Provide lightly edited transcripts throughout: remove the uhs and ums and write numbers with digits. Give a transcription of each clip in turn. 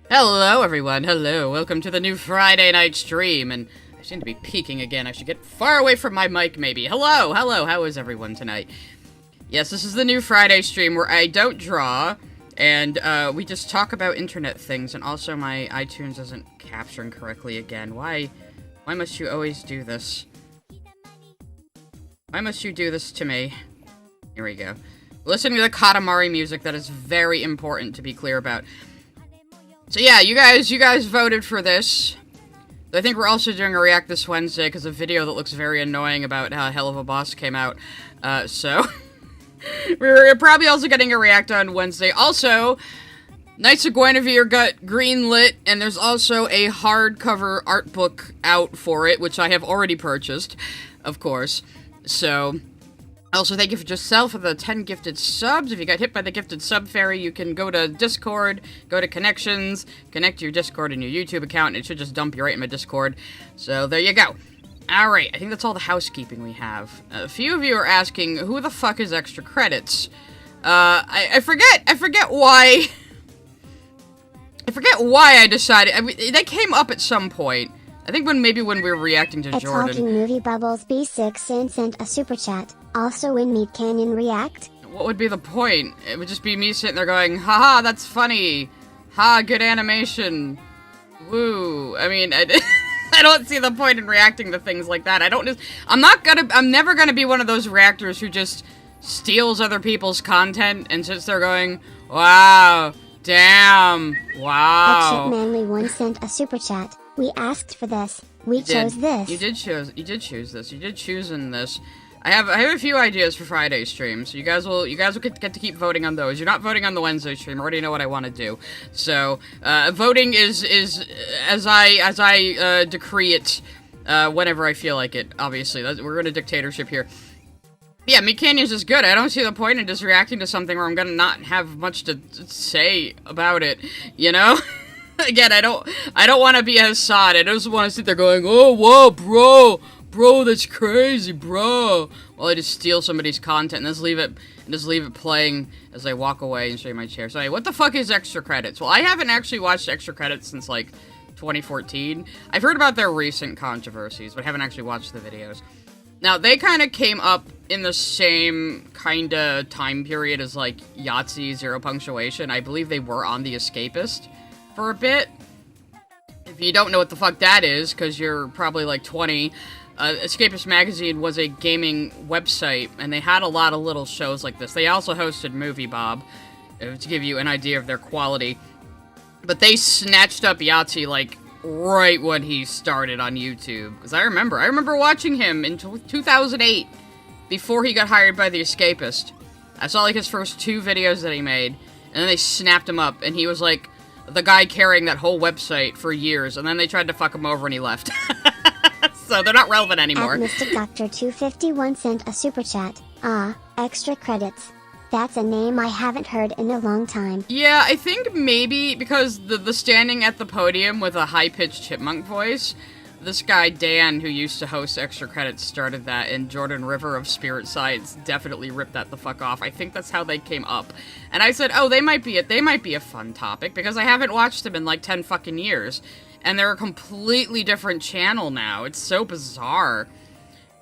Hello, everyone. Hello. Welcome to the new Friday night stream. And I seem to be peeking again. I should get far away from my mic, maybe. Hello. Hello. How is everyone tonight? Yes, this is the new Friday stream where I don't draw, and we just talk about internet things. And also, my iTunes isn't capturing correctly again. Why must you always do this? Why must you do this to me? Here we go. Listening to the Katamari music, that is very important to be clear about. So yeah, you guys voted for this. I think we're also doing a react this Wednesday because a video that looks very annoying about how Hell of a Boss came out. So we're probably also getting a react on Wednesday. Also, Knights of Guinevere got greenlit, and there's also a hardcover art book out for it, which I have already purchased, of course. So also, thank you for yourself for the 10 gifted subs. If you got hit by the gifted sub fairy, you can go to Discord, go to Connections, connect your Discord and your YouTube account, and it should just dump you right in my Discord. So, there you go. Alright, I think that's all the housekeeping we have. A few of you are asking, who the fuck is Extra Credits? I forget why... I forget why I decided... I mean, they came up at some point. I think when we were reacting to Jordan. Talking Movie Bubbles B6 sent a super chat. Also in Meat Canyon React. What would be the point? It would just be me sitting there going, haha, that's funny. Ha, good animation. Woo. I mean, I don't see the point in reacting to things like that. I'm never gonna be one of those reactors who just steals other people's content and sits there going, wow, damn, wow. A Manly 1 sent a super chat. We asked for this. We chose this. You did choose this. You did choose in this. I have a few ideas for Friday streams. So you guys will get to keep voting on those. You're not voting on the Wednesday stream. I already know what I want to do. So voting is as I decree it whenever I feel like it. Obviously, we're in a dictatorship here. Yeah, Meat Canyon's is good. I don't see the point in just reacting to something where I'm gonna not have much to say about it. You know. Again, I don't want to be Assad. I just want to sit there going, oh, whoa, bro, that's crazy, bro. Well, I just steal somebody's content and just leave it playing as I walk away and show you my chair. So, hey, what the fuck is Extra Credits? Well, I haven't actually watched Extra Credits since, like, 2014. I've heard about their recent controversies, but haven't actually watched the videos. Now, they kind of came up in the same kind of time period as, like, Yahtzee, Zero Punctuation. I believe they were on The Escapist for a bit. If you don't know what the fuck that is, because you're probably like 20, Escapist Magazine was a gaming website, and they had a lot of little shows like this. They also hosted Movie Bob, to give you an idea of their quality. But they snatched up Yahtzee, like, right when he started on YouTube. Because I remember watching him in 2008, before he got hired by The Escapist. I saw, like, his first 2 videos that he made, and then they snapped him up, and he was, like, the guy carrying that whole website for years, and then they tried to fuck him over and he left. So they're not relevant anymore. Mystic Doctor 251 sent a super chat. Extra Credits. That's a name I haven't heard in a long time. Yeah, I think maybe because the standing at the podium with a high-pitched chipmunk voice, this guy Dan, who used to host Extra Credits, started that, and Jordan River of Spirit Sides definitely ripped that the fuck off. I think that's how they came up. And I said, oh, they might be a fun topic, because I haven't watched them in like 10 fucking years. And they're a completely different channel now. It's so bizarre.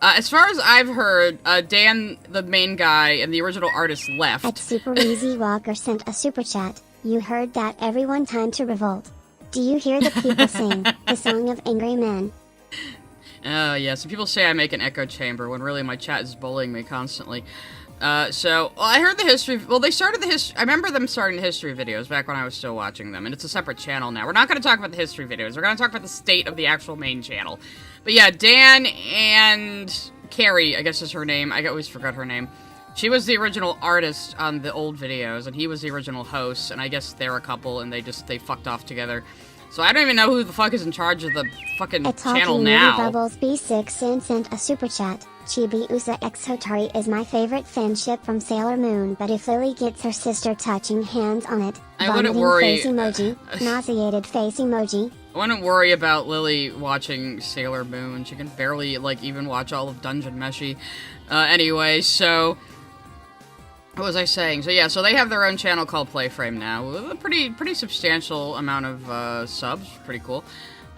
As far as I've heard, Dan, the main guy, and the original artist left. At Super Easy Walker sent a super chat. You heard that, everyone, time to revolt. Do you hear the people sing the song of angry men? Oh, yeah, some people say I make an echo chamber, when really my chat is bullying me constantly. Well, I heard the history... Well, they started the history... I remember them starting the history videos back when I was still watching them, and it's a separate channel now. We're not going to talk about the history videos. We're going to talk about the state of the actual main channel. But yeah, Dan and Carrie, I guess is her name. I always forgot her name. She was the original artist on the old videos, and he was the original host, and I guess they're a couple, and they fucked off together. So I don't even know who the fuck is in charge of the fucking channel now. Bubbles B6 sent a super chat. Chibi Usa X Hotari is my favorite fanship from Sailor Moon, but if Lily gets her sister touching hands on it, I wouldn't worry. Face emoji, nauseated face emoji. I wouldn't worry about Lily watching Sailor Moon. She can barely, like, even watch all of Dungeon Meshi. Anyway, so... What was I saying? So yeah, so they have their own channel called Playframe now, with a pretty substantial amount of subs. Pretty cool.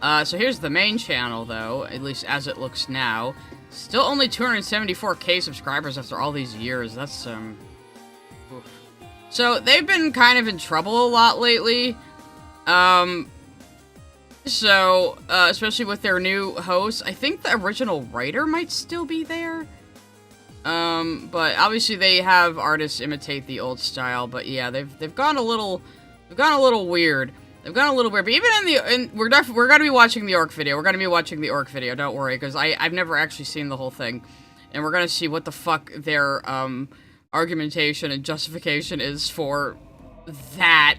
So here's the main channel, though, at least as it looks now. Still only 274k subscribers after all these years. That's oof. So they've been kind of in trouble a lot lately. Especially with their new host, I think the original writer might still be there. But obviously they have artists imitate the old style, but yeah, they've gone a little weird. They've gone a little weird, but even we're gonna be watching the Orc video. We're gonna be watching the Orc video, don't worry, because I've never actually seen the whole thing. And we're gonna see what the fuck their, argumentation and justification is for that.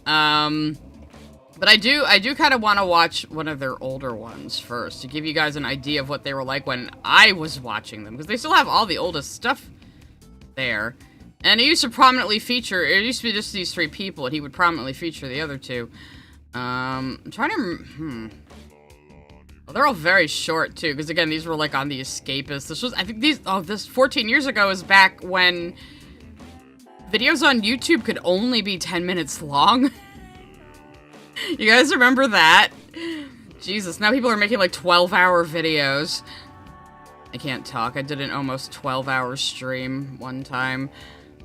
But I do kind of want to watch one of their older ones first, to give you guys an idea of what they were like when I was watching them, because they still have all the oldest stuff there. And it used to prominently feature, it used to be just these three people, and he would prominently feature the other two. I'm trying to, well, they're all very short, too, because again, these were like on The Escapist. This was, I think this 14 years ago is back when videos on YouTube could only be 10 minutes long. You guys remember that? Jesus, now people are making like 12-hour videos. I can't talk. I did an almost 12-hour stream one time.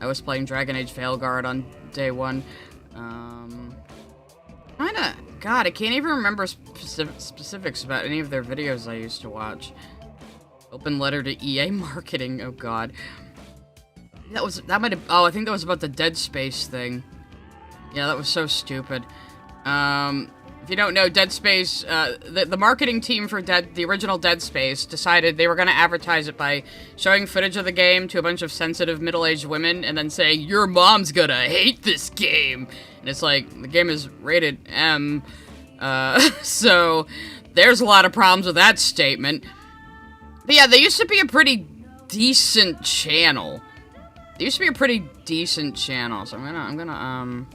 I was playing Dragon Age Veilguard on day one. God, I can't even remember specifics about any of their videos I used to watch. Open letter to EA marketing. Oh God. That might have. Oh, I think that was about the Dead Space thing. Yeah, that was so stupid. If you don't know, Dead Space, the marketing team for the original Dead Space decided they were going to advertise it by showing footage of the game to a bunch of sensitive middle-aged women and then saying, your mom's gonna hate this game. And it's like, the game is rated M, so there's a lot of problems with that statement. But yeah, they used to be a pretty decent channel. So I'm gonna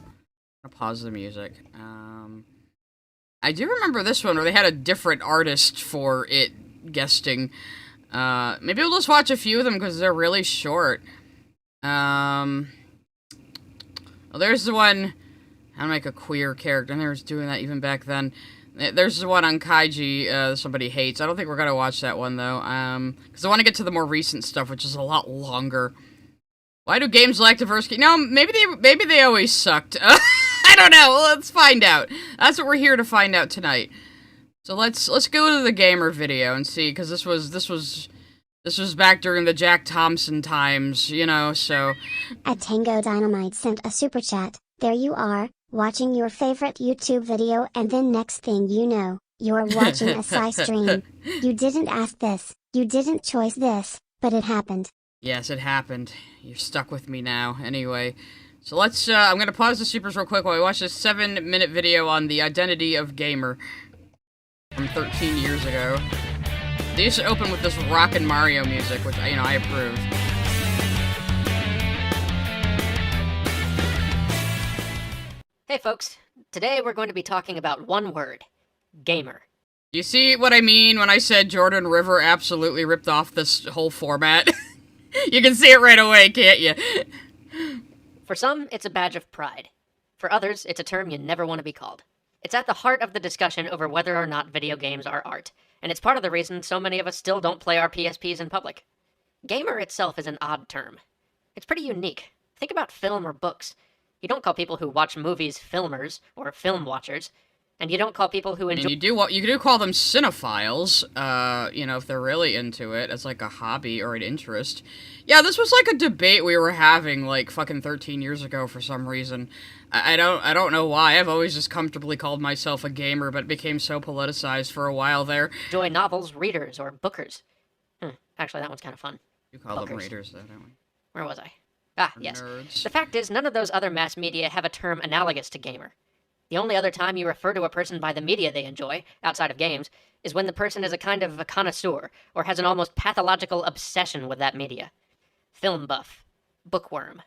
pause the music. I do remember this one where they had a different artist for it guesting. Maybe we'll just watch a few of them because they're really short. Well, there's the one, how to make a queer character, and they were doing that even back then. There's the one on Kaiji, somebody hates. I don't think we're gonna watch that one, though, because I want to get to the more recent stuff, which is a lot longer. Why do games lack diversity? No, maybe they always sucked. I don't know. Well, let's find out. That's what we're here to find out tonight. So let's go to the gamer video and see, because this was back during the Jack Thompson times, you know. So A Tango Dynamite sent a super chat. There you are, watching your favorite YouTube video, and then next thing you know, you're watching a Psy stream. You didn't ask this. You didn't choose this, but it happened. Yes, it happened. You're stuck with me now. Anyway. So let's, I'm gonna pause the supers real quick while we watch this 7-minute video on the identity of gamer from 13 years ago. They used to open with this rockin' Mario music, which, you know, I approve. Hey folks, today we're going to be talking about one word, gamer. You see what I mean when I said Jordan River absolutely ripped off this whole format? You can see it right away, can't you? For some, it's a badge of pride. For others, it's a term you never want to be called. It's at the heart of the discussion over whether or not video games are art, and it's part of the reason so many of us still don't play our PSPs in public. Gamer itself is an odd term. It's pretty unique. Think about film or books. You don't call people who watch movies filmers, or film watchers, and you don't call people who enjoy— And you do call them cinephiles, you know, if they're really into it, as like a hobby or an interest. Yeah, this was like a debate we were having, like, fucking 13 years ago for some reason. I don't know why. I've always just comfortably called myself a gamer, but it became so politicized for a while there. Enjoy novels, readers, or bookers. Actually, that one's kind of fun. You call them readers, though, don't we? Where was I? Ah, yes. Nerds. The fact is, none of those other mass media have a term analogous to gamer. The only other time you refer to a person by the media they enjoy, outside of games, is when the person is a kind of a connoisseur, or has an almost pathological obsession with that media. Film buff. Bookworm.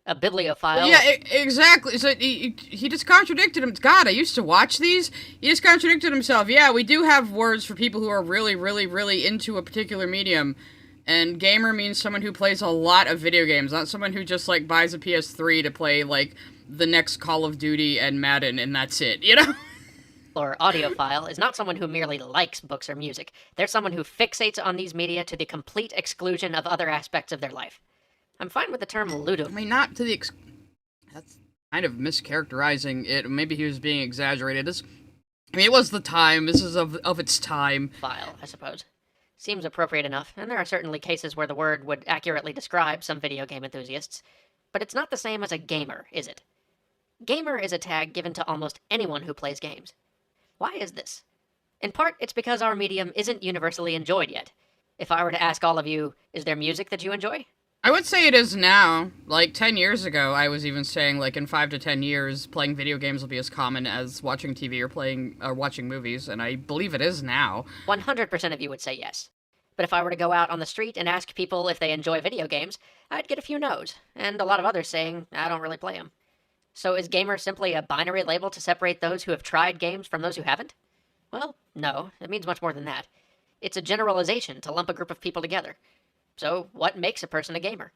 A bibliophile. Yeah, exactly. So he just contradicted him. God, I used to watch these. He just contradicted himself. Yeah, we do have words for people who are really, really, really into a particular medium. And gamer means someone who plays a lot of video games, not someone who just, like, buys a PS3 to play, like, the next Call of Duty and Madden, and that's it, you know? Or audiophile is not someone who merely likes books or music. They're someone who fixates on these media to the complete exclusion of other aspects of their life. I'm fine with the term ludo. I mean, not to the that's kind of mischaracterizing it. Maybe he was being exaggerated. It was the time. This is of its time. File, I suppose. Seems appropriate enough, and there are certainly cases where the word would accurately describe some video game enthusiasts. But it's not the same as a gamer, is it? Gamer is a tag given to almost anyone who plays games. Why is this? In part, it's because our medium isn't universally enjoyed yet. If I were to ask all of you, is there music that you enjoy? I would say it is now. Like, 10 years ago, I was even saying, like, in 5 to 10 years, playing video games will be as common as watching TV or watching movies, and I believe it is now. 100% of you would say yes. But if I were to go out on the street and ask people if they enjoy video games, I'd get a few no's, and a lot of others saying, I don't really play them. So is gamer simply a binary label to separate those who have tried games from those who haven't? Well, no, it means much more than that. It's a generalization to lump a group of people together. So what makes a person a gamer?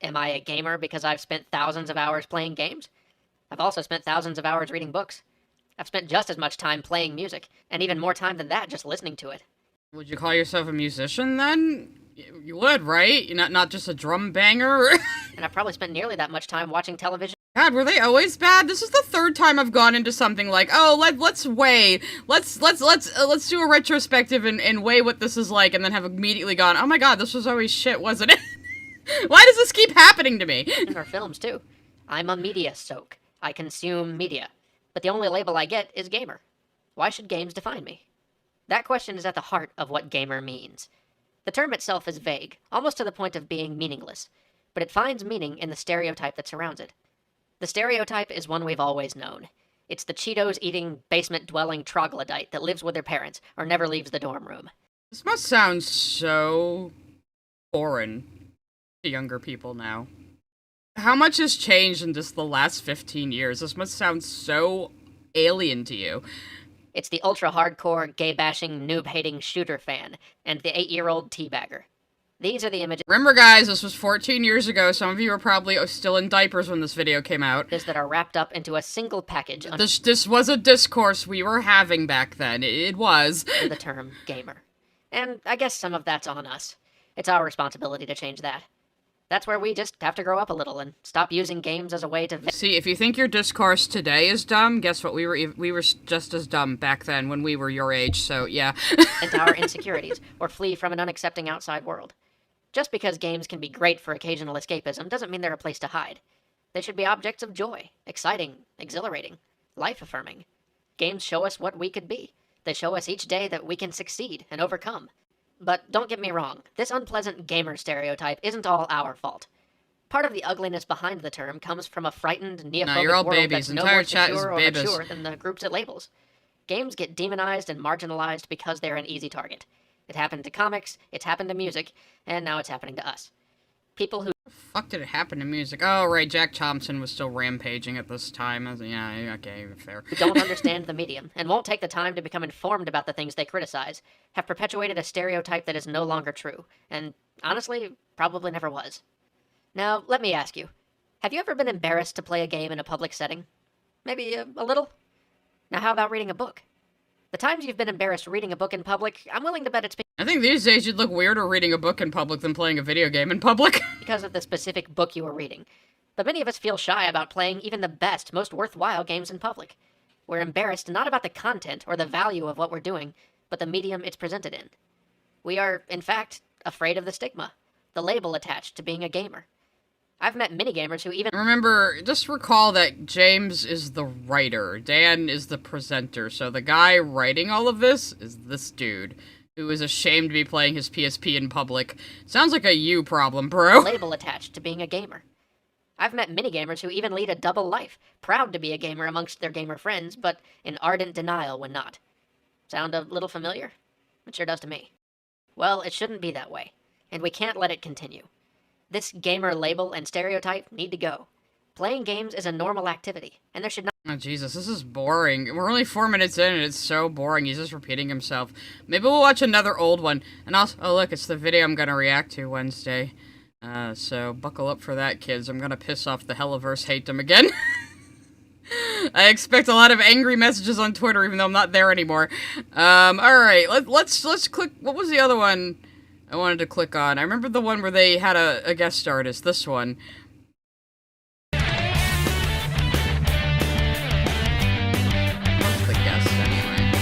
Am I a gamer because I've spent thousands of hours playing games? I've also spent thousands of hours reading books. I've spent just as much time playing music, and even more time than that just listening to it. Would you call yourself a musician, then? You would, right? You're not just a drum banger? And I've probably spent nearly that much time watching television. God, were they always bad? This is the third time I've gone into something like, oh, let's weigh, let's do a retrospective and weigh what this is like, and then have immediately gone, oh my god, this was always shit, wasn't it? Why does this keep happening to me? And our films too. I'm a media soak. I consume media, but the only label I get is gamer. Why should games define me? That question is at the heart of what gamer means. The term itself is vague, almost to the point of being meaningless, but it finds meaning in the stereotype that surrounds it. The stereotype is one we've always known. It's the Cheetos-eating, basement-dwelling troglodyte that lives with their parents or never leaves the dorm room. This must sound so foreign to younger people now. How much has changed in just the last 15 years? This must sound so alien to you. It's the ultra-hardcore, gay-bashing, noob-hating shooter fan, and the 8-year-old teabagger. These are the images. Remember, guys, this was 14 years ago. Some of you were probably still in diapers when this video came out. That are wrapped up into a single package. This was a discourse we were having back then. It was. The term gamer. And I guess some of that's on us. It's our responsibility to change that. That's where we just have to grow up a little and stop using games as a way to... See, if you think your discourse today is dumb, guess what? We were just as dumb back then when we were your age, so yeah. Into our insecurities, or flee from an unaccepting outside world. Just because games can be great for occasional escapism doesn't mean they're a place to hide. They should be objects of joy, exciting, exhilarating, life-affirming. Games show us what we could be. They show us each day that we can succeed and overcome. But don't get me wrong, this unpleasant gamer stereotype isn't all our fault. Part of the ugliness behind the term comes from a frightened, neophobic you're all world babies. that's no Entire more chat is secure or babies. mature than the groups it labels. Games get demonized and marginalized because they're an easy target. It happened to comics, it's happened to music, and now it's happening to us. People who... The fuck did it happen to music? Oh, right, Jack Thompson was still rampaging at this time. Yeah, okay, fair. Who don't understand the medium, and won't take the time to become informed about the things they criticize, have perpetuated a stereotype that is no longer true, and honestly, probably never was. Now, let me ask you, have you ever been embarrassed to play a game in a public setting? Maybe a little? Now how about reading a book? The times you've been embarrassed reading a book in public, I'm willing to bet it's I think these days you'd look weirder reading a book in public than playing a video game in public. because of the specific book you were reading. But many of us feel shy about playing even the best, most worthwhile games in public. We're embarrassed not about the content or the value of what we're doing, but the medium it's presented in. We are, in fact, afraid of the stigma, the label attached to being a gamer. I've met many gamers who even... Remember, just recall that James is the writer, Dan is the presenter, so the guy writing all of this is this dude, who is ashamed to be playing his PSP in public. Sounds like a you problem, bro. label attached to being a gamer. I've met many gamers who even lead a double life, proud to be a gamer amongst their gamer friends, but in ardent denial when not. Sound a little familiar? It sure does to me. Well, it shouldn't be that way, and we can't let it continue. This gamer label and stereotype need to go. Playing games is a normal activity, and there should not Oh, Jesus, this is boring. We're only 4 minutes in, and it's so boring. He's just repeating himself. Maybe we'll watch another old one. And also, oh, look, it's the video I'm gonna react to Wednesday. So buckle up for that, kids. I'm gonna piss off the Helliverse hate-dom again. I expect a lot of angry messages on Twitter, even though I'm not there anymore. Alright, let's click... What was the other one I wanted to click on? I remember the one where they had a guest artist. This one. What's the guest, anyway?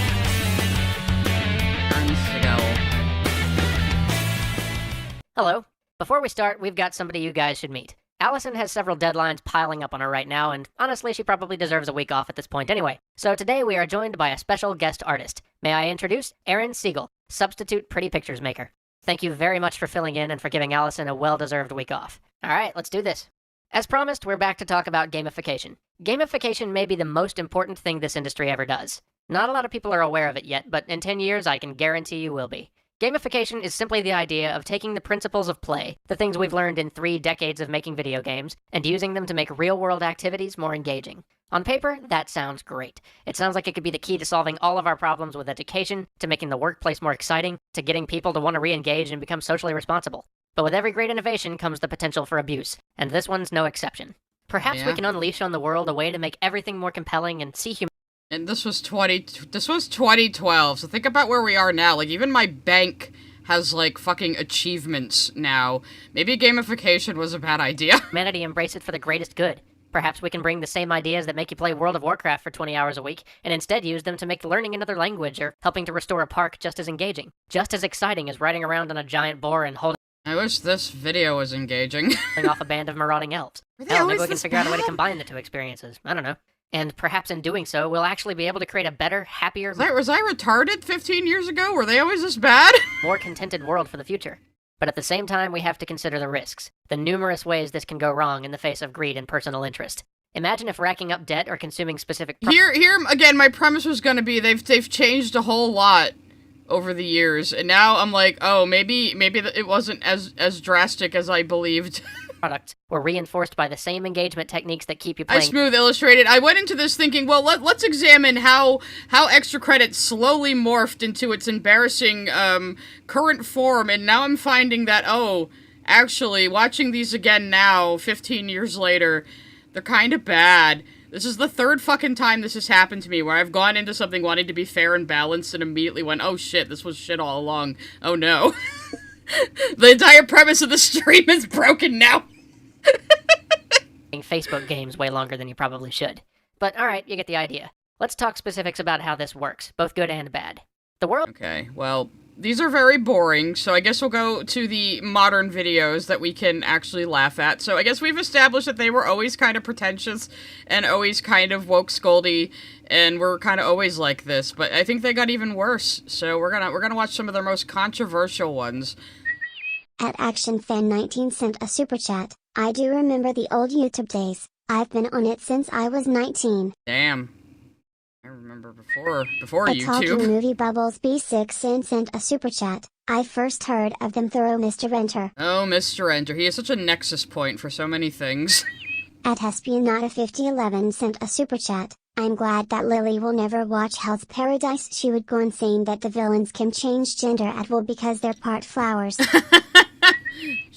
Hello. Before we start, we've got somebody you guys should meet. Allison has several deadlines piling up on her right now, and honestly, she probably deserves a week off at this point anyway. So today we are joined by a special guest artist. May I introduce Erin Siegel, substitute pretty pictures maker. Thank you very much for filling in and for giving Allison a well-deserved week off. Alright, let's do this. As promised, we're back to talk about gamification. Gamification may be the most important thing this industry ever does. Not a lot of people are aware of it yet, but in 10 years I can guarantee you will be. Gamification is simply the idea of taking the principles of play, the things we've learned in 3 decades of making video games, and using them to make real-world activities more engaging. On paper, that sounds great. It sounds like it could be the key to solving all of our problems with education, to making the workplace more exciting, to getting people to want to re-engage and become socially responsible. But with every great innovation comes the potential for abuse, and this one's no exception. Perhaps we can unleash on the world a way to make everything more compelling and see humanity. And this was 2012, so think about where we are now. Like, even my bank has, like, fucking achievements now. Maybe gamification was a bad idea. Humanity embrace it for the greatest good. Perhaps we can bring the same ideas that make you play World of Warcraft for 20 hours a week, and instead use them to make learning another language or helping to restore a park just as engaging. Just as exciting as riding around on a giant boar and holding I wish this video was engaging. off a band of marauding elves. Hell, maybe we can figure out a way to combine the 2 experiences. I don't know. And perhaps in doing so, we'll actually be able to create a better, happier... Was I retarded 15 years ago? Were they always this bad? more contented world for the future. But at the same time, we have to consider the risks, the numerous ways this can go wrong in the face of greed and personal interest. Imagine if racking up debt or consuming specific... Here, again, my premise was gonna be they've changed a whole lot over the years, and now I'm like, oh, maybe it wasn't as drastic as I believed. Products were reinforced by the same engagement techniques that keep you playing. Smooth Illustrated. I went into this thinking, well, let's examine how extra credit slowly morphed into its embarrassing current form, and now I'm finding that, oh, actually, watching these again now, 15 years later, they're kind of bad. This is the 3rd fucking time this has happened to me, where I've gone into something wanting to be fair and balanced and immediately went, oh shit, this was shit all along. Oh no. The entire premise of the stream is broken now. Facebook games way longer than you probably should. But alright, you get the idea. Let's talk specifics about how this works, both good and bad. The world... Okay, well, these are very boring, so I guess we'll go to the modern videos that we can actually laugh at. So I guess we've established that they were always kind of pretentious and always kind of woke scoldy, and we're kind of always like this, but I think they got even worse. So we're gonna watch some of their most controversial ones. At ActionFan19 sent a super chat. I do remember the old YouTube days. I've been on it since I was 19. Damn. I remember before A YouTube. Talking Movie Bubbles B6 sent a super chat. I first heard of them through Mr. Enter. Oh, Mr. Enter. He is such a nexus point for so many things. At Espionata5011 sent a super chat. I'm glad that Lily will never watch Hell's Paradise. She would go insane that the villains can change gender at will because they're part flowers.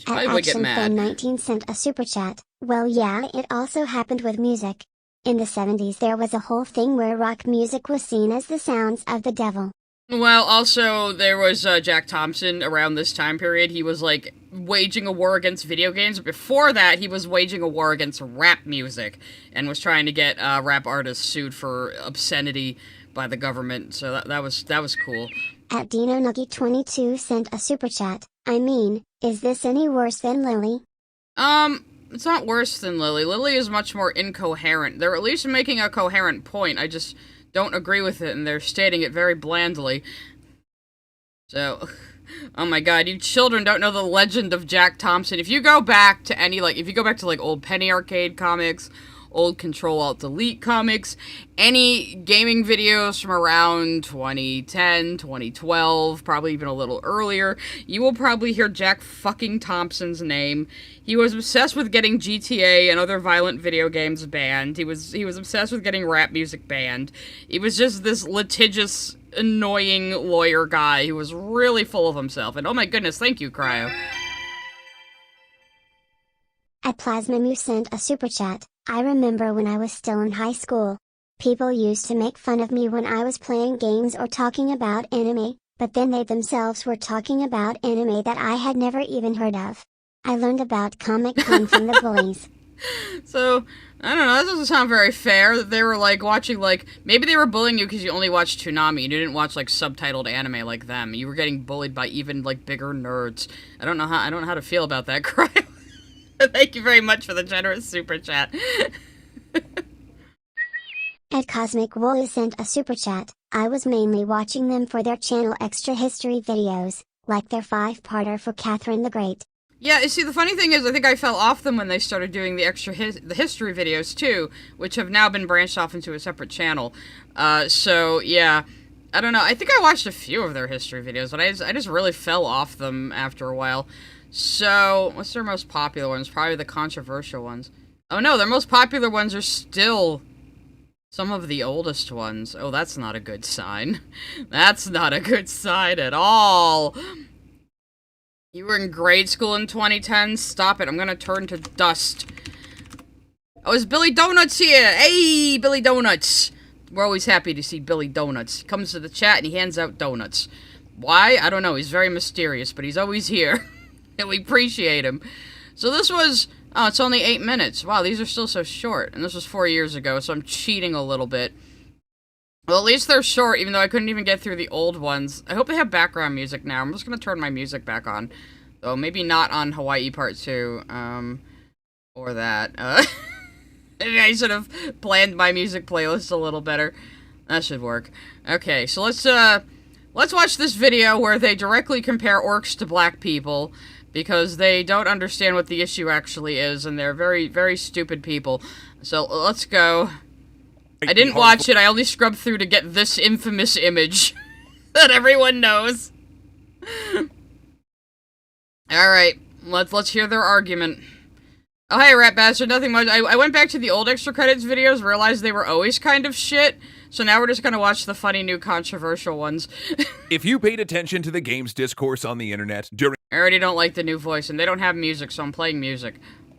At ActionFan19 sent a super chat. Well, yeah, it also happened with music. In the 70s there was a whole thing where rock music was seen as the sounds of the devil. Well, also, there was Jack Thompson around this time period. He was, like, waging a war against video games. Before that, he was waging a war against rap music and was trying to get rap artists sued for obscenity by the government. So that was cool. At Dino Nuggy 22 sent a super chat. I mean, is this any worse than Lily? It's not worse than Lily. Lily is much more incoherent. They're at least making a coherent point. I just don't agree with it, and they're stating it very blandly. So, oh my god, you children don't know the legend of Jack Thompson. If you go back to any, like, if you go back to, like, old Penny Arcade comics, old Control-Alt-Delete comics, any gaming videos from around 2010, 2012, probably even a little earlier, you will probably hear Jack fucking Thompson's name. He was obsessed with getting GTA and other violent video games banned. He was obsessed with getting rap music banned. He was just this litigious, annoying lawyer guy who was really full of himself. And oh my goodness, thank you, Cryo. At Plasmamu sent a super chat. I remember when I was still in high school. People used to make fun of me when I was playing games or talking about anime, but then they themselves were talking about anime that I had never even heard of. I learned about Comic Con from the bullies. So, I don't know, that doesn't sound very fair. That they were, like, watching, like, maybe they were bullying you because you only watched Toonami and you didn't watch, like, subtitled anime like them. You were getting bullied by even, like, bigger nerds. I don't know how to feel about that, Cryo. Thank you very much for the generous super chat. At Cosmic Woolly sent a super chat. I was mainly watching them for their channel extra history videos, like their 5-parter for Catherine the Great. Yeah, you see, the funny thing is, I think I fell off them when they started doing the extra the history videos, too, which have now been branched off into a separate channel. So, yeah, I don't know. I think I watched a few of their history videos, but I just really fell off them after a while. So, what's their most popular ones? Probably the controversial ones. Oh no, their most popular ones are still some of the oldest ones. Oh, that's not a good sign. That's not a good sign at all. You were in grade school in 2010? Stop it, I'm gonna turn to dust. Oh, is Billy Donuts here? Hey, Billy Donuts! We're always happy to see Billy Donuts. He comes to the chat and he hands out donuts. Why? I don't know, he's very mysterious, but he's always here. And we appreciate him. So this was... Oh, it's only 8 minutes. Wow, these are still so short. And this was 4 years ago, so I'm cheating a little bit. Well, at least they're short, even though I couldn't even get through the old ones. I hope they have background music now. I'm just gonna turn my music back on. Though, maybe not on Hawaii Part 2. Or that. Maybe I should have planned my music playlist a little better. That should work. Okay, so let's watch this video where they directly compare orcs to black people. Because they don't understand what the issue actually is, and they're very, very stupid people. So, let's go. I didn't watch it, I only scrubbed through to get this infamous image that everyone knows. Alright, let's hear their argument. Oh, hey, Rat Bastard, nothing much. I went back to the old extra credits videos, realized they were always kind of shit, so now we're just gonna watch the funny new controversial ones. If you paid attention to the game's discourse on the internet during I already don't like the new voice, and they don't have music, so I'm playing music.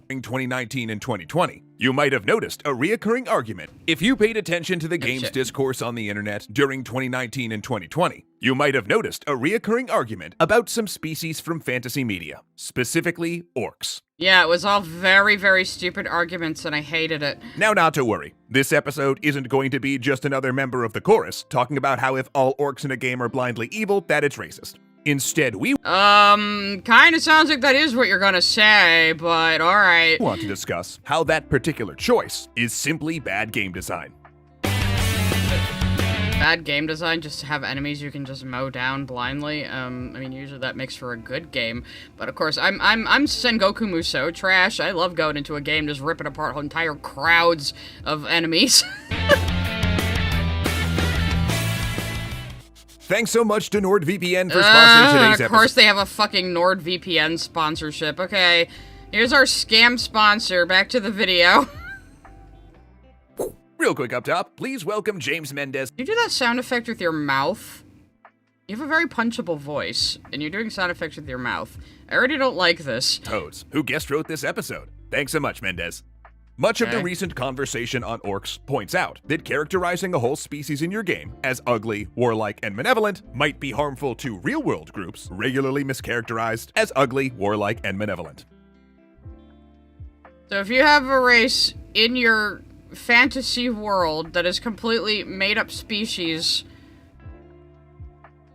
2019 and 2020, you might have noticed a reoccurring argument. If you paid attention to the game's discourse on the internet during 2019 and 2020, you might have noticed a reoccurring argument about some species from fantasy media, specifically orcs. Yeah, it was all very, very stupid arguments, and I hated it. Now, not to worry. This episode isn't going to be just another member of the chorus talking about how if all orcs in a game are blindly evil, that it's racist. Instead, we kinda sounds like that is what you're gonna say, but alright. want to discuss how that particular choice is simply bad game design. Bad game design, just to have enemies you can just mow down blindly. I mean, usually that makes for a good game. But of course, I'm Sengoku Musou trash. I love going into a game just ripping apart entire crowds of enemies. Thanks so much to NordVPN for sponsoring today's episode. Of course they have a fucking NordVPN sponsorship. Okay, here's our scam sponsor. Back to the video. Real quick up top, please welcome James Mendez. You do that sound effect with your mouth? You have a very punchable voice, and you're doing sound effects with your mouth. I already don't like this. Toads, who guest wrote this episode. Thanks so much, Mendez. Much of the recent conversation on orcs points out that characterizing a whole species in your game as ugly, warlike, and malevolent might be harmful to real-world groups regularly mischaracterized as ugly, warlike, and malevolent. So if you have a race in your fantasy world that is completely made-up species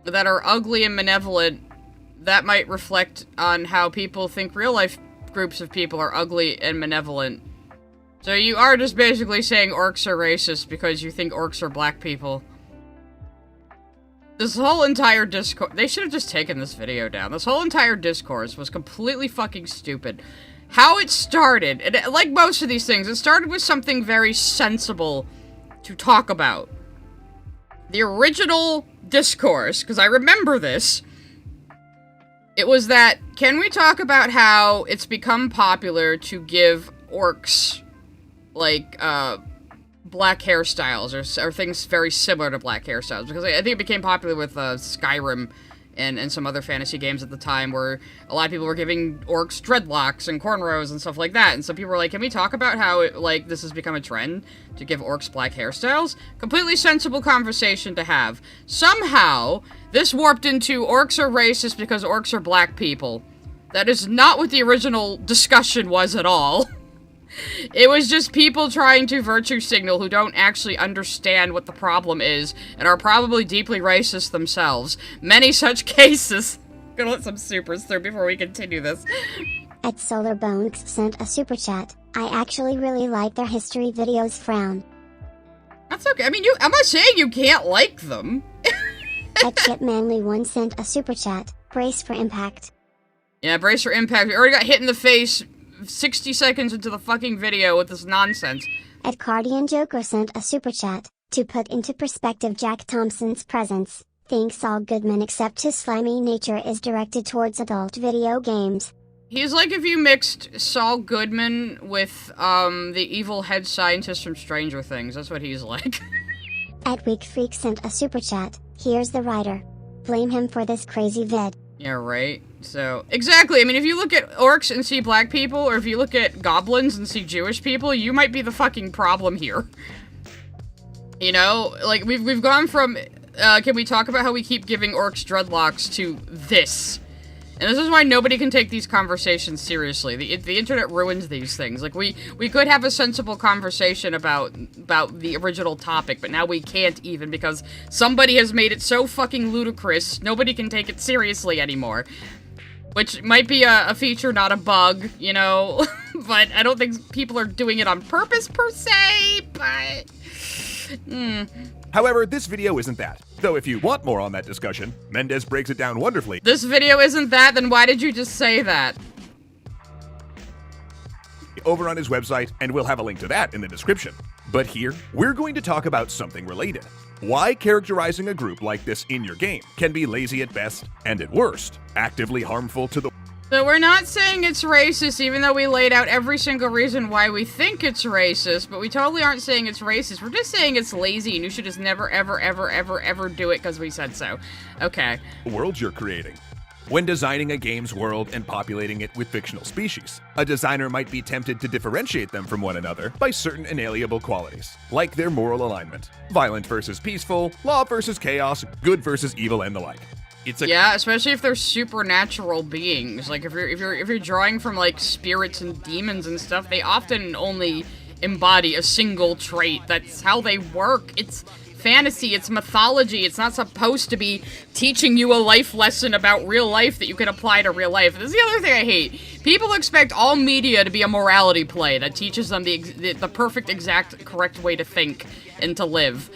that are ugly and malevolent, that might reflect on how people think real-life groups of people are ugly and malevolent. So you are just basically saying orcs are racist because you think orcs are black people. This whole entire discourse... They should have just taken this video down. This whole entire discourse was completely fucking stupid. how it started, and like most of these things, it started with something very sensible to talk about. The original discourse, because I remember this, it was that, can we talk about how it's become popular to give orcs, like, black hairstyles, or things very similar to black hairstyles, because I think it became popular with, Skyrim and some other fantasy games at the time, where a lot of people were giving orcs dreadlocks and cornrows and stuff like that, and some people were like, can we talk about how, this has become a trend to give orcs black hairstyles? Completely sensible conversation to have. Somehow, this warped into orcs are racist because orcs are black people. That is not what the original discussion was at all. It was just people trying to virtue signal who don't actually understand what the problem is and are probably deeply racist themselves. Many such cases. Gonna let some supers through before we continue this. At SolarBones sent a super chat. I actually really like their history videos. Frown. That's okay. I mean, I'm not saying you can't like them. At ChipManly1 sent a super chat. Brace for impact. Yeah, brace for impact. We already got hit in the face 60 seconds into the fucking video with this nonsense. At Cardian Joker sent a super chat. To put into perspective Jack Thompson's presence, thinks all Goodman except his slimy nature is directed towards adult video games. He's like if you mixed Saul Goodman with, the evil head scientist from Stranger Things. That's what he's like. At Weak Freak sent a super chat. Here's the writer. Blame him for this crazy vid. Yeah, right? So, exactly. I mean, if you look at orcs and see black people, or if you look at goblins and see Jewish people, you might be the fucking problem here. You know? Like, we've gone from, can we talk about how we keep giving orcs dreadlocks to this? And this is why nobody can take these conversations seriously. The internet ruins these things. Like, we could have a sensible conversation about the original topic, but now we can't even because somebody has made it so fucking ludicrous, nobody can take it seriously anymore. Which might be a feature, not a bug, you know? But I don't think people are doing it on purpose, per se, but... However, this video isn't that. Though if you want more on that discussion, Mendez breaks it down wonderfully. This video isn't that? Then why did you just say that? Over on his website, and we'll have a link to that in the description. But here, we're going to talk about something related. Why characterizing a group like this in your game can be lazy at best, and at worst, actively harmful to the... So we're not saying it's racist, even though we laid out every single reason why we think it's racist, but we totally aren't saying it's racist. We're just saying it's lazy, and you should just never, ever, ever, ever, ever do it because we said so. Okay. World you're creating. When designing a game's world and populating it with fictional species, a designer might be tempted to differentiate them from one another by certain inalienable qualities, like their moral alignment, violent versus peaceful, law versus chaos, good versus evil, and the like. Yeah, especially if they're supernatural beings. Like if you're drawing from like spirits and demons and stuff, they often only embody a single trait. That's how they work. It's fantasy, it's mythology. It's not supposed to be teaching you a life lesson about real life that you can apply to real life. This is the other thing I hate. People expect all media to be a morality play that teaches them the perfect, exact, correct way to think and to live.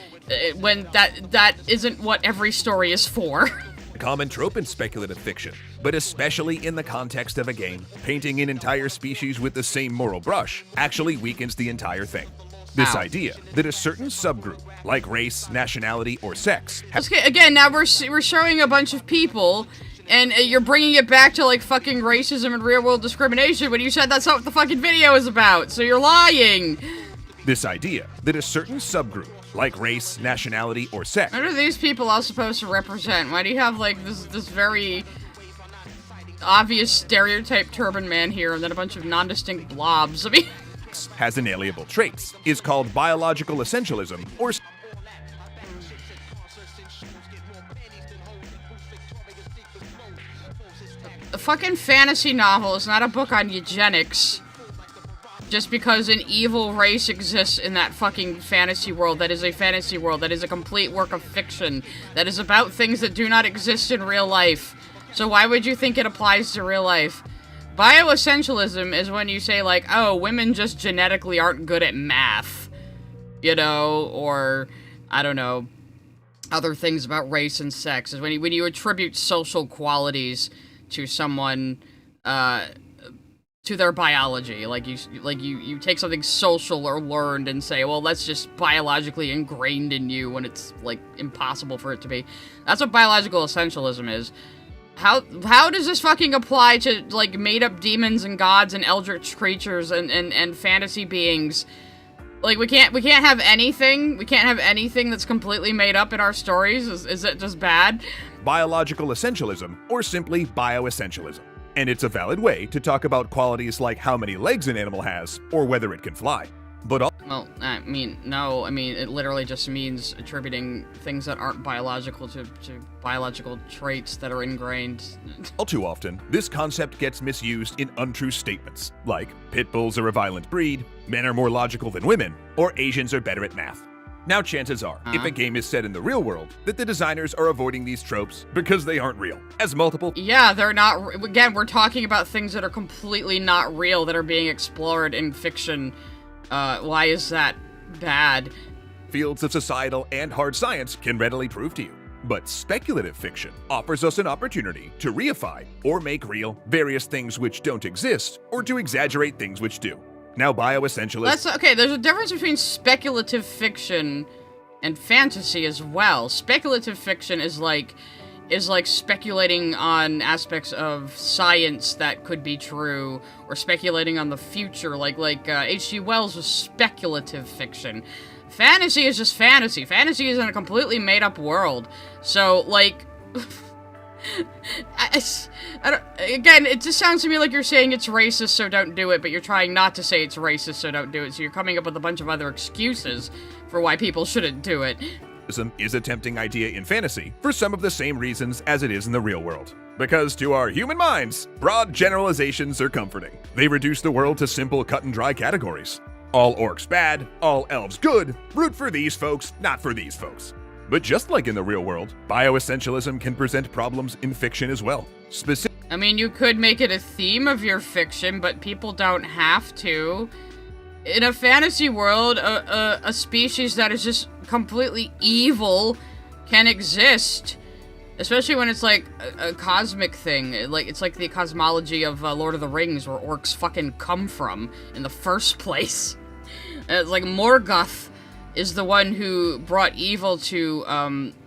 When that isn't what every story is for. A common trope in speculative fiction, but especially in the context of a game, painting an entire species with the same moral brush actually weakens the entire thing. This idea that a certain subgroup, like race, nationality, or sex... Okay, again, now we're showing a bunch of people, and you're bringing it back to, like, fucking racism and real-world discrimination when you said that's not what the fucking video is about, so you're lying! This idea that a certain subgroup, like race, nationality, or sex... What are these people all supposed to represent? Why do you have, like, this very obvious stereotype turban man here and then a bunch of non-distinct blobs? I mean... has inalienable traits, is called biological essentialism, or... A fucking fantasy novel is not a book on eugenics. Just because an evil race exists in that fucking fantasy world, that is a fantasy world, that is a complete work of fiction, that is about things that do not exist in real life. So why would you think it applies to real life? Bioessentialism is when you say, like, oh, women just genetically aren't good at math. You know, or, I don't know, other things about race and sex. Is when you attribute social qualities to someone, to their biology. Like you take something social or learned and say, well, that's just biologically ingrained in you when it's like impossible for it to be. That's what biological essentialism is. How does this fucking apply to like made up demons and gods and eldritch creatures and fantasy beings? Like we can't have anything. We can't have anything that's completely made up in our stories. Is it just bad? Biological essentialism, or simply bioessentialism. And it's a valid way to talk about qualities like how many legs an animal has, or whether it can fly. But well, I mean, no, I mean, it literally just means attributing things that aren't biological to biological traits that are ingrained. all too often, this concept gets misused in untrue statements, like pit bulls are a violent breed, men are more logical than women, or Asians are better at math. Now chances are, if a game is set in the real world, that the designers are avoiding these tropes because they aren't real, as multiple— Yeah, they're not— again, we're talking about things that are completely not real that are being explored in fiction. Why is that bad? Fields of societal and hard science can readily prove to you. But speculative fiction offers us an opportunity to reify or make real various things which don't exist, or to exaggerate things which do. Now bioessentialists— Okay, there's a difference between speculative fiction and fantasy as well. Speculative fiction is like speculating on aspects of science that could be true, or speculating on the future, like H.G. Wells was speculative fiction. Fantasy is just fantasy. Fantasy is in a completely made-up world. So, like, again, it just sounds to me like you're saying it's racist, so don't do it, but you're trying not to say it's racist, so don't do it. So you're coming up with a bunch of other excuses for why people shouldn't do it. is a tempting idea in fantasy for some of the same reasons as it is in the real world. Because to our human minds, broad generalizations are comforting. They reduce the world to simple cut and dry categories. All orcs bad, all elves good, root for these folks, not for these folks. But just like in the real world, bioessentialism can present problems in fiction as well. I mean, you could make it a theme of your fiction, but people don't have to. In a fantasy world, a species that is just completely evil can exist. Especially when it's like a cosmic thing. It's like the cosmology of Lord of the Rings, where orcs fucking come from in the first place. It's like Morgoth is the one who brought evil to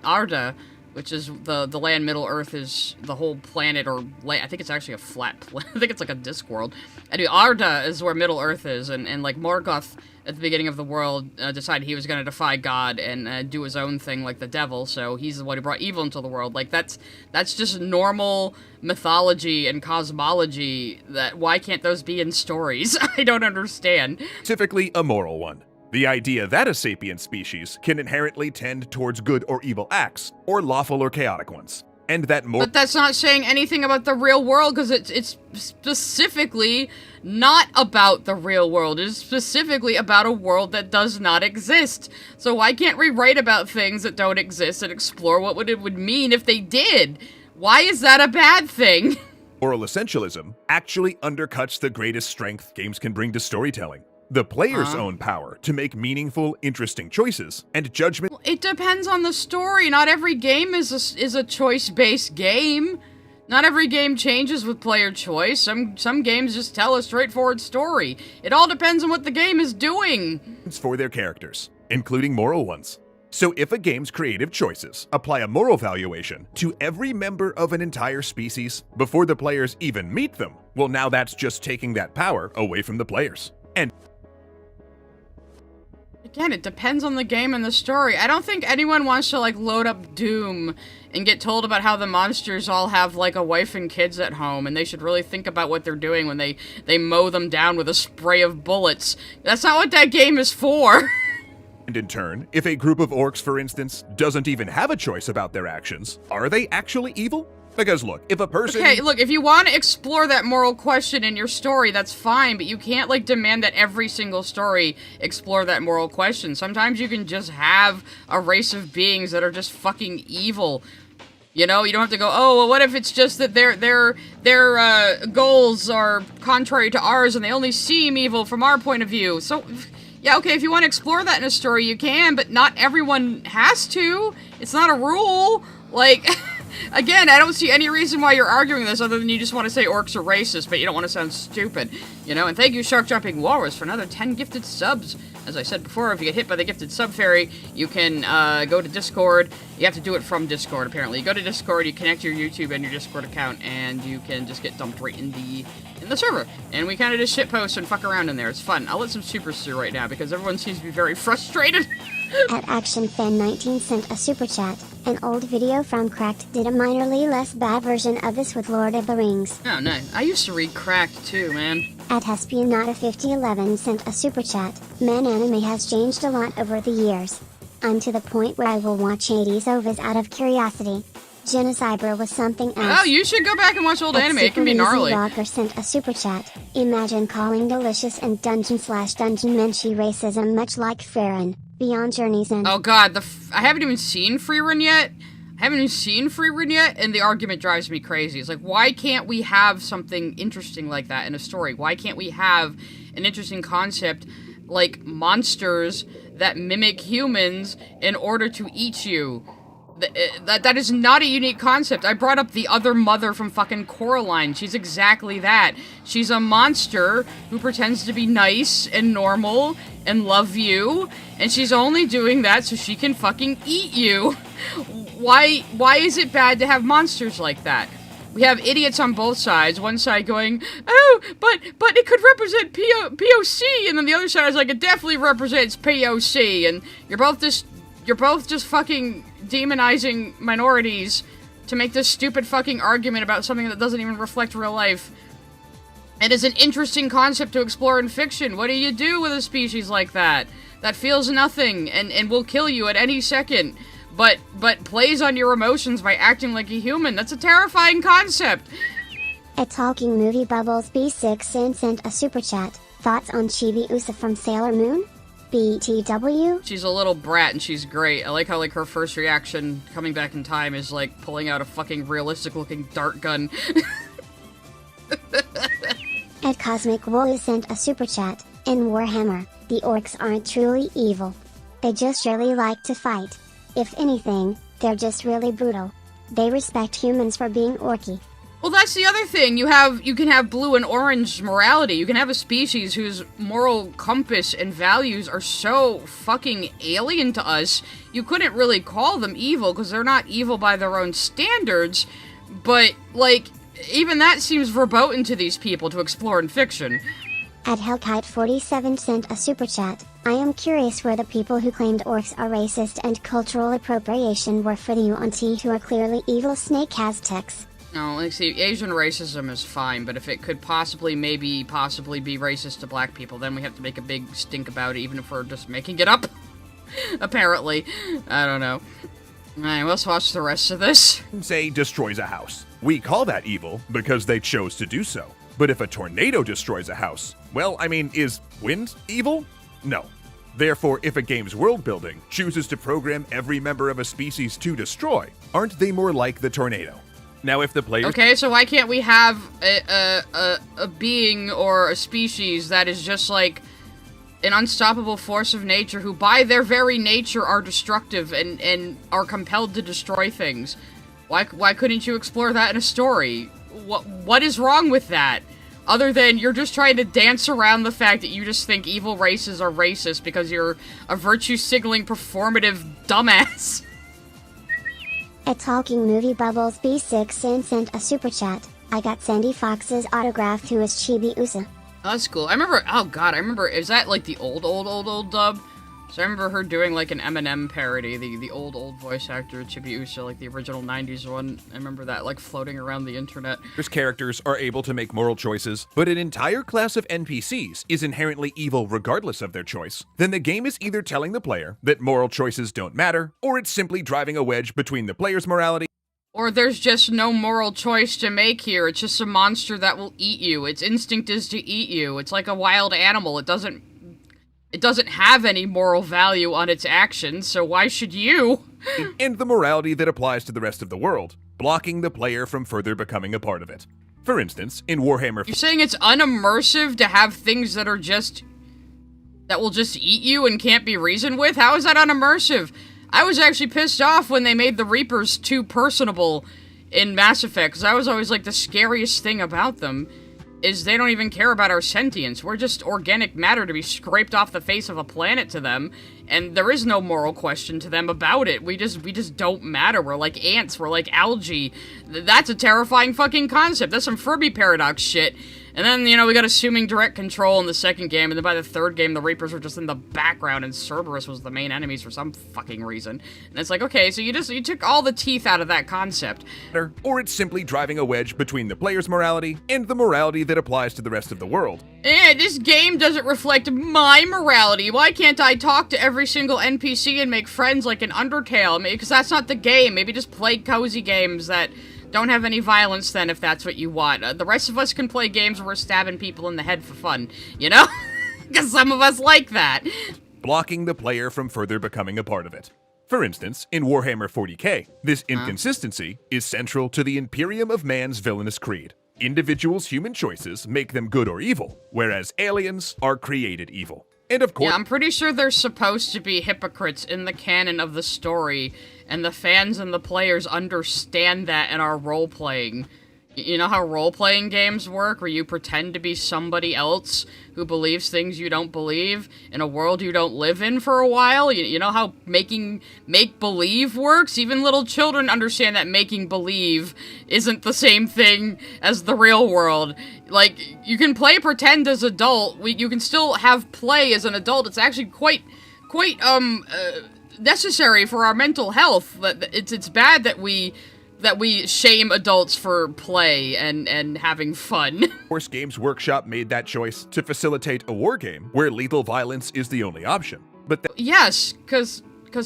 Arda, which is the land. Middle Earth is the whole planet, or I think it's actually a flat planet. I think it's like a disc world. Anyway, Arda is where Middle Earth is, and like Morgoth at the beginning of the world decided he was going to defy God and do his own thing like the devil, so he's the one who brought evil into the world. Like, that's just normal mythology and cosmology. Why can't those be in stories? I don't understand. Specifically a moral one. The idea that a sapient species can inherently tend towards good or evil acts, or lawful or chaotic ones. And that But that's not saying anything about the real world, because it's specifically not about the real world. It's specifically about a world that does not exist. So why can't we write about things that don't exist and explore what it would mean if they did? Why is that a bad thing? Moral essentialism actually undercuts the greatest strength games can bring to storytelling. The player's own power to make meaningful, interesting choices, and judgment— It depends on the story. Not every game is a choice-based game. Not every game changes with player choice. Some games just tell a straightforward story. It all depends on what the game is doing. for their characters, including moral ones. So if a game's creative choices apply a moral valuation to every member of an entire species before the players even meet them, well, now that's just taking that power away from the players. And again, it depends on the game and the story. I don't think anyone wants to, like, load up Doom and get told about how the monsters all have, like, a wife and kids at home, and they should really think about what they're doing when they mow them down with a spray of bullets. That's not what that game is for. And in turn, if a group of orcs, for instance, doesn't even have a choice about their actions, are they actually evil? Because look, if a person— Okay, look, if you want to explore that moral question in your story, that's fine, but you can't, like, demand that every single story explore that moral question. Sometimes you can just have a race of beings that are just fucking evil. You know, you don't have to go, oh, well, what if it's just that their goals are contrary to ours and they only seem evil from our point of view. So, yeah, okay, if you want to explore that in a story, you can, but not everyone has to. It's not a rule. Like, Again, I don't see any reason why you're arguing this other than you just want to say orcs are racist, but you don't want to sound stupid, you know? And thank you, Shark Jumping Walrus, for another 10 gifted subs. As I said before, if you get hit by the gifted sub fairy, you can go to Discord. You have to do it from Discord, apparently. You go to Discord, you connect your YouTube and your Discord account, and you can just get dumped right in the server. And we kind of just shitpost and fuck around in there. It's fun. I'll let some supers through right now because everyone seems to be very frustrated. At ActionFan19 sent a super chat. An old video from Cracked did a minorly less bad version of this with Lord of the Rings. Oh, nice. I used to read Cracked too, man. At Hespionata5011 sent a super chat. Man, anime has changed a lot over the years. I'm to the point where I will watch 80s OVAs out of curiosity. Genocyber was something else. Oh, you should go back and watch old anime. It can be gnarly. Rocker sent a super chat. Imagine calling Delicious and Dungeon/Dungeon Menchie racism, much like Farron. Beyond Journey's End. Oh god, I haven't even seen Freerun yet. And the argument drives me crazy. It's like, why can't we have something interesting like that in a story? Why can't we have an interesting concept like monsters that mimic humans in order to eat you? That is not a unique concept. I brought up the other mother from fucking Coraline. She's exactly that. She's a monster who pretends to be nice and normal and love you, and she's only doing that so she can fucking eat you. Why is it bad to have monsters like that? We have idiots on both sides. One side going, oh, but it could represent POC, and then the other side is like, it definitely represents POC, and you're both just fucking demonizing minorities to make this stupid fucking argument about something that doesn't even reflect real life. It is an interesting concept to explore in fiction. What do you do with a species like that? That feels nothing and will kill you at any second, but plays on your emotions by acting like a human. That's a terrifying concept. A Talking Movie Bubbles B6 sent a super chat. Thoughts on Chibi Usa from Sailor Moon? BTW? She's a little brat and she's great. I like how, like, her first reaction coming back in time is, like, pulling out a fucking realistic-looking dart gun. At Cosmic Woo sent a super chat. In Warhammer, the orcs aren't truly evil. They just really like to fight. If anything, they're just really brutal. They respect humans for being orky. Well, that's the other thing. You can have blue and orange morality. You can have a species whose moral compass and values are so fucking alien to us, you couldn't really call them evil, because they're not evil by their own standards, but, like, even that seems verboten to these people to explore in fiction. At Hellkite47 sent a super chat. I am curious where the people who claimed orcs are racist and cultural appropriation were for the Yuan-Ti who are clearly evil snake Aztecs. No, like, see, Asian racism is fine, but if it could possibly be racist to black people, then we have to make a big stink about it, even if we're just making it up. Apparently. I don't know. Alright, let's watch the rest of this. Say destroys a house. We call that evil because they chose to do so. But if a tornado destroys a house, well, I mean, is wind evil? No. Therefore, if a game's world building chooses to program every member of a species to destroy, aren't they more like the tornado? Now, if the player... Okay, so why can't we have a being or a species that is just like an unstoppable force of nature who by their very nature are destructive and are compelled to destroy things? Why couldn't you explore that in a story? What is wrong with that? Other than you're just trying to dance around the fact that you just think evil races are racist because you're a virtue-signaling performative dumbass. A Talking Movie Bubbles B6 sent a super chat. I got Sandy Fox's autograph to his Chibi Usa. Oh, that's cool. I remember, is that like the old dub? So I remember her doing like an Eminem parody, the old voice actor Chibi Usa, like the original 90s one. I remember that like floating around the internet. Characters are able to make moral choices, but an entire class of NPCs is inherently evil regardless of their choice. Then the game is either telling the player that moral choices don't matter, or it's simply driving a wedge between the player's morality. Or there's just no moral choice to make here. It's just a monster that will eat you. Its instinct is to eat you. It's like a wild animal. It doesn't have any moral value on its actions, so why should you? And the morality that applies to the rest of the world, blocking the player from further becoming a part of it. For instance, in Warhammer... You're saying it's unimmersive to have things that will just eat you and can't be reasoned with? How is that unimmersive? I was actually pissed off when they made the Reapers too personable in Mass Effect, because I was always like, the scariest thing about them is they don't even care about our sentience. We're just organic matter to be scraped off the face of a planet to them, and there is no moral question to them about it. We just don't matter. We're like ants, we're like algae. That's a terrifying fucking concept. That's some Furby paradox shit. And then, you know, we got assuming direct control in the second game, and then by the third game, the Reapers were just in the background, and Cerberus was the main enemies for some fucking reason. And it's like, okay, so you took all the teeth out of that concept. Or it's simply driving a wedge between the player's morality and the morality that applies to the rest of the world. This game doesn't reflect my morality. Why can't I talk to every single NPC and make friends like in Undertale? Because that's not the game. Maybe just play cozy games that don't have any violence then, if that's what you want. The rest of us can play games where we're stabbing people in the head for fun, you know? Because some of us like that. Blocking the player from further becoming a part of it. For instance, in Warhammer 40k, this inconsistency is central to the Imperium of Man's villainous creed. Individuals' human choices make them good or evil, whereas aliens are created evil. And of course— Yeah, I'm pretty sure they're supposed to be hypocrites in the canon of the story, and the fans and the players understand that in our role-playing. You know how role-playing games work, where you pretend to be somebody else who believes things you don't believe in a world you don't live in for a while? You know how make-believe works? Even little children understand that making believe isn't the same thing as the real world. Like, you can play pretend as adult, you can still have play as an adult. It's actually quite necessary for our mental health. It's bad that we shame adults for play and having fun. Of course, Games Workshop made that choice to facilitate a war game where lethal violence is the only option. But yes, because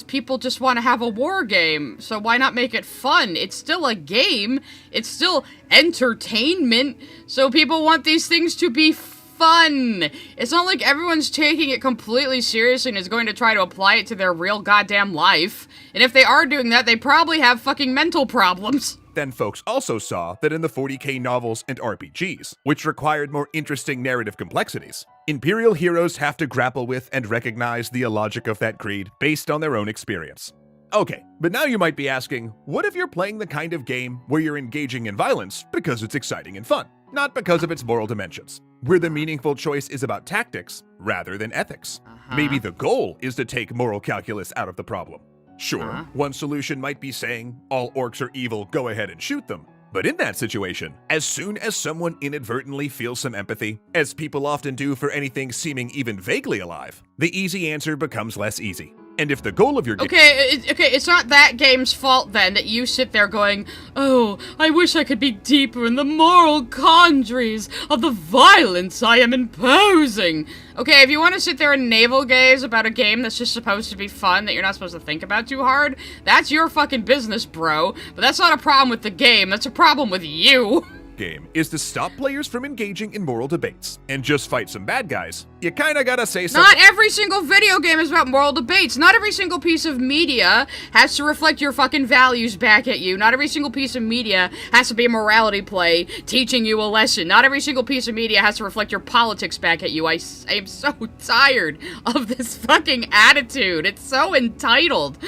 people just want to have a war game, so why not make it fun? It's still a game, it's still entertainment, so people want these things to be fun. It's not like everyone's taking it completely seriously and is going to try to apply it to their real goddamn life. And if they are doing that, they probably have fucking mental problems. Then folks also saw that in the 40k novels and RPGs, which required more interesting narrative complexities, Imperial heroes have to grapple with and recognize the illogic of that creed based on their own experience. Okay, but now you might be asking, what if you're playing the kind of game where you're engaging in violence because it's exciting and fun, not because of its moral dimensions, where the meaningful choice is about tactics rather than ethics? Maybe the goal is to take moral calculus out of the problem. Sure, one solution might be saying, all orcs are evil, go ahead and shoot them. But in that situation, as soon as someone inadvertently feels some empathy, as people often do for anything seeming even vaguely alive, the easy answer becomes less easy. And if the goal of your game— Okay, it's not that game's fault then that you sit there going, oh, I wish I could be deeper in the moral quandaries of the violence I am imposing. Okay, if you want to sit there and navel gaze about a game that's just supposed to be fun, that you're not supposed to think about too hard, that's your fucking business, bro. But that's not a problem with the game, that's a problem with you. Game is to stop players from engaging in moral debates and just fight some bad guys. You kinda gotta say something. Not every single video game is about moral debates. Not every single piece of media has to reflect your fucking values back at you. Not every single piece of media has to be a morality play teaching you a lesson. Not every single piece of media has to reflect your politics back at you. I am so tired of this fucking attitude. It's so entitled.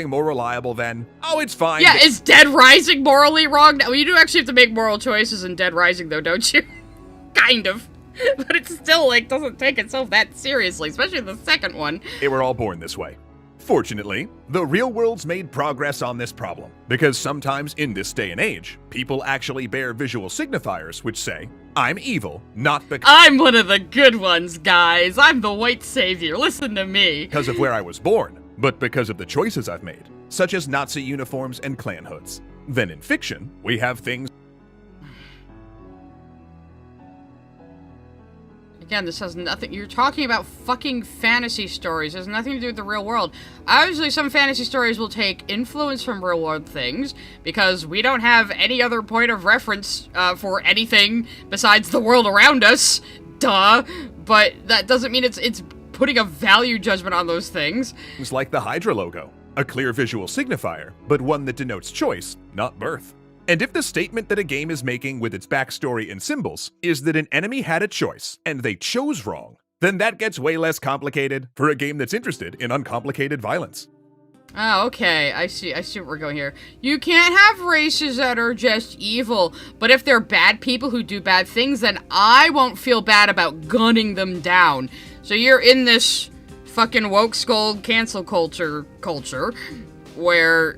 More reliable then. Oh, it's fine. Yeah, is Dead Rising morally wrong? Well, you do actually have to make moral choices in Dead Rising, though, don't you? Kind of. But it still, like, doesn't take itself that seriously, especially the second one. They were all born this way. Fortunately, the real world's made progress on this problem, because sometimes in this day and age, people actually bear visual signifiers which say, I'm evil, not because— I'm one of the good ones, guys. I'm the white savior. Listen to me. Because of where I was born, but because of the choices I've made, such as Nazi uniforms and clan hoods. Then in fiction, we have things— Again, this has nothing— you're talking about fucking fantasy stories. It has nothing to do with the real world. Obviously, some fantasy stories will take influence from real world things, because we don't have any other point of reference for anything besides the world around us. Duh. But that doesn't mean it's putting a value judgment on those things. Things like the Hydra logo, a clear visual signifier, but one that denotes choice, not birth. And if the statement that a game is making with its backstory and symbols is that an enemy had a choice, and they chose wrong, then that gets way less complicated for a game that's interested in uncomplicated violence. Oh, okay. I see what we're going here. You can't have races that are just evil, but if they're bad people who do bad things, then I won't feel bad about gunning them down. So you're in this fucking woke skull cancel culture where,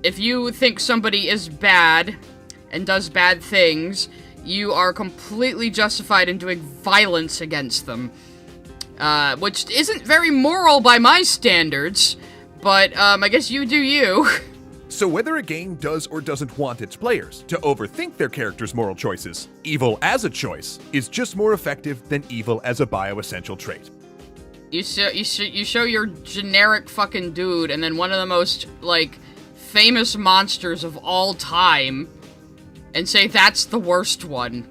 if you think somebody is bad and does bad things, you are completely justified in doing violence against them. Which isn't very moral by my standards, but, I guess you do you. So whether a game does or doesn't want its players to overthink their character's moral choices, evil as a choice is just more effective than evil as a bioessential trait. You show your generic fucking dude, and then one of the most, like, famous monsters of all time, and say that's the worst one.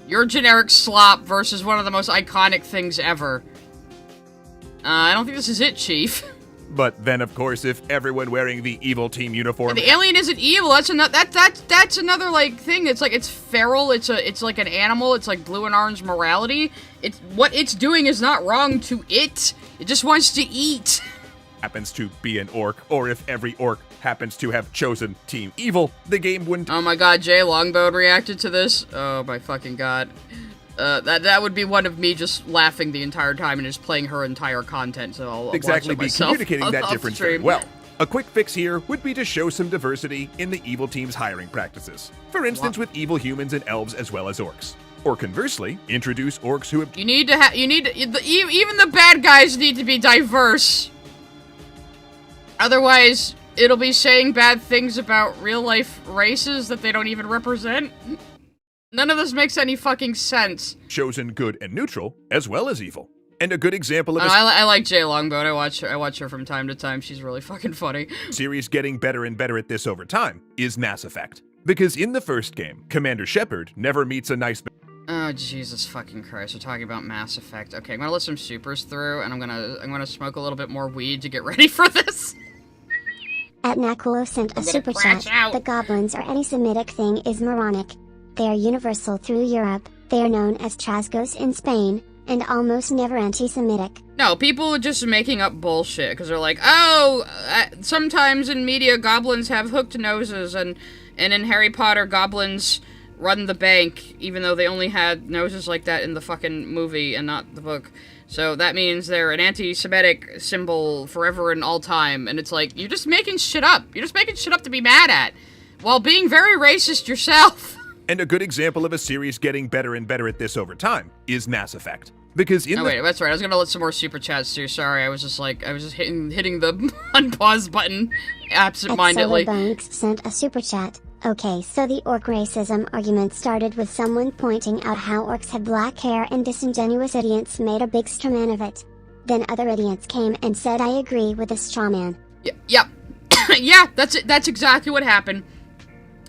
Your generic slop versus one of the most iconic things ever. I don't think this is it, Chief. But then, of course, if everyone wearing the evil team uniform... The alien isn't evil, that's another, like, thing. It's like, it's feral, it's like an animal, it's like blue and orange morality. What it's doing is not wrong to it. It just wants to eat. Happens to be an orc, or if every orc happens to have chosen Team Evil, the game wouldn't... Oh my god, Jay Longbone reacted to this? Oh my fucking god. That would be one of me just laughing the entire time and just playing her entire content, so I'll exactly watch it be myself communicating that difference very stream. well. A quick fix here would be to show some diversity in the evil team's hiring practices. For instance, with evil humans and elves as well as orcs. Or conversely, introduce orcs who have... Even the bad guys need to be diverse. Otherwise, it'll be saying bad things about real-life races that they don't even represent. None of this makes any fucking sense. Chosen good and neutral, as well as evil. And a good example of I like Jay Longbone. I watch her from time to time. She's really fucking funny. Series getting better and better at this over time is Mass Effect. Because in the first game, Commander Shepard never meets a nice... Oh, Jesus fucking Christ, we're talking about Mass Effect. Okay, I'm gonna let some supers through, and I'm gonna smoke a little bit more weed to get ready for this. At Nakulo sent a super chat. The goblins or any Semitic thing is moronic. They are universal through Europe. They are known as Trasgos in Spain, and almost never anti-Semitic. No, people are just making up bullshit, because they're like, oh, sometimes in media goblins have hooked noses, and in Harry Potter goblins run the bank, even though they only had noses like that in the fucking movie and not the book. So that means they're an anti-Semitic symbol forever and all time, and it's like, you're just making shit up. You're just making shit up to be mad at, while being very racist yourself. And a good example of a series getting better and better at this over time is Mass Effect. Because in wait, that's right. I was gonna let some more super chats too. Sorry, I was just hitting the unpause button absentmindedly. Banks sent a super chat. Okay, so the orc racism argument started with someone pointing out how orcs had black hair and disingenuous idiots made a big straw man of it. Then other idiots came and said I agree with the straw man. Yeah, yeah, that's it. That's exactly what happened.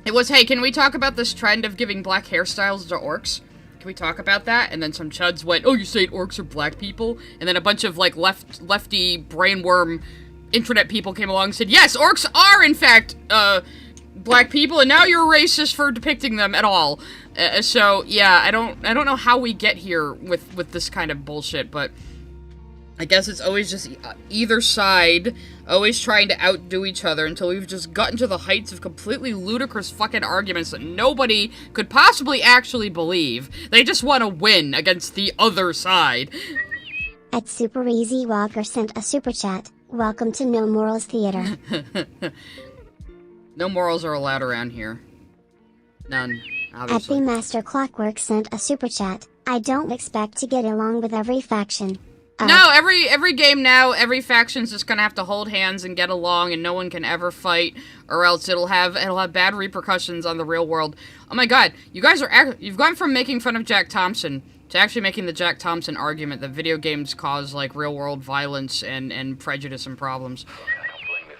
It was, hey, can we talk about this trend of giving black hairstyles to orcs? Can we talk about that? And then some chuds went, oh, you saying orcs are black people? And then a bunch of, like, lefty brainworm internet people came along and said, yes, orcs are, in fact, black people, and now you're racist for depicting them at all. So, yeah, I don't know how we get here with this kind of bullshit, but I guess it's always just either side always trying to outdo each other until we've just gotten to the heights of completely ludicrous fucking arguments that nobody could possibly actually believe. They just want to win against the other side. At Super Easy Walker sent a super chat. Welcome to No Morals Theater. No morals are allowed around here. None, obviously. At the Master Clockwork sent a super chat. I don't expect to get along with every faction. No, every game now, every faction's just gonna have to hold hands and get along, and no one can ever fight, or else it'll have bad repercussions on the real world. Oh my god, you guys you've gone from making fun of Jack Thompson to actually making the Jack Thompson argument that video games cause, like, real world violence and prejudice and problems.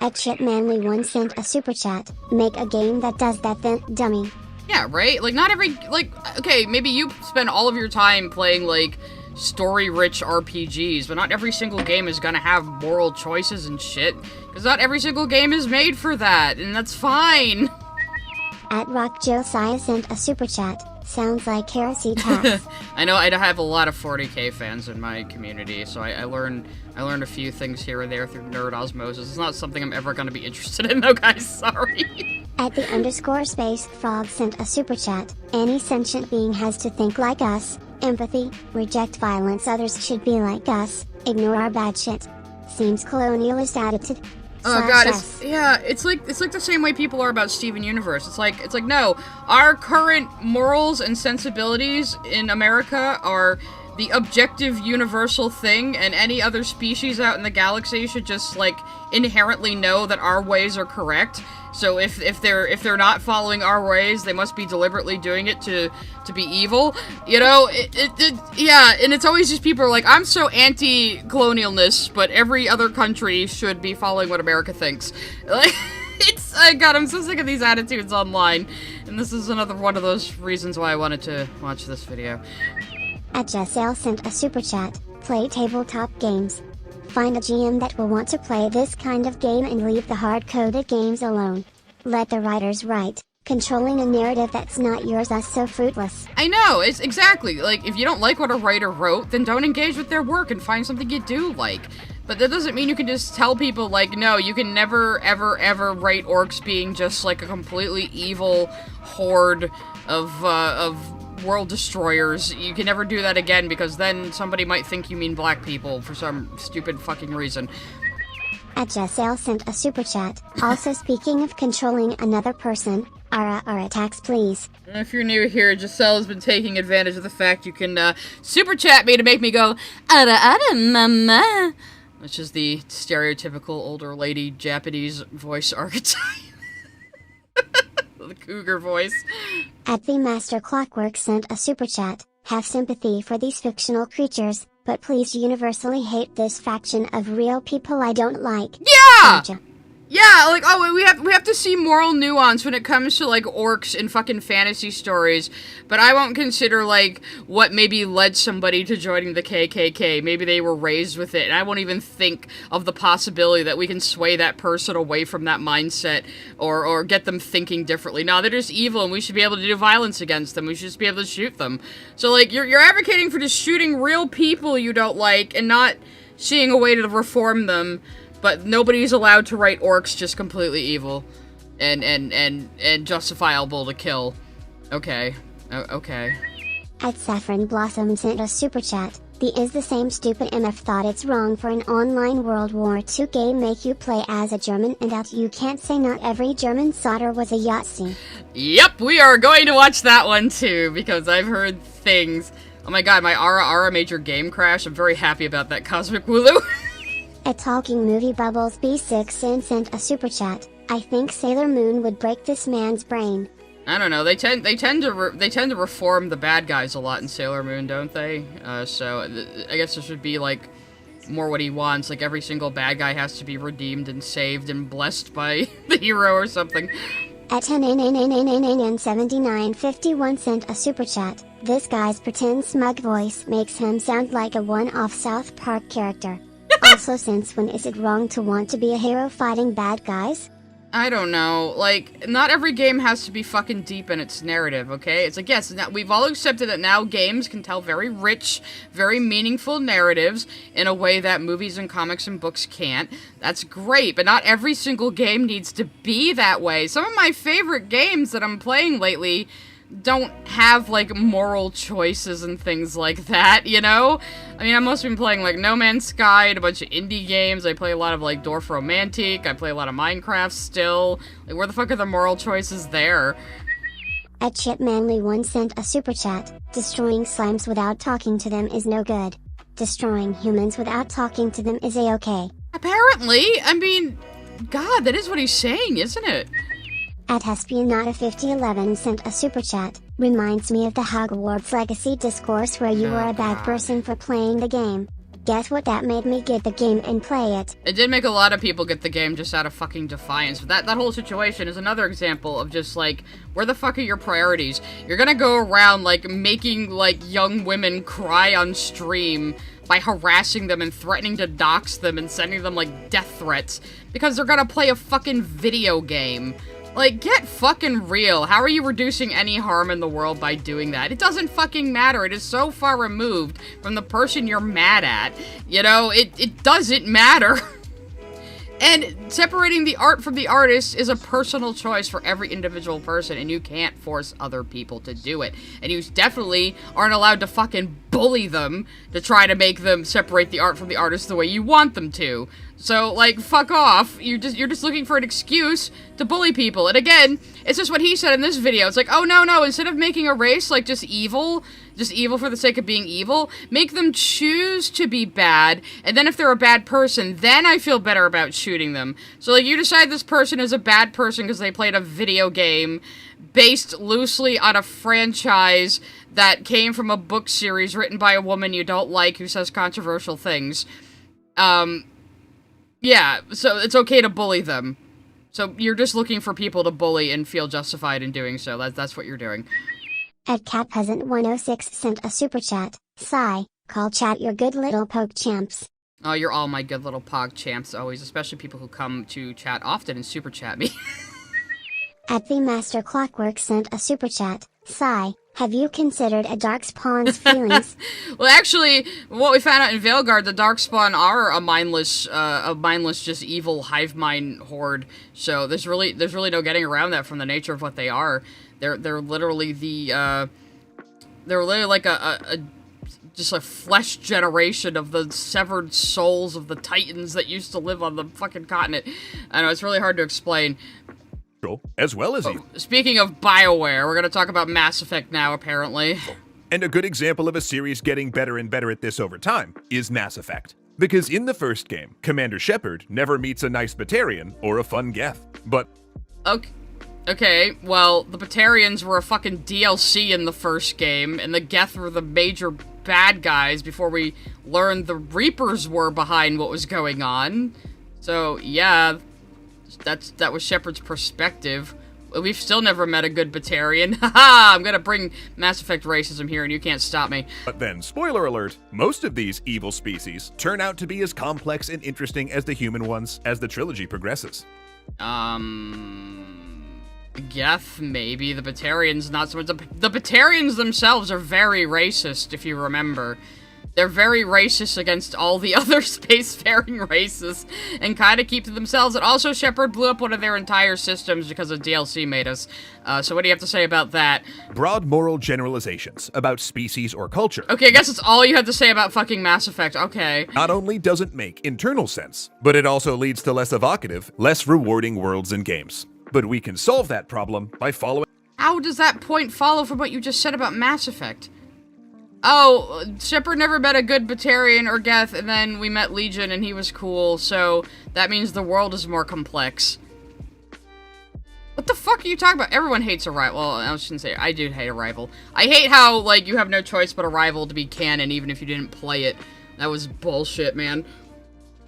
At Shitmanly1 sent a super chat. Make a game that does that then, dummy. Yeah, right? Like, not every, like, okay, maybe you spend all of your time playing, like, story-rich RPGs, but not every single game is gonna have moral choices and shit, because not every single game is made for that, and that's fine. At Rock Josiah sent a super chat. Sounds like heresy tax. I know I have a lot of 40k fans in my community, so I learned a few things here and there through nerd osmosis. It's not something I'm ever gonna be interested in though, guys, sorry. At the _space frog sent a super chat. Any sentient being has to think like us. Empathy, reject violence, others should be like us, ignore our bad shit. Seems colonialist attitude. Oh god, it's like the same way people are about Steven Universe. It's like no, our current morals and sensibilities in America are the objective universal thing, and any other species out in the galaxy should just like inherently know that our ways are correct. So if they're not following our ways, they must be deliberately doing it to be evil. You know, yeah, and it's always just people are like, I'm so anti-colonialness, but every other country should be following what America thinks. Like, God, I'm so sick of these attitudes online, and this is another one of those reasons why I wanted to watch this video. At Jessel sent a super chat. Play tabletop games. Find a GM that will want to play this kind of game and leave the hard-coded games alone. Let the writers write. Controlling a narrative that's not yours is so fruitless. I know, it's exactly, like, if you don't like what a writer wrote, then don't engage with their work and find something you do like. But that doesn't mean you can just tell people, like, no, you can never, ever, ever write orcs being just, like, a completely evil horde of world destroyers. You can never do that again, because then somebody might think you mean black people for some stupid fucking reason. At Jessel sent a super chat. Also, speaking of controlling another person, Ara tax please. If you're new here, Giselle has been taking advantage of the fact you can super chat me to make me go Ara mama, which is the stereotypical older lady Japanese voice archetype. The cougar voice. At the Master Clockwork sent a super chat. Have sympathy for these fictional creatures, but please universally hate this faction of real people I don't like. Yeah! Gotcha. Yeah, like, oh, we have to see moral nuance when it comes to, like, orcs in fucking fantasy stories, but I won't consider, like, what maybe led somebody to joining the KKK. Maybe they were raised with it, and I won't even think of the possibility that we can sway that person away from that mindset, or get them thinking differently. No, they're just evil, and we should be able to do violence against them. We should just be able to shoot them. So, like, you're advocating for just shooting real people you don't like, and not seeing a way to reform them. But nobody's allowed to write orcs just completely evil and justifiable to kill. Okay. Okay. At Saffron Blossom sent a super chat. Is the same stupid MF thought it's wrong for an online World War II game make you play as a German and out you can't say not every German soldier was a Yahtzee. Yep, we are going to watch that one too, because I've heard things. Oh my god, my Ara major game crash. I'm very happy about that, Cosmic Wooloo. At Talking Movie Bubbles B6 and sent a super chat. I think Sailor Moon would break this man's brain. I don't know. They tend to reform the bad guys a lot in Sailor Moon, don't they? So I guess there should be like more what he wants. Like every single bad guy has to be redeemed and saved and blessed by the hero or something. At 7951 sent a super chat. This guy's pretend smug voice makes him sound like a one-off South Park character. Also, since when is it wrong to want to be a hero fighting bad guys? I don't know. Like, not every game has to be fucking deep in its narrative, okay? It's like, yes, now, we've all accepted that now games can tell very rich, very meaningful narratives in a way that movies and comics and books can't. That's great, but not every single game needs to be that way. Some of my favorite games that I'm playing lately don't have, like, moral choices and things like that, you know? I mean, I've mostly been playing, like, No Man's Sky and a bunch of indie games. I play a lot of, like, Dorf Romantic. I play a lot of Minecraft still. Like, where the fuck are the moral choices there? At Chipmanly1 sent a super chat. Destroying slimes without talking to them is no good. Destroying humans without talking to them is a-okay. Apparently. I mean, God, that is what he's saying, isn't it? At Espionata5011 sent a super chat. Reminds me of the Hogwarts Legacy discourse where you were a bad person for playing the game. Guess what, that made me get the game and play it. It did make a lot of people get the game just out of fucking defiance. But that whole situation is another example of just, like, where the fuck are your priorities? You're gonna go around, like, making, like, young women cry on stream by harassing them and threatening to dox them and sending them, like, death threats because they're gonna play a fucking video game. Like, get fucking real. How are you reducing any harm in the world by doing that? It doesn't fucking matter. It is so far removed from the person you're mad at. You know, it doesn't matter. And separating the art from the artist is a personal choice for every individual person, and you can't force other people to do it. And you definitely aren't allowed to fucking bully them to try to make them separate the art from the artist the way you want them to. So, like, fuck off. You're just looking for an excuse to bully people. And again, it's just what he said in this video. It's like, oh, no, instead of making a race, like, just evil for the sake of being evil, make them choose to be bad, and then if they're a bad person, then I feel better about shooting them. So, like, you decide this person is a bad person because they played a video game based loosely on a franchise that came from a book series written by a woman you don't like who says controversial things. Yeah, so it's okay to bully them. So you're just looking for people to bully and feel justified in doing so. That's what you're doing. At CatPeasant106 sent a super chat. Sigh, call chat your good little poke champs. Oh, you're all my good little pog champs always, especially people who come to chat often and super chat me. At the Master Clockwork sent a super chat. Sigh, have you considered a Darkspawn's feelings? Well, actually, what we found out in Veilguard, the Darkspawn are a mindless, just evil hive mind horde. So there's really no getting around that from the nature of what they are. They're literally they're literally like just a flesh generation of the severed souls of the titans that used to live on the fucking continent. I know, it's really hard to explain. As well as Speaking of BioWare, we're gonna talk about Mass Effect now, apparently. And a good example of a series getting better and better at this over time is Mass Effect. Because in the first game, Commander Shepard never meets a nice Batarian or a fun Geth, but... Okay, well, the Batarians were a fucking DLC in the first game, and the Geth were the major bad guys before we learned the Reapers were behind what was going on. So, yeah, that was Shepard's perspective. We've still never met a good Batarian. Haha, I'm gonna bring Mass Effect racism here and you can't stop me. But then, spoiler alert, most of these evil species turn out to be as complex and interesting as the human ones as the trilogy progresses. Geth, maybe. The Batarians, not so much. The Batarians themselves are very racist, if you remember. They're very racist against all the other spacefaring races, and kind of keep to themselves. And also, Shepard blew up one of their entire systems because a DLC made us. So what do you have to say about that? Broad moral generalizations about species or culture. Okay, I guess that's all you have to say about fucking Mass Effect. Okay. Not only doesn't make internal sense, but it also leads to less evocative, less rewarding worlds and games. But we can solve that problem by following... How does that point follow from what you just said about Mass Effect? Oh, Shepard never met a good Batarian or Geth, and then we met Legion and he was cool, so that means the world is more complex. What the fuck are you talking about? Everyone hates Arrival. Well, I shouldn't say, I do hate Arrival. I hate how, like, you have no choice but Arrival to be canon even if you didn't play it. That was bullshit, man.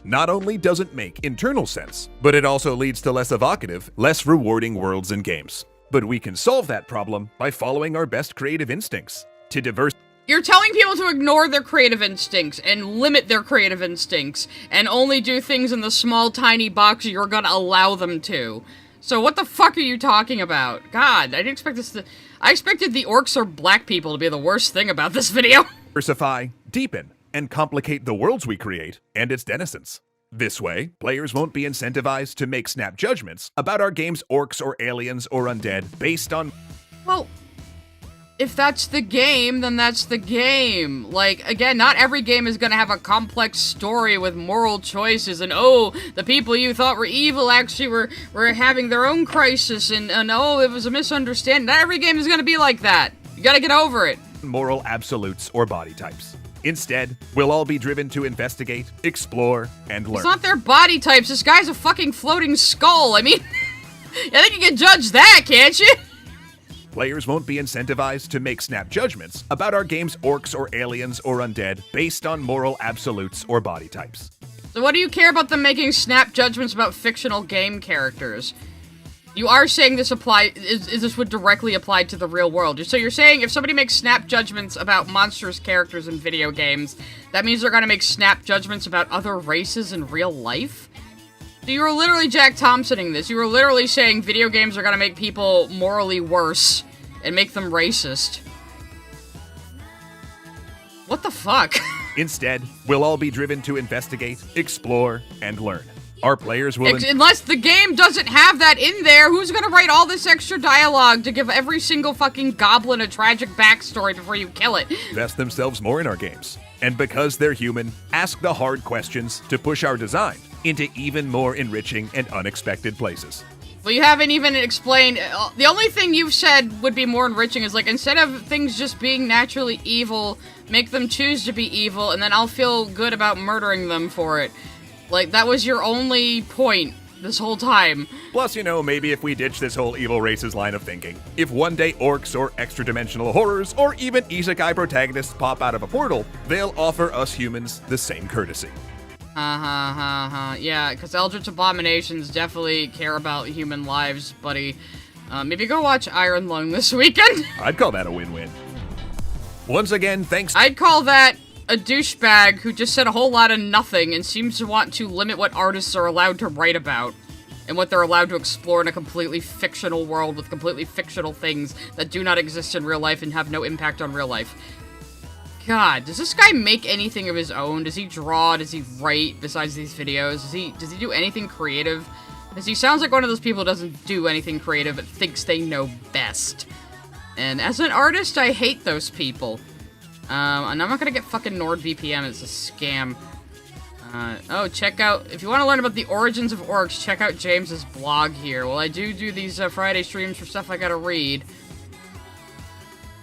Not only doesn't make internal sense, but it also leads to less evocative, less rewarding worlds and games. But we can solve that problem by following our best creative instincts. To diverse... You're telling people to ignore their creative instincts and limit their creative instincts and only do things in the small, tiny box you're gonna allow them to. So what the fuck are you talking about? God, I didn't expect this to... I expected the orcs or black people to be the worst thing about this video. Diversify, deepen, and complicate the worlds we create and its denizens. This way, players won't be incentivized to make snap judgments about our game's orcs or aliens or undead based on... Well... If that's the game, then that's the game. Like, again, not every game is gonna have a complex story with moral choices and, oh, the people you thought were evil actually were having their own crisis and oh, it was a misunderstanding. Not every game is gonna be like that. You gotta get over it. Moral absolutes or body types. Instead, we'll all be driven to investigate, explore, and learn. It's not their body types. This guy's a fucking floating skull. I mean, I think you can judge that, can't you? Players won't be incentivized to make snap judgments about our game's orcs or aliens or undead based on moral absolutes or body types. So what do you care about them making snap judgments about fictional game characters? You are saying this this would directly apply to the real world. So you're saying if somebody makes snap judgments about monstrous characters in video games, that means they're gonna make snap judgments about other races in real life? You were literally Jack Thompsoning this. You were literally saying video games are gonna make people morally worse and make them racist. What the fuck? Instead, we'll all be driven to investigate, explore, and learn. Our players will... Unless the game doesn't have that in there, who's gonna write all this extra dialogue to give every single fucking goblin a tragic backstory before you kill it? Invest themselves more in our games. And because they're human, ask the hard questions to push our design into even more enriching and unexpected places. Well, you haven't even explained... the only thing you've said would be more enriching is, like, instead of things just being naturally evil, make them choose to be evil, and then I'll feel good about murdering them for it. Like, that was your only point this whole time. Plus, you know, maybe if we ditch this whole evil races line of thinking, if one day orcs or extra-dimensional horrors or even isekai protagonists pop out of a portal, they'll offer us humans the same courtesy. Yeah, because Eldritch Abominations definitely care about human lives, buddy. Maybe go watch Iron Lung this weekend. I'd call that a win-win. Once again, thanks... I'd call that a douchebag who just said a whole lot of nothing and seems to want to limit what artists are allowed to write about and what they're allowed to explore in a completely fictional world with completely fictional things that do not exist in real life and have no impact on real life. God, does this guy make anything of his own? Does he draw? Does he write besides these videos? Does he do anything creative? Because he sounds like one of those people who doesn't do anything creative but thinks they know best. And as an artist, I hate those people. And I'm not gonna get fucking NordVPN, it's a scam. Oh, check out, if you want to learn about the origins of orcs, check out James's blog here. Well, I do these Friday streams for stuff I gotta read.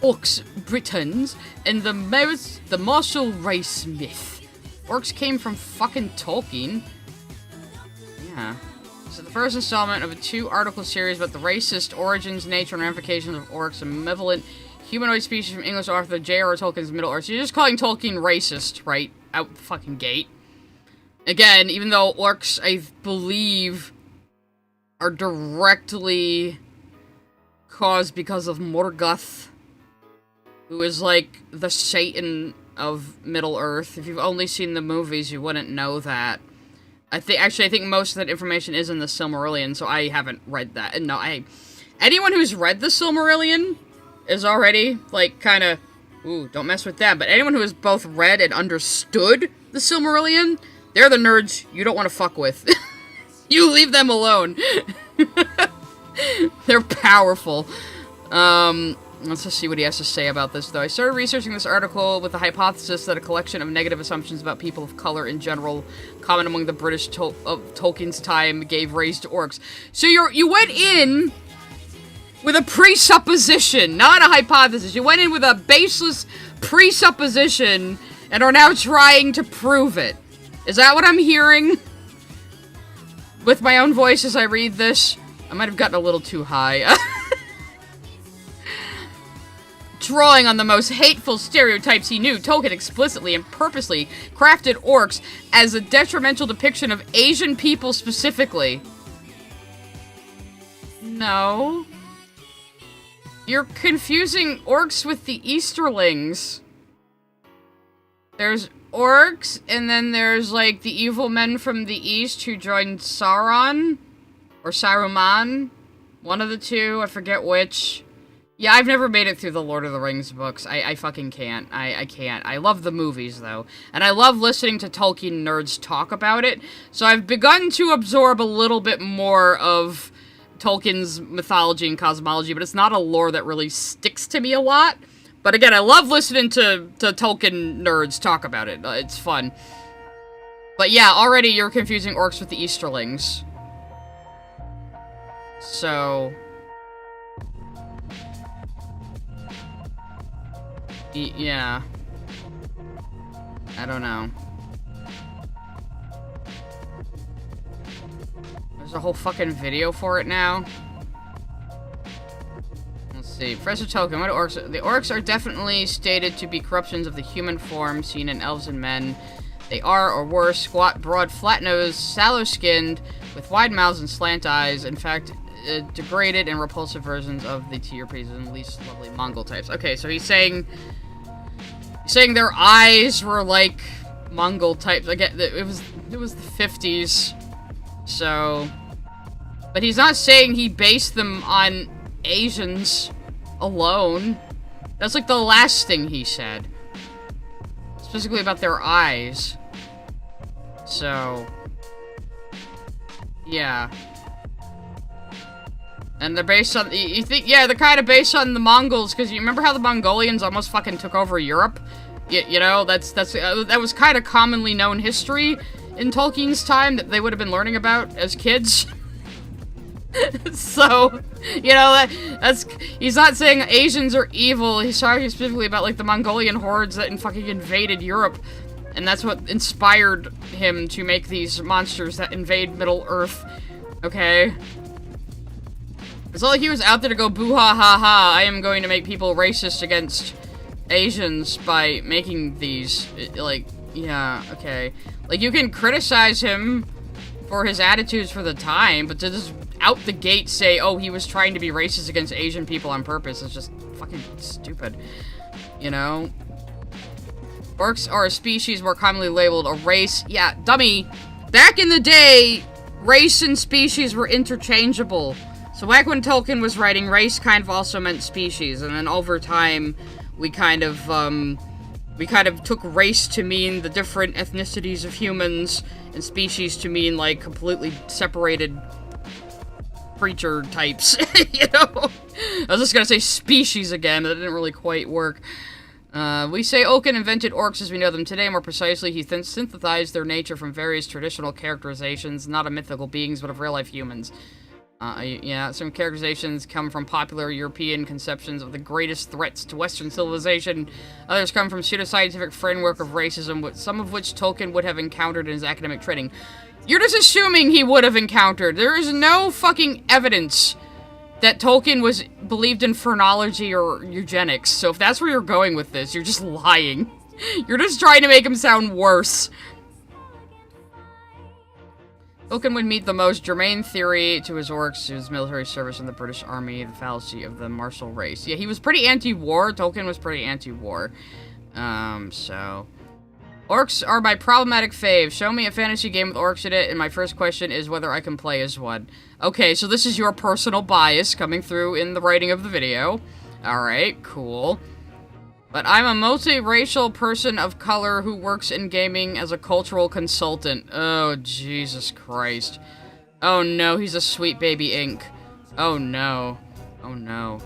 Orcs, Britons, and the martial race myth. Orcs came from fucking Tolkien. Yeah. So the first installment of a 2-article series about the racist origins, nature, and ramifications of orcs, a malevolent humanoid species from English author J.R.R. Tolkien's Middle-earth. So you're just calling Tolkien racist, right? Out the fucking gate. Again, even though orcs, I believe, are directly caused because of Morgoth, who is like the Satan of Middle-earth. If you've only seen the movies, you wouldn't know that. I think most of that information is in the Silmarillion, so I haven't read that. And no, anyone who's read the Silmarillion is already, like, kind of, ooh, don't mess with that. But anyone who has both read and understood the Silmarillion, they're the nerds you don't want to fuck with. You leave them alone. They're powerful. Let's just see what he has to say about this, though. I started researching this article with the hypothesis that a collection of negative assumptions about people of color in general, common among the British of Tolkien's time, gave rise to orcs. So you went in with a presupposition, not a hypothesis. You went in with a baseless presupposition and are now trying to prove it. Is that what I'm hearing? With my own voice as I read this? I might have gotten a little too high. Drawing on the most hateful stereotypes he knew, Tolkien explicitly and purposely crafted orcs as a detrimental depiction of Asian people specifically. No. You're confusing orcs with the Easterlings. There's orcs, and then there's, like, the evil men from the east who joined Sauron. Or Saruman. One of the two, I forget which. Yeah, I've never made it through the Lord of the Rings books. I fucking can't. I can't. I love the movies, though. And I love listening to Tolkien nerds talk about it. So I've begun to absorb a little bit more of Tolkien's mythology and cosmology, but it's not a lore that really sticks to me a lot. But again, I love listening to Tolkien nerds talk about it. It's fun. But yeah, already you're confusing orcs with the Easterlings. So... yeah. I don't know. There's a whole fucking video for it now. Let's see. Professor Tolkien, what are orcs? The orcs are definitely stated to be corruptions of the human form seen in elves and men. They are, or were, squat, broad, flat-nosed, sallow-skinned, with wide mouths and slant eyes. In fact, degraded and repulsive versions of the TRPs and least lovely Mongol types. Okay, so he's saying their eyes were like Mongol types. Again, it was the 50s. So, but he's not saying he based them on Asians alone. That's like the last thing he said. Specifically about their eyes. So, yeah. And they're based on, you think, yeah, they're kind of based on the Mongols, because you remember how the Mongolians almost fucking took over Europe? You know, that was kind of commonly known history in Tolkien's time that they would have been learning about as kids. So, you know, that's, he's not saying Asians are evil, he's talking specifically about, like, the Mongolian hordes that fucking invaded Europe, and that's what inspired him to make these monsters that invade Middle-earth, okay? It's not like he was out there to go boo-ha-ha-ha, I am going to make people racist against Asians by making these, like, yeah, okay. Like, you can criticize him for his attitudes for the time, but to just out the gate say, oh, he was trying to be racist against Asian people on purpose, is just fucking stupid, you know? Orcs are a species more commonly labeled a race. Yeah, dummy! Back in the day, race and species were interchangeable. So back when Tolkien was writing, race kind of also meant species, and then over time, we kind of took race to mean the different ethnicities of humans, and species to mean, like, completely separated creature types, you know? I was just gonna say species again, but that didn't really quite work. We say Oaken invented orcs as we know them today. More precisely, he synthesized their nature from various traditional characterizations, not of mythical beings, but of real-life humans. Yeah, some characterizations come from popular European conceptions of the greatest threats to Western civilization. Others come from pseudoscientific framework of racism, some of which Tolkien would have encountered in his academic training. You're just assuming he would have encountered. There is no fucking evidence that Tolkien believed in phrenology or eugenics. So if that's where you're going with this, you're just lying. You're just trying to make him sound worse. Tolkien would meet the most germane theory to his orcs, his military service in the British Army, the fallacy of the martial race. Yeah, he was pretty anti-war. Tolkien was pretty anti-war. So... Orcs are my problematic fave. Show me a fantasy game with orcs in it, and my first question is whether I can play as one. Okay, so this is your personal bias coming through in the writing of the video. Alright, cool. But I'm a multiracial person of color who works in gaming as a cultural consultant. Oh, Jesus Christ. Oh no, he's a sweet baby ink. Oh no. Oh no.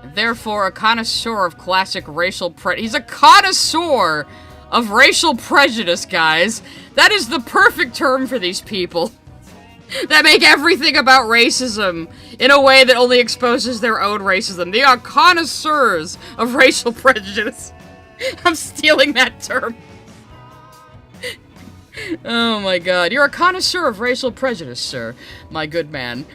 And therefore, a connoisseur of classic racial he's a connoisseur of racial prejudice, guys. That is the perfect term for these people. That make everything about racism in a way that only exposes their own racism. They are connoisseurs of racial prejudice. I'm stealing that term. Oh my god. You're a connoisseur of racial prejudice, sir. My good man.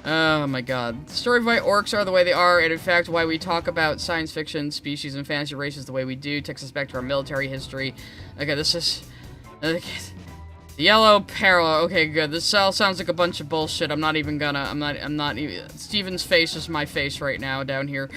Oh my god. The story of why orcs are the way they are, and in fact why we talk about science fiction, species, and fantasy races the way we do, takes us back to our military history. Okay, this is... Okay. The yellow parallel. Okay, good. This all sounds like a bunch of bullshit. I'm not even... Steven's face is my face right now, down here.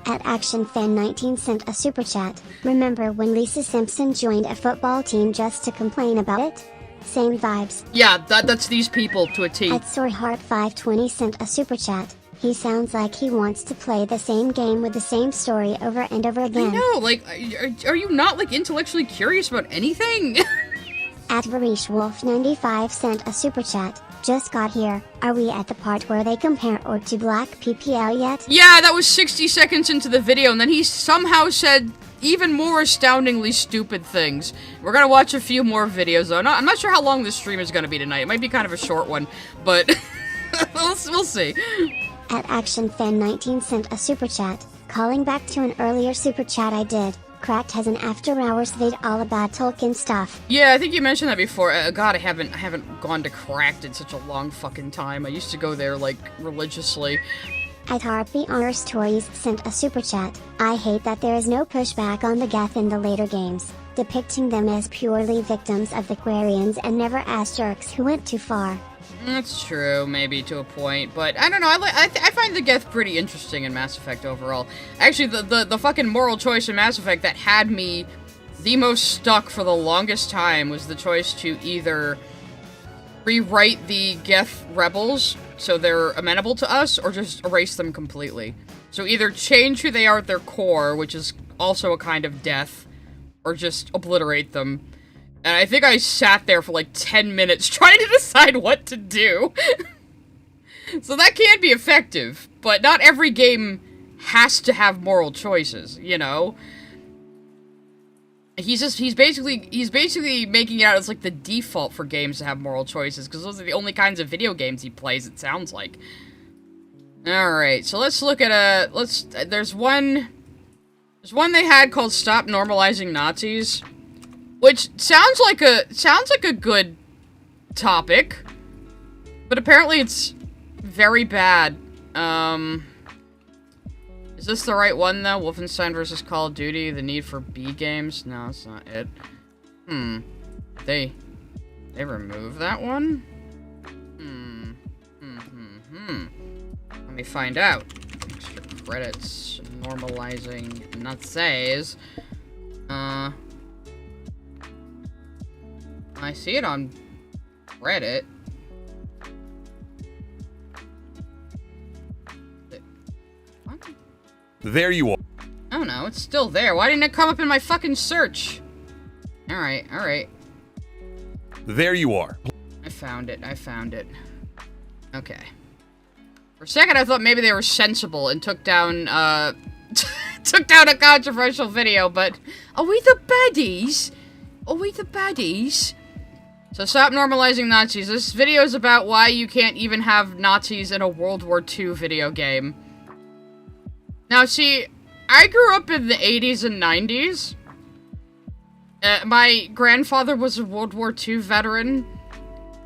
At ActionFan19 sent a super chat. Remember when Lisa Simpson joined a football team just to complain about it? Same vibes. Yeah, that's these people to a T. At Soreheart520 sent a super chat. He sounds like he wants to play the same game with the same story over and over again. I know, like, are you not, like, intellectually curious about anything? At VarishWolf95 sent a super chat. Just got here. Are we at the part where they compare Orc to Black PPL yet? Yeah, that was 60 seconds into the video, and then he somehow said even more astoundingly stupid things. We're gonna watch a few more videos, though. I'm not sure how long this stream is gonna be tonight. It might be kind of a short one, but we'll see. At ActionFan19 sent a super chat. Calling back to an earlier super chat I did. Cracked has an after-hours vid all about Tolkien stuff. Yeah, I think you mentioned that before. God, I haven't gone to Cracked in such a long fucking time. I used to go there, like, religiously. At Harpy Honor Stories sent a super chat. I hate that there is no pushback on the Geth in the later games, depicting them as purely victims of the Quarians and never as jerks who went too far. That's true, maybe to a point, but I don't know. I find the Geth pretty interesting in Mass Effect overall. Actually, the fucking moral choice in Mass Effect that had me the most stuck for the longest time was the choice to either rewrite the Geth rebels so they're amenable to us, or just erase them completely. So either change who they are at their core, which is also a kind of death, or just obliterate them. And I think I sat there for like 10 minutes trying to decide what to do. So that can be effective, but not every game has to have moral choices, you know? He's basically making it out as like the default for games to have moral choices, because those are the only kinds of video games he plays, it sounds like. Alright, so let's look at there's one they had called Stop Normalizing Nazis, which sounds like a good topic, but apparently it's very bad. Is this the right one, though? Wolfenstein versus Call of Duty, the need for B games? No, that's not it. They removed that one? Let me find out. Extra credits. Normalizing Nazis. I see it on Reddit. What? There you are. Oh no, it's still there. Why didn't it come up in my fucking search? Alright, alright. There you are. I found it. Okay. For a second, I thought maybe they were sensible and took down, took down a controversial video, but... Are we the baddies? Are we the baddies? So stop normalizing Nazis. This video is about why you can't even have Nazis in a World War II video game. Now, see, I grew up in the 80s and 90s. My grandfather was a World War II veteran.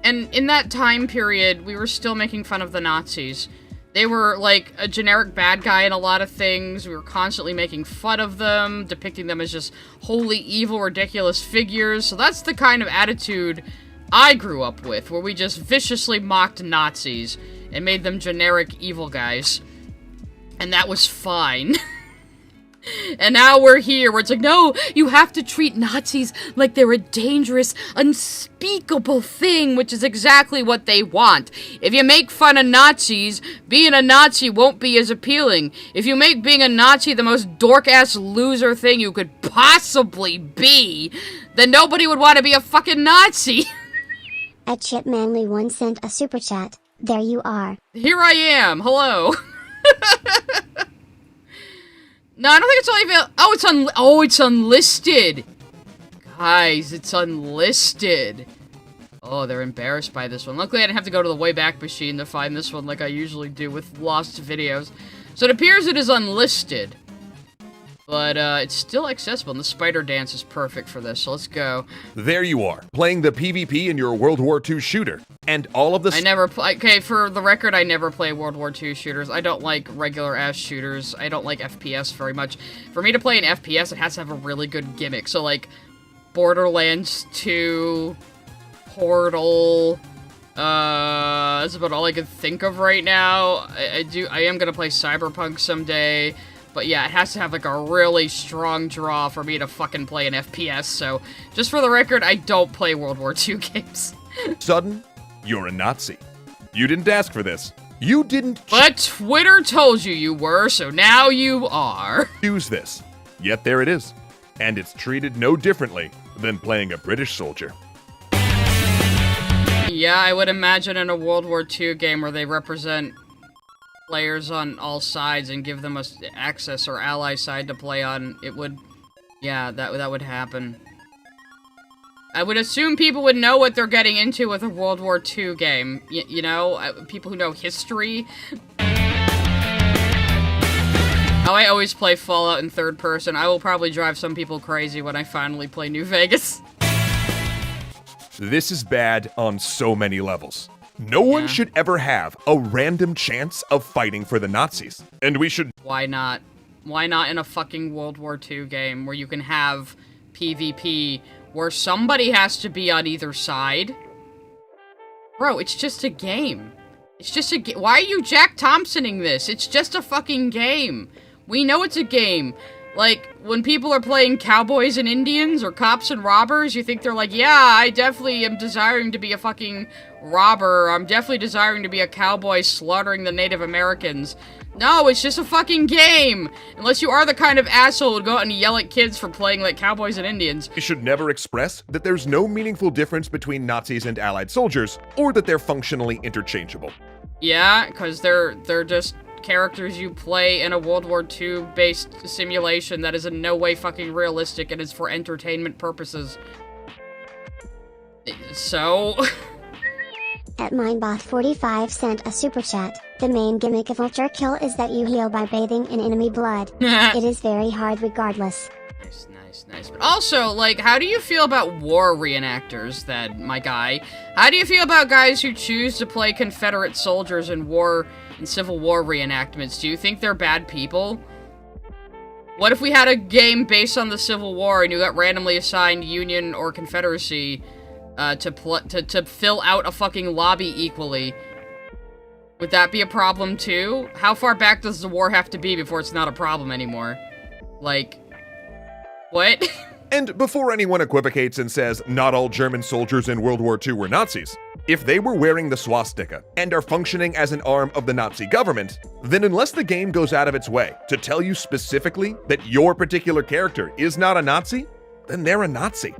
And in that time period, we were still making fun of the Nazis. They were, like, a generic bad guy in a lot of things. We were constantly making fun of them, depicting them as just wholly evil, ridiculous figures. So that's the kind of attitude I grew up with, where we just viciously mocked Nazis and made them generic evil guys. And that was fine. And now we're here, where it's like, no, you have to treat Nazis like they're a dangerous, unspeakable thing, which is exactly what they want. If you make fun of Nazis, being a Nazi won't be as appealing. If you make being a Nazi the most dork-ass loser thing you could possibly be, then nobody would want to be a fucking Nazi. At Chipmanly1 sent a super chat. There you are. Here I am. Hello. No, I don't think it's only available. Oh, it's unlisted. Guys, it's unlisted. Oh, they're embarrassed by this one. Luckily, I didn't have to go to the Wayback Machine to find this one like I usually do with lost videos. So it appears it is unlisted. But, it's still accessible, and the spider dance is perfect for this, so let's go. There you are, playing the PvP in your World War II shooter. And all of the... I never play... Okay, for the record, I never play World War II shooters. I don't like regular-ass shooters. I don't like FPS very much. For me to play an FPS, it has to have a really good gimmick. So, like, Borderlands 2, Portal... that's about all I can think of right now. I am gonna play Cyberpunk someday. But yeah, it has to have, like, a really strong draw for me to fucking play an FPS, so... Just for the record, I don't play World War II games. Sudden, you're a Nazi. You didn't ask for this. You didn't... But Twitter told you were, so now you are. Choose this. Yet there it is. And it's treated no differently than playing a British soldier. Yeah, I would imagine in a World War II game where they represent... players on all sides and give them a access or ally side to play on, it would, yeah, that would happen. I would assume people would know what they're getting into with a World War II game, you know, people who know history. Oh, I always play Fallout in third person. I will probably drive some people crazy when I finally play New Vegas. This is bad on so many levels. No one should ever have a random chance of fighting for the Nazis. And we should... Why not? Why not in a fucking World War II game where you can have PvP where somebody has to be on either side? Bro, it's just a game. It's just a game. Why are you Jack Thompsoning this? It's just a fucking game. We know it's a game. Like, when people are playing cowboys and Indians or cops and robbers, you think they're like, yeah, I definitely am desiring to be a fucking robber. I'm definitely desiring to be a cowboy slaughtering the Native Americans. No, it's just a fucking game! Unless you are the kind of asshole who would go out and yell at kids for playing like cowboys and Indians. You should never express that there's no meaningful difference between Nazis and Allied soldiers, or that they're functionally interchangeable. Yeah, because they're just characters you play in a World War II based simulation that is in no way fucking realistic and is for entertainment purposes. So... At Minebot45 sent a super chat. The main gimmick of Ultra Kill is that you heal by bathing in enemy blood. It is very hard regardless. Nice. But also, like, how do you feel about war reenactors, then, my guy? How do you feel about guys who choose to play Confederate soldiers in war and Civil War reenactments? Do you think they're bad people? What if we had a game based on the Civil War and you got randomly assigned Union or Confederacy to fill out a fucking lobby equally? Would that be a problem too? How far back does the war have to be before it's not a problem anymore? Like, what? And before anyone equivocates and says not all German soldiers in World War II were Nazis, if they were wearing the swastika and are functioning as an arm of the Nazi government, then unless the game goes out of its way to tell you specifically that your particular character is not a Nazi, then they're a Nazi.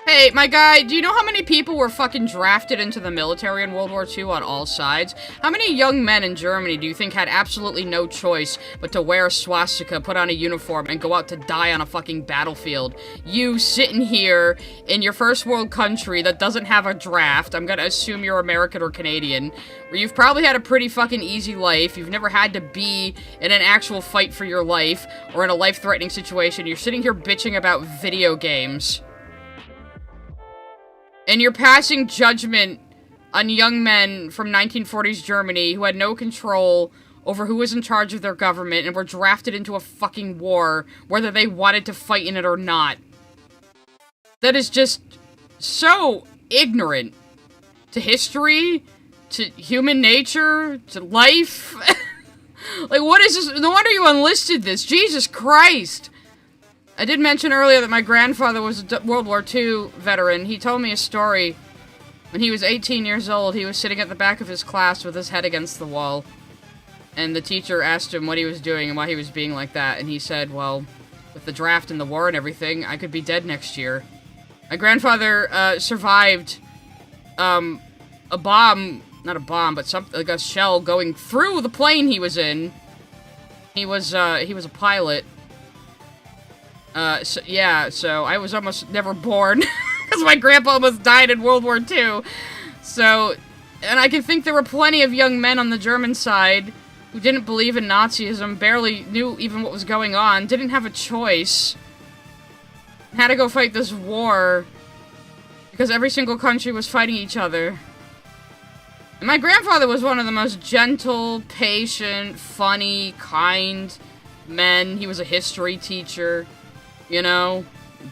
Hey, my guy, do you know how many people were fucking drafted into the military in World War II on all sides? How many young men in Germany do you think had absolutely no choice but to wear a swastika, put on a uniform, and go out to die on a fucking battlefield? You sitting here in your first world country that doesn't have a draft, I'm gonna assume you're American or Canadian, where you've probably had a pretty fucking easy life, you've never had to be in an actual fight for your life, or in a life-threatening situation, you're sitting here bitching about video games. And you're passing judgment on young men from 1940s Germany who had no control over who was in charge of their government and were drafted into a fucking war, whether they wanted to fight in it or not. That is just so ignorant to history, to human nature, to life. Like, what is this? No wonder you enlisted this. Jesus Christ. I did mention earlier that my grandfather was a World War II veteran. He told me a story. When he was 18 years old, he was sitting at the back of his class with his head against the wall. And the teacher asked him what he was doing and why he was being like that. And he said, well, with the draft and the war and everything, I could be dead next year. My grandfather survived a bomb, not a bomb, but something like a shell going through the plane he was in. He was a pilot. So I was almost never born, because my grandpa almost died in World War II. So, and I can think there were plenty of young men on the German side who didn't believe in Nazism, barely knew even what was going on, didn't have a choice, had to go fight this war, because every single country was fighting each other. And my grandfather was one of the most gentle, patient, funny, kind men. He was a history teacher. You know,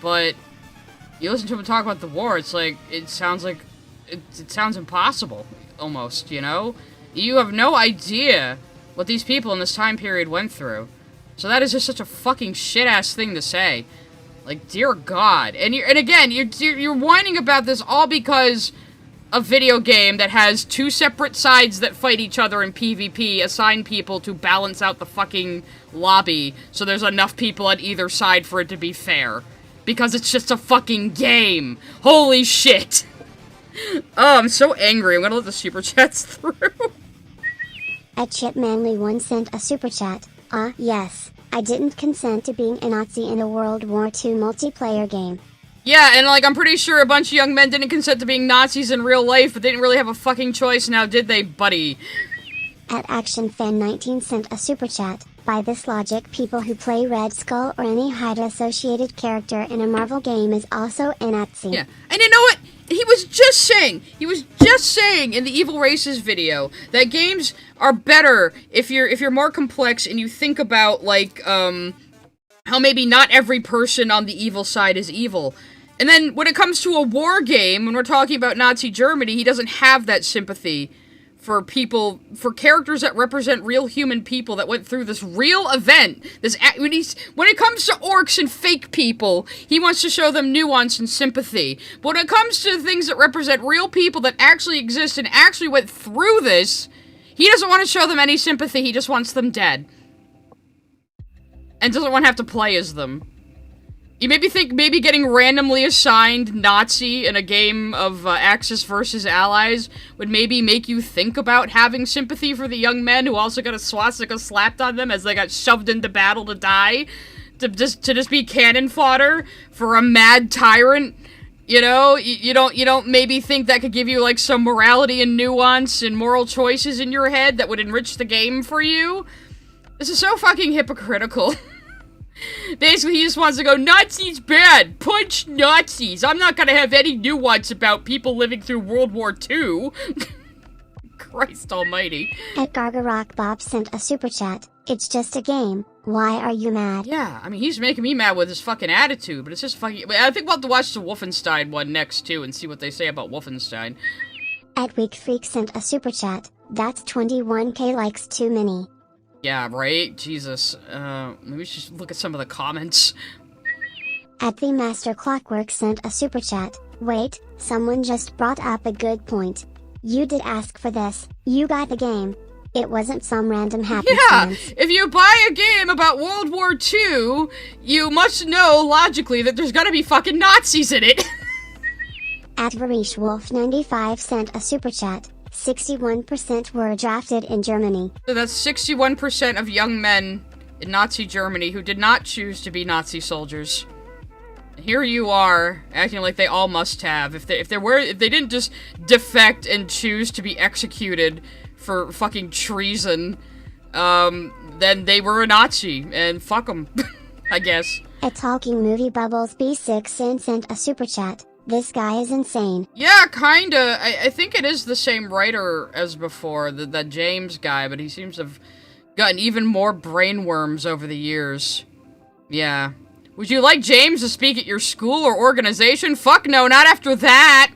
but you listen to him talk about the war, it's like, it sounds impossible, almost, you know? You have no idea what these people in this time period went through. So that is just such a fucking shit-ass thing to say. Like, dear God. And again, you're whining about this all because a video game that has two separate sides that fight each other in PvP assign people to balance out the fucking lobby so there's enough people on either side for it to be fair. Because it's just a fucking game. Holy shit. Oh, I'm so angry. I'm gonna let the super chats through. At Chipmanly1 sent a super chat. Yes. I didn't consent to being a Nazi in a World War II multiplayer game. Yeah, and like, I'm pretty sure a bunch of young men didn't consent to being Nazis in real life, but they didn't really have a fucking choice now, did they, buddy? At ActionFan19 sent a super chat. By this logic, people who play Red Skull or any Hydra-associated character in a Marvel game is also a Nazi. Yeah, and you know what? He was just saying in the Evil Races video that games are better if you're more complex and you think about, like, how maybe not every person on the evil side is evil. And then when it comes to a war game, when we're talking about Nazi Germany, he doesn't have that sympathy for people, for characters that represent real human people that went through this real event. When it comes to orcs and fake people, he wants to show them nuance and sympathy. But when it comes to things that represent real people that actually exist and actually went through this, he doesn't want to show them any sympathy, he just wants them dead. And doesn't want to have to play as them. You maybe think maybe getting randomly assigned Nazi in a game of Axis versus Allies would maybe make you think about having sympathy for the young men who also got a swastika slapped on them as they got shoved into battle to die, to just be cannon fodder for a mad tyrant. You know, you don't maybe think that could give you like some morality and nuance and moral choices in your head that would enrich the game for you. This is so fucking hypocritical. Basically, he just wants to go, Nazis bad! Punch Nazis! I'm not gonna have any nuance about people living through World War II. Christ almighty. At Gargarock Bob sent a super chat. It's just a game. Why are you mad? Yeah, I mean, he's making me mad with his fucking attitude, but it's just fucking... I think we'll have to watch the Wolfenstein one next, too, and see what they say about Wolfenstein. At Weak Freak sent a super chat. That's 21k likes too many. Yeah, right? Jesus. Maybe we should look at some of the comments. At the Master Clockwork sent a super chat. Wait, someone just brought up a good point. You did ask for this. You got the game. It wasn't some random happy chance. If you buy a game about World War II, you must know, logically, that there's gonna be fucking Nazis in it. At Varish Wolf 95 sent a super chat. 61% were drafted in Germany. So that's 61% of young men in Nazi Germany who did not choose to be Nazi soldiers. Here you are, acting like they all must have. If they didn't just defect and choose to be executed for fucking treason, then they were a Nazi, and fuck them, I guess. A Talking Movie Bubbles B6 sent a super chat. This guy is insane. Yeah, kinda. I think it is the same writer as before, that James guy, but he seems to have gotten even more brainworms over the years. Yeah. Would you like James to speak at your school or organization? Fuck no, not after that!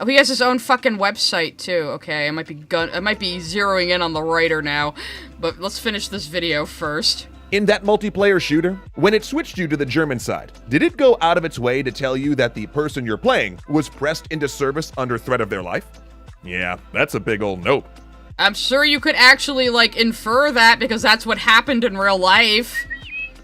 Oh, he has his own fucking website, too. Okay, I might be zeroing in on the writer now, but let's finish this video first. In that multiplayer shooter, when it switched you to the German side, did it go out of its way to tell you that the person you're playing was pressed into service under threat of their life? Yeah, that's a big ol' nope. I'm sure you could actually, like, infer that because that's what happened in real life.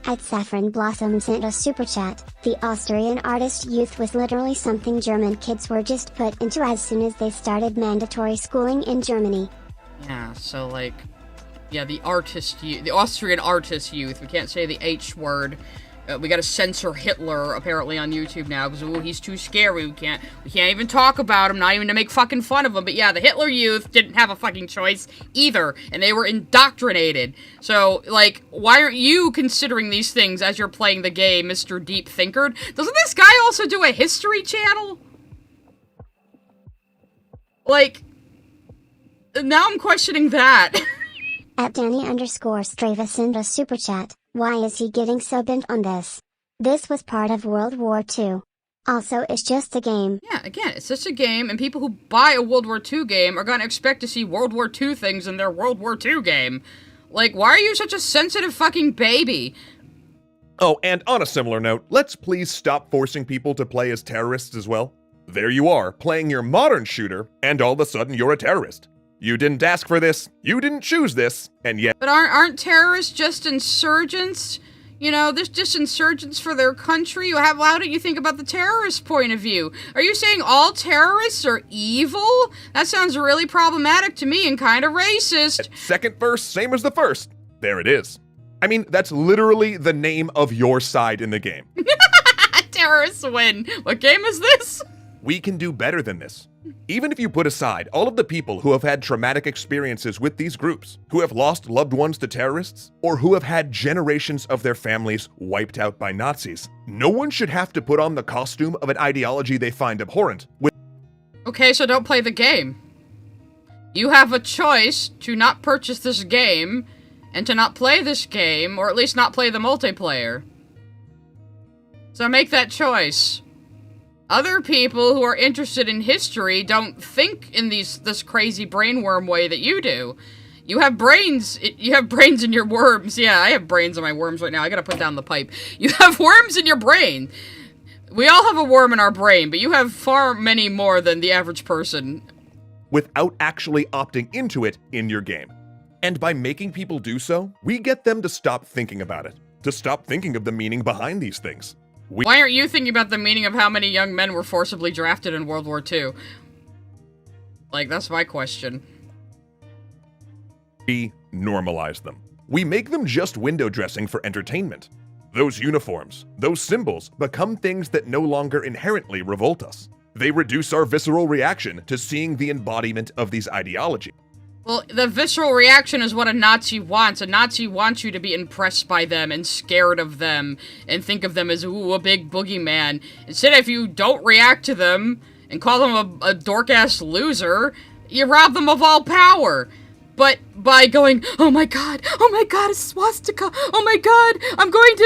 At Saffron Blossom sent a super chat. The Austrian artist youth was literally something German kids were just put into as soon as they started mandatory schooling in Germany. Yeah, so, like... Yeah, the Austrian artist youth. We can't say the H word. We gotta censor Hitler, apparently, on YouTube now, because, he's too scary. We can't even talk about him, not even to make fucking fun of him. But yeah, the Hitler youth didn't have a fucking choice either, and they were indoctrinated. So, like, why aren't you considering these things as you're playing the game, Mr. Deep Thinker? Doesn't this guy also do a history channel? Like, now I'm questioning that. At Danny_Strava sent a super chat. Why is he getting so bent on this? This was part of World War II. Also, it's just a game. Yeah, again, it's just a game, and people who buy a World War II game are gonna expect to see World War II things in their World War II game. Like, why are you such a sensitive fucking baby? Oh, and on a similar note, let's please stop forcing people to play as terrorists as well. There you are, playing your modern shooter, and all of a sudden you're a terrorist. You didn't ask for this, you didn't choose this, and yet— But aren't terrorists just insurgents? You know, they're just insurgents for their country. How do you think about the terrorist point of view? Are you saying all terrorists are evil? That sounds really problematic to me and kind of racist. Second verse, same as the first. There it is. I mean, that's literally the name of your side in the game. Terrorists win. What game is this? We can do better than this. Even if you put aside all of the people who have had traumatic experiences with these groups, who have lost loved ones to terrorists, or who have had generations of their families wiped out by Nazis, no one should have to put on the costume of an ideology they find abhorrent. Okay, so don't play the game. You have a choice to not purchase this game, and to not play this game, or at least not play the multiplayer. So make that choice. Other people who are interested in history don't think in this crazy brainworm way that you do. You have brains. You have brains in your worms. Yeah, I have brains in my worms right now. I gotta put down the pipe. You have worms in your brain. We all have a worm in our brain, but you have far many more than the average person. Without actually opting into it in your game. And by making people do so, we get them to stop thinking about it, to stop thinking of the meaning behind these things. Why aren't you thinking about the meaning of how many young men were forcibly drafted in World War II? Like, that's my question. We normalize them. We make them just window dressing for entertainment. Those uniforms, those symbols, become things that no longer inherently revolt us. They reduce our visceral reaction to seeing the embodiment of these ideologies. Well, the visceral reaction is what a Nazi wants. A Nazi wants you to be impressed by them and scared of them and think of them as, ooh, a big boogeyman. Instead, if you don't react to them and call them a dork-ass loser, you rob them of all power. But by going, oh my god, a swastika, oh my god, I'm going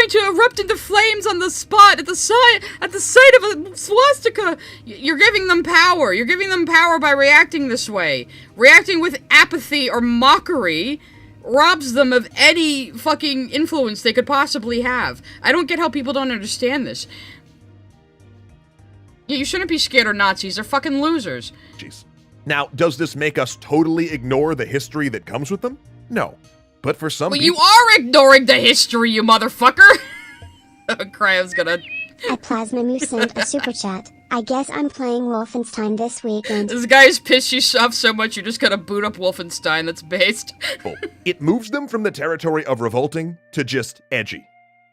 to erupt into flames on the spot at the sight of a swastika. You're giving them power. You're giving them power by reacting this way. Reacting with apathy or mockery robs them of any fucking influence they could possibly have. I don't get how people don't understand this. You shouldn't be scared of Nazis. They're fucking losers. Jeez. Now, does this make us totally ignore the history that comes with them? No. But for some people... Well, you are ignoring the history, you motherfucker! Cryo's gonna... At Plasmamu sent a super chat. I guess I'm playing Wolfenstein this weekend. This guy's pissed you off so much you're just gonna boot up Wolfenstein that's based. It moves them from the territory of revolting to just edgy.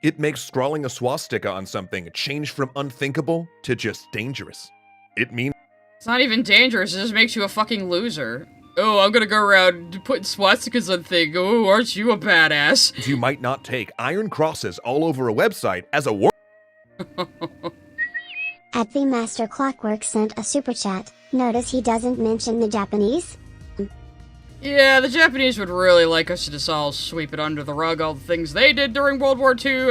It makes scrawling a swastika on something change from unthinkable to just dangerous. It means... It's not even dangerous, it just makes you a fucking loser. Oh, I'm gonna go around putting swastikas on things. Oh, aren't you a badass? You might not take iron crosses all over a website as a war. At the Master Clockwork sent a super chat. Notice he doesn't mention the Japanese. Yeah, the Japanese would really like us to just all sweep it under the rug, all the things they did during World War II.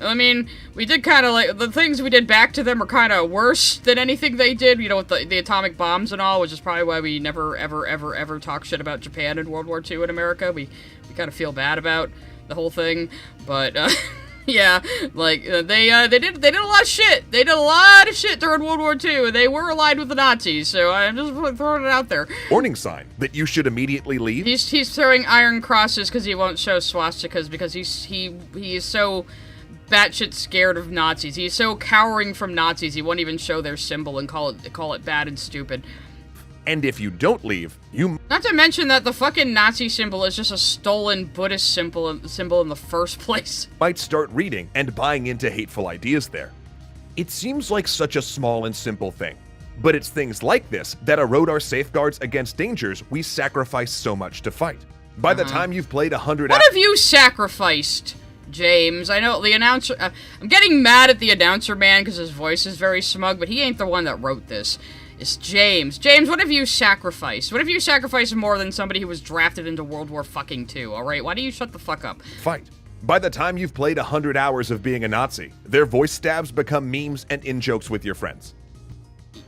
I mean, we did kind of like, the things we did back to them are kind of worse than anything they did, you know, with the atomic bombs and all, which is probably why we never, ever talk shit about Japan in World War II in America. We kind of feel bad about the whole thing, but, yeah, like, they did a lot of shit. They did a lot of shit during World War II, and they were allied with the Nazis, so I'm just throwing it out there. Warning sign that you should immediately leave? He's throwing iron crosses because he won't show swastikas, because he is so batshit scared of Nazis. He's so cowering from Nazis, he won't even show their symbol and call it bad and stupid. And if you don't leave, you... Not to mention that the fucking Nazi symbol is just a stolen Buddhist symbol in the first place. Might start reading and buying into hateful ideas there. It seems like such a small and simple thing, but it's things like this that erode our safeguards against dangers we sacrifice so much to fight. By the time you've played 100 hours... What have you sacrificed, James? I know the announcer... I'm getting mad at the announcer man because his voice is very smug, but he ain't the one that wrote this. It's James. James, what have you sacrificed? What have you sacrificed more than somebody who was drafted into World War fucking II, alright? Why do you shut the fuck up? Fight. By the time you've played 100 hours of being a Nazi, their voice stabs become memes and in-jokes with your friends.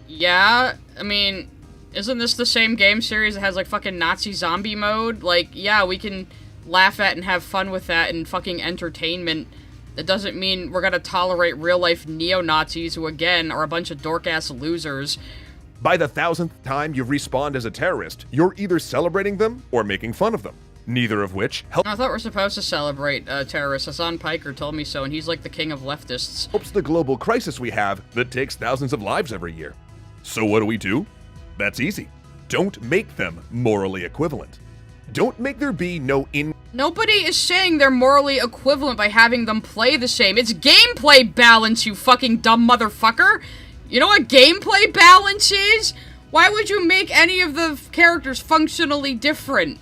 Yeah, I mean, isn't this the same game series that has, like, fucking Nazi zombie mode? Like, yeah, we can laugh at and have fun with that in fucking entertainment. That doesn't mean we're gonna tolerate real-life neo-Nazis who, again, are a bunch of dork-ass losers. By the 1000th time you've respawned as a terrorist, you're either celebrating them or making fun of them. Neither of which helps. I thought we're supposed to celebrate terrorists. Hassan Piker told me so, and he's like the king of leftists. Helps the global crisis we have that takes thousands of lives every year. So what do? That's easy. Don't make them morally equivalent. Don't make there be no Nobody is saying they're morally equivalent by having them play the same. It's gameplay balance, you fucking dumb motherfucker! You know what gameplay balance is? Why would you make any of the characters functionally different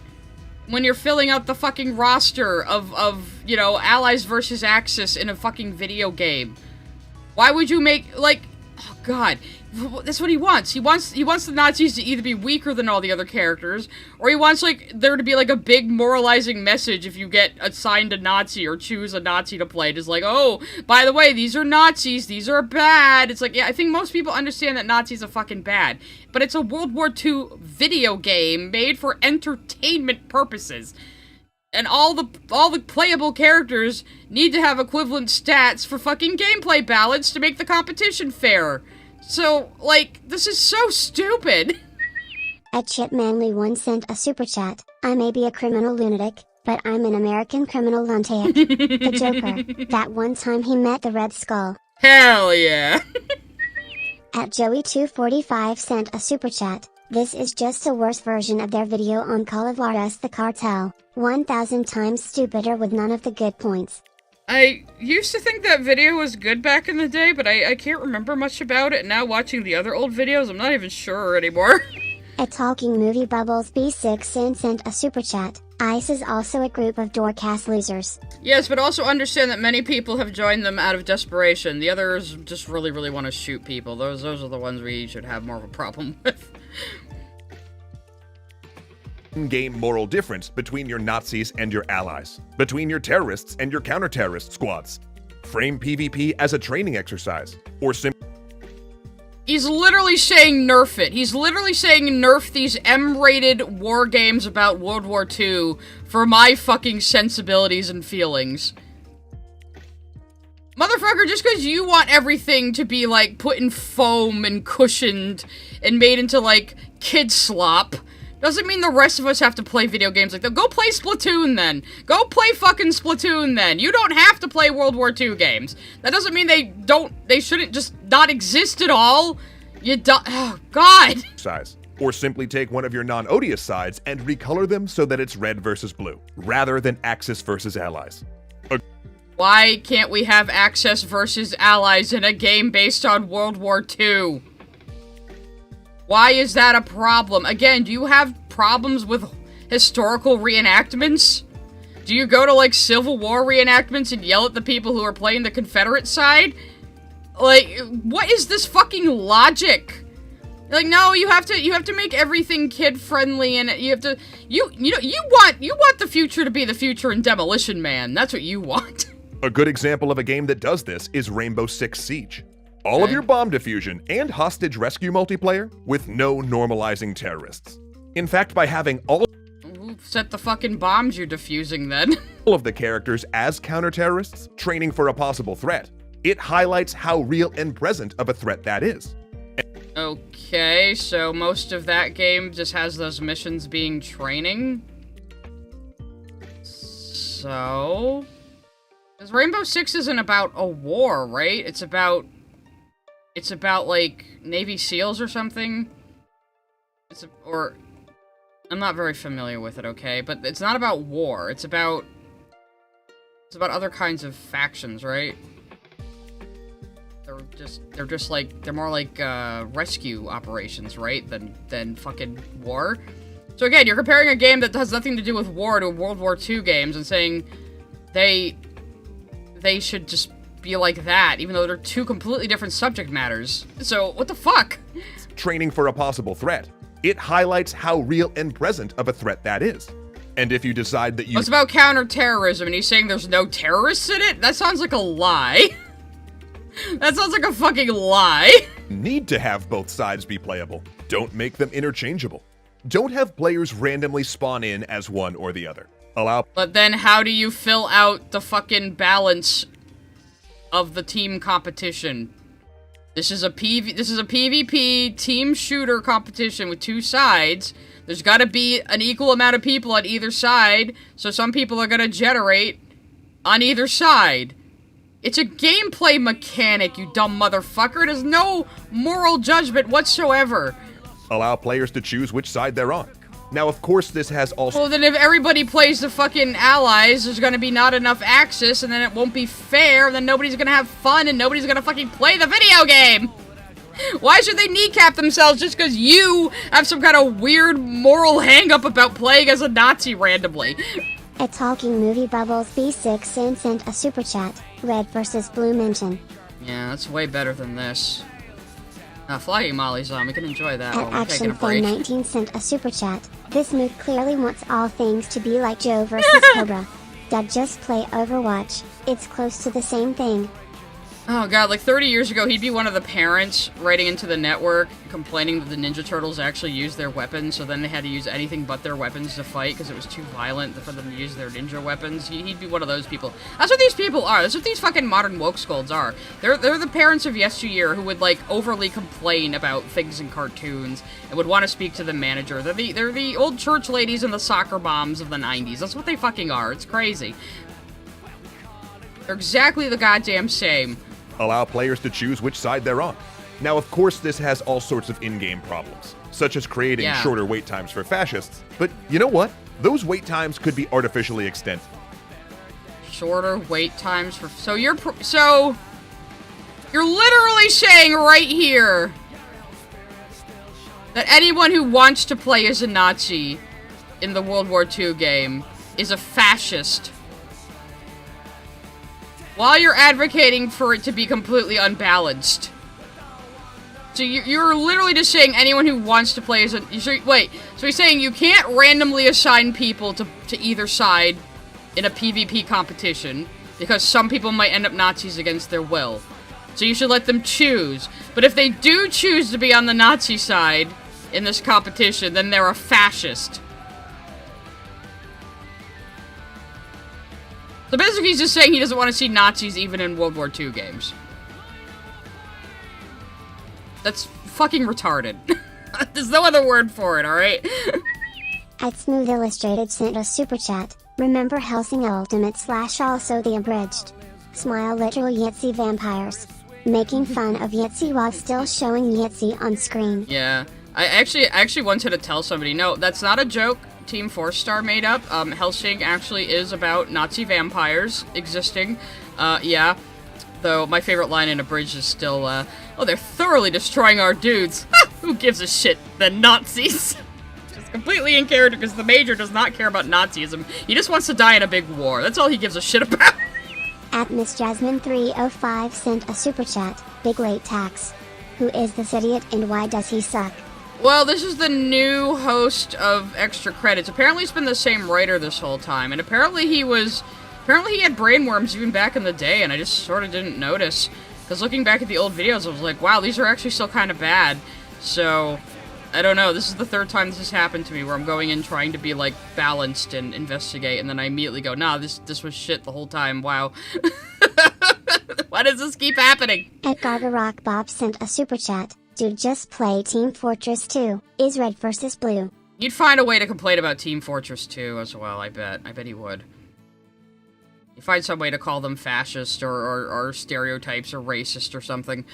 when you're filling out the fucking roster of you know, Allies versus Axis in a fucking video game? Why would you make, like, oh god, That's what he wants. He wants the Nazis to either be weaker than all the other characters, or he wants, like, there to be, like, a big moralizing message if you get assigned a Nazi or choose a Nazi to play. Just like, oh, by the way, these are Nazis, these are bad. It's like, yeah, I think most people understand that Nazis are fucking bad, but it's a World War II video game made for entertainment purposes. And all the playable characters need to have equivalent stats for fucking gameplay balance to make the competition fair. So, like, this is so stupid. At Chipmanly1 sent a super chat. I may be a criminal lunatic, but I'm an American criminal lunatic. The Joker. That one time he met the Red Skull. Hell yeah. At Joey245 sent a super chat. This is just a worse version of their video on Call of Juarez the Cartel. 1,000 times stupider with none of the good points. I used to think that video was good back in the day, but I can't remember much about it. Now watching the other old videos, I'm not even sure anymore. At Talking Movie Bubbles B6 sent a super chat. ICE is also a group of Doorcast losers. Yes, but also understand that many people have joined them out of desperation. The others just really, really want to shoot people. Those are the ones we should have more of a problem with. Game moral difference between your Nazis and your allies, between your terrorists and your counter-terrorist squads. Frame PvP as a training exercise, or simply. He's literally saying nerf it. He's literally saying nerf these M-rated war games about World War II for my fucking sensibilities and feelings. Motherfucker, just because you want everything to be, like, put in foam and cushioned and made into, like, kid slop, doesn't mean the rest of us have to play video games like that. Go play Splatoon, then. Go play fucking Splatoon, then. You don't have to play World War II games. That doesn't mean they shouldn't just not exist at all. Oh, God. Size. Or simply take one of your non-odious sides and recolor them so that it's red versus blue, rather than Axis versus Allies. Why can't we have Axis versus Allies in a game based on World War II? Why is that a problem? Again, do you have problems with historical reenactments? Do you go to, like, Civil War reenactments and yell at the people who are playing the Confederate side? Like, what is this fucking logic? Like, no, you have to make everything kid-friendly, and you have to, you want the future to be the future in Demolition Man. That's what you want. A good example of a game that does this is Rainbow Six Siege. All of your bomb diffusion and hostage rescue multiplayer with no normalizing terrorists. In fact, by having all set the fucking bombs you're defusing then. All of the characters as counter-terrorists training for a possible threat, it highlights how real and present of a threat that is. Okay, so most of that game just has those missions being training. So, because Rainbow Six isn't about a war, right? It's about like Navy SEALs or something. I'm not very familiar with it, okay? But it's not about war. It's about other kinds of factions, right? They're more like rescue operations, right? Than fucking war. So again, you're comparing a game that has nothing to do with war to World War II games and saying they should just be like that, even though they're two completely different subject matters. So, what the fuck? Training for a possible threat. It highlights how real and present of a threat that is. And if you decide that you... It's about counterterrorism, and he's saying there's no terrorists in it? That sounds like a lie. That sounds like a fucking lie. Need to have both sides be playable. Don't make them interchangeable. Don't have players randomly spawn in as one or the other. But then how do you fill out the fucking balance of the team competition? This is a PvP team shooter competition with two sides. There's gotta be an equal amount of people on either side, so some people are gonna generate on either side. It's a gameplay mechanic, you dumb motherfucker. There's no moral judgment whatsoever. Allow players to choose which side they're on. Now, of course, this has also... Well, then if everybody plays the fucking allies, there's gonna be not enough access, and then it won't be fair, and then nobody's gonna have fun, and nobody's gonna fucking play the video game! Why should they kneecap themselves just because you have some kind of weird moral hang-up about playing as a Nazi randomly? A Talking Movie Bubbles B6 sent a super chat. Red versus blue mention. Yeah, that's way better than this. Flying Molly's on. We can enjoy that At while we're taking a break. ActionFan19 sent a super chat. This mood clearly wants all things to be like Joe versus Cobra. Dad, just play Overwatch. It's close to the same thing. Oh god, like 30 years ago, he'd be one of the parents writing into the network complaining that the Ninja Turtles actually used their weapons, so then they had to use anything but their weapons to fight because it was too violent for them to use their ninja weapons. He'd be one of those people. That's what these people are. That's what these fucking modern woke scolds are. They're the parents of yesteryear who would, like, overly complain about things in cartoons and would want to speak to the manager. They're the old church ladies and the soccer moms of the 90s. That's what they fucking are. It's crazy. They're exactly the goddamn same. Allow players to choose which side they're on. Now, of course, this has all sorts of in-game problems, such as creating shorter wait times for fascists, but you know what? Those wait times could be artificially extended. Shorter wait times for... So you're literally saying right here that anyone who wants to play as a Nazi in the World War II game is a fascist, while you're advocating for it to be completely unbalanced. So you're literally just saying anyone who wants to play as a... Wait, so you're saying you can't randomly assign people to either side in a PvP competition, because some people might end up Nazis against their will. So you should let them choose. But if they do choose to be on the Nazi side in this competition, then they're a fascist. So basically he's just saying he doesn't want to see Nazis even in World War II games. That's fucking retarded. There's no other word for it, alright? At Smooth Illustrated sent a super chat. Remember Helsing Ultimate / also the abridged. Smile literal Yahtzee vampires. Making fun of Yahtzee while still showing Yahtzee on screen. Yeah. I actually wanted to tell somebody, no, that's not a joke. Team 4-Star made up. Helsing actually is about Nazi vampires existing. Yeah. Though my favorite line in Abridged is still, oh, they're thoroughly destroying our dudes. Who gives a shit? The Nazis. Just completely in character because the Major does not care about Nazism. He just wants to die in a big war. That's all he gives a shit about. At Miss Jasmine 305 sent a super chat. Big late tax. Who is this idiot and why does he suck? Well, this is the new host of Extra Credits. Apparently it's been the same writer this whole time, and apparently he had brainworms even back in the day, and I just sort of didn't notice. Because looking back at the old videos, I was like, wow, these are actually still kind of bad. So, I don't know, this is the third time this has happened to me, where I'm going in trying to be, like, balanced and investigate, and then I immediately go, nah, this was shit the whole time, wow. Why does this keep happening? At Gargarock Bob sent a super chat. Dude, just play Team Fortress 2. Is red versus blue. You'd find a way to complain about Team Fortress 2 as well, I bet. I bet he would. You find some way to call them fascist or stereotypes or racist or something.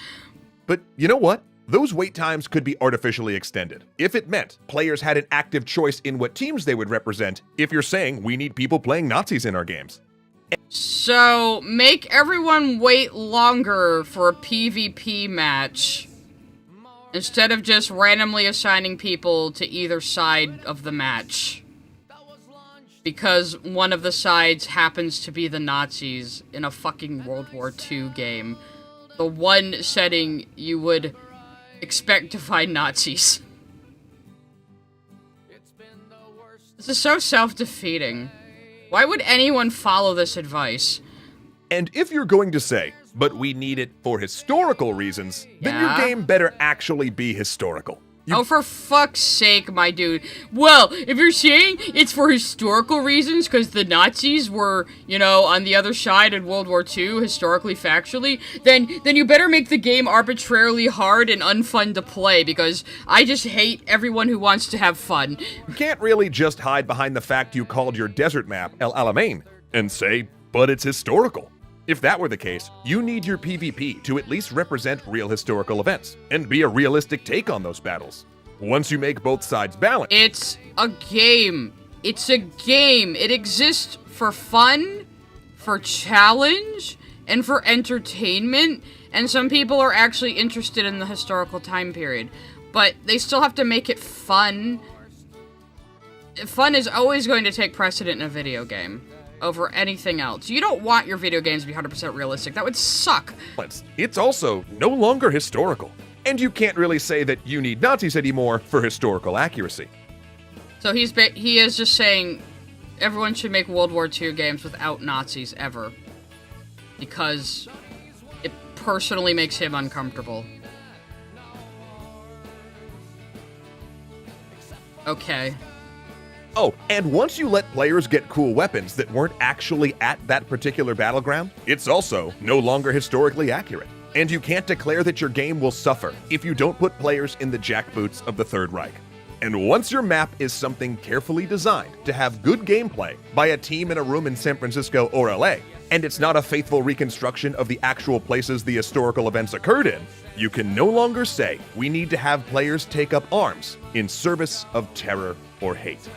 But you know what? Those wait times could be artificially extended. If it meant players had an active choice in what teams they would represent, if you're saying we need people playing Nazis in our games. So, make everyone wait longer for a PvP match, instead of just randomly assigning people to either side of the match. Because one of the sides happens to be the Nazis in a fucking World War II game. The one setting you would expect to find Nazis. This is so self-defeating. Why would anyone follow this advice? And if you're going to say, but we need it for historical reasons, then your game better actually be historical. Oh, for fuck's sake, my dude. Well, if you're saying it's for historical reasons, because the Nazis were, you know, on the other side in World War II, historically, factually, then you better make the game arbitrarily hard and unfun to play, because I just hate everyone who wants to have fun. You can't really just hide behind the fact you called your desert map El Alamein and say, but it's historical. If that were the case, you need your PvP to at least represent real historical events and be a realistic take on those battles. Once you make both sides balanced... It's a game. It's a game. It exists for fun, for challenge, and for entertainment, and some people are actually interested in the historical time period. But they still have to make it fun. Fun is always going to take precedent in a video game over anything else. You don't want your video games to be 100% realistic. That would suck. It's also no longer historical. And you can't really say that you need Nazis anymore for historical accuracy. So he is just saying everyone should make World War II games without Nazis ever. Because it personally makes him uncomfortable. Okay. Oh, and once you let players get cool weapons that weren't actually at that particular battleground, it's also no longer historically accurate. And you can't declare that your game will suffer if you don't put players in the jackboots of the Third Reich. And once your map is something carefully designed to have good gameplay by a team in a room in San Francisco or LA, and it's not a faithful reconstruction of the actual places the historical events occurred in, you can no longer say we need to have players take up arms in service of terror or hate.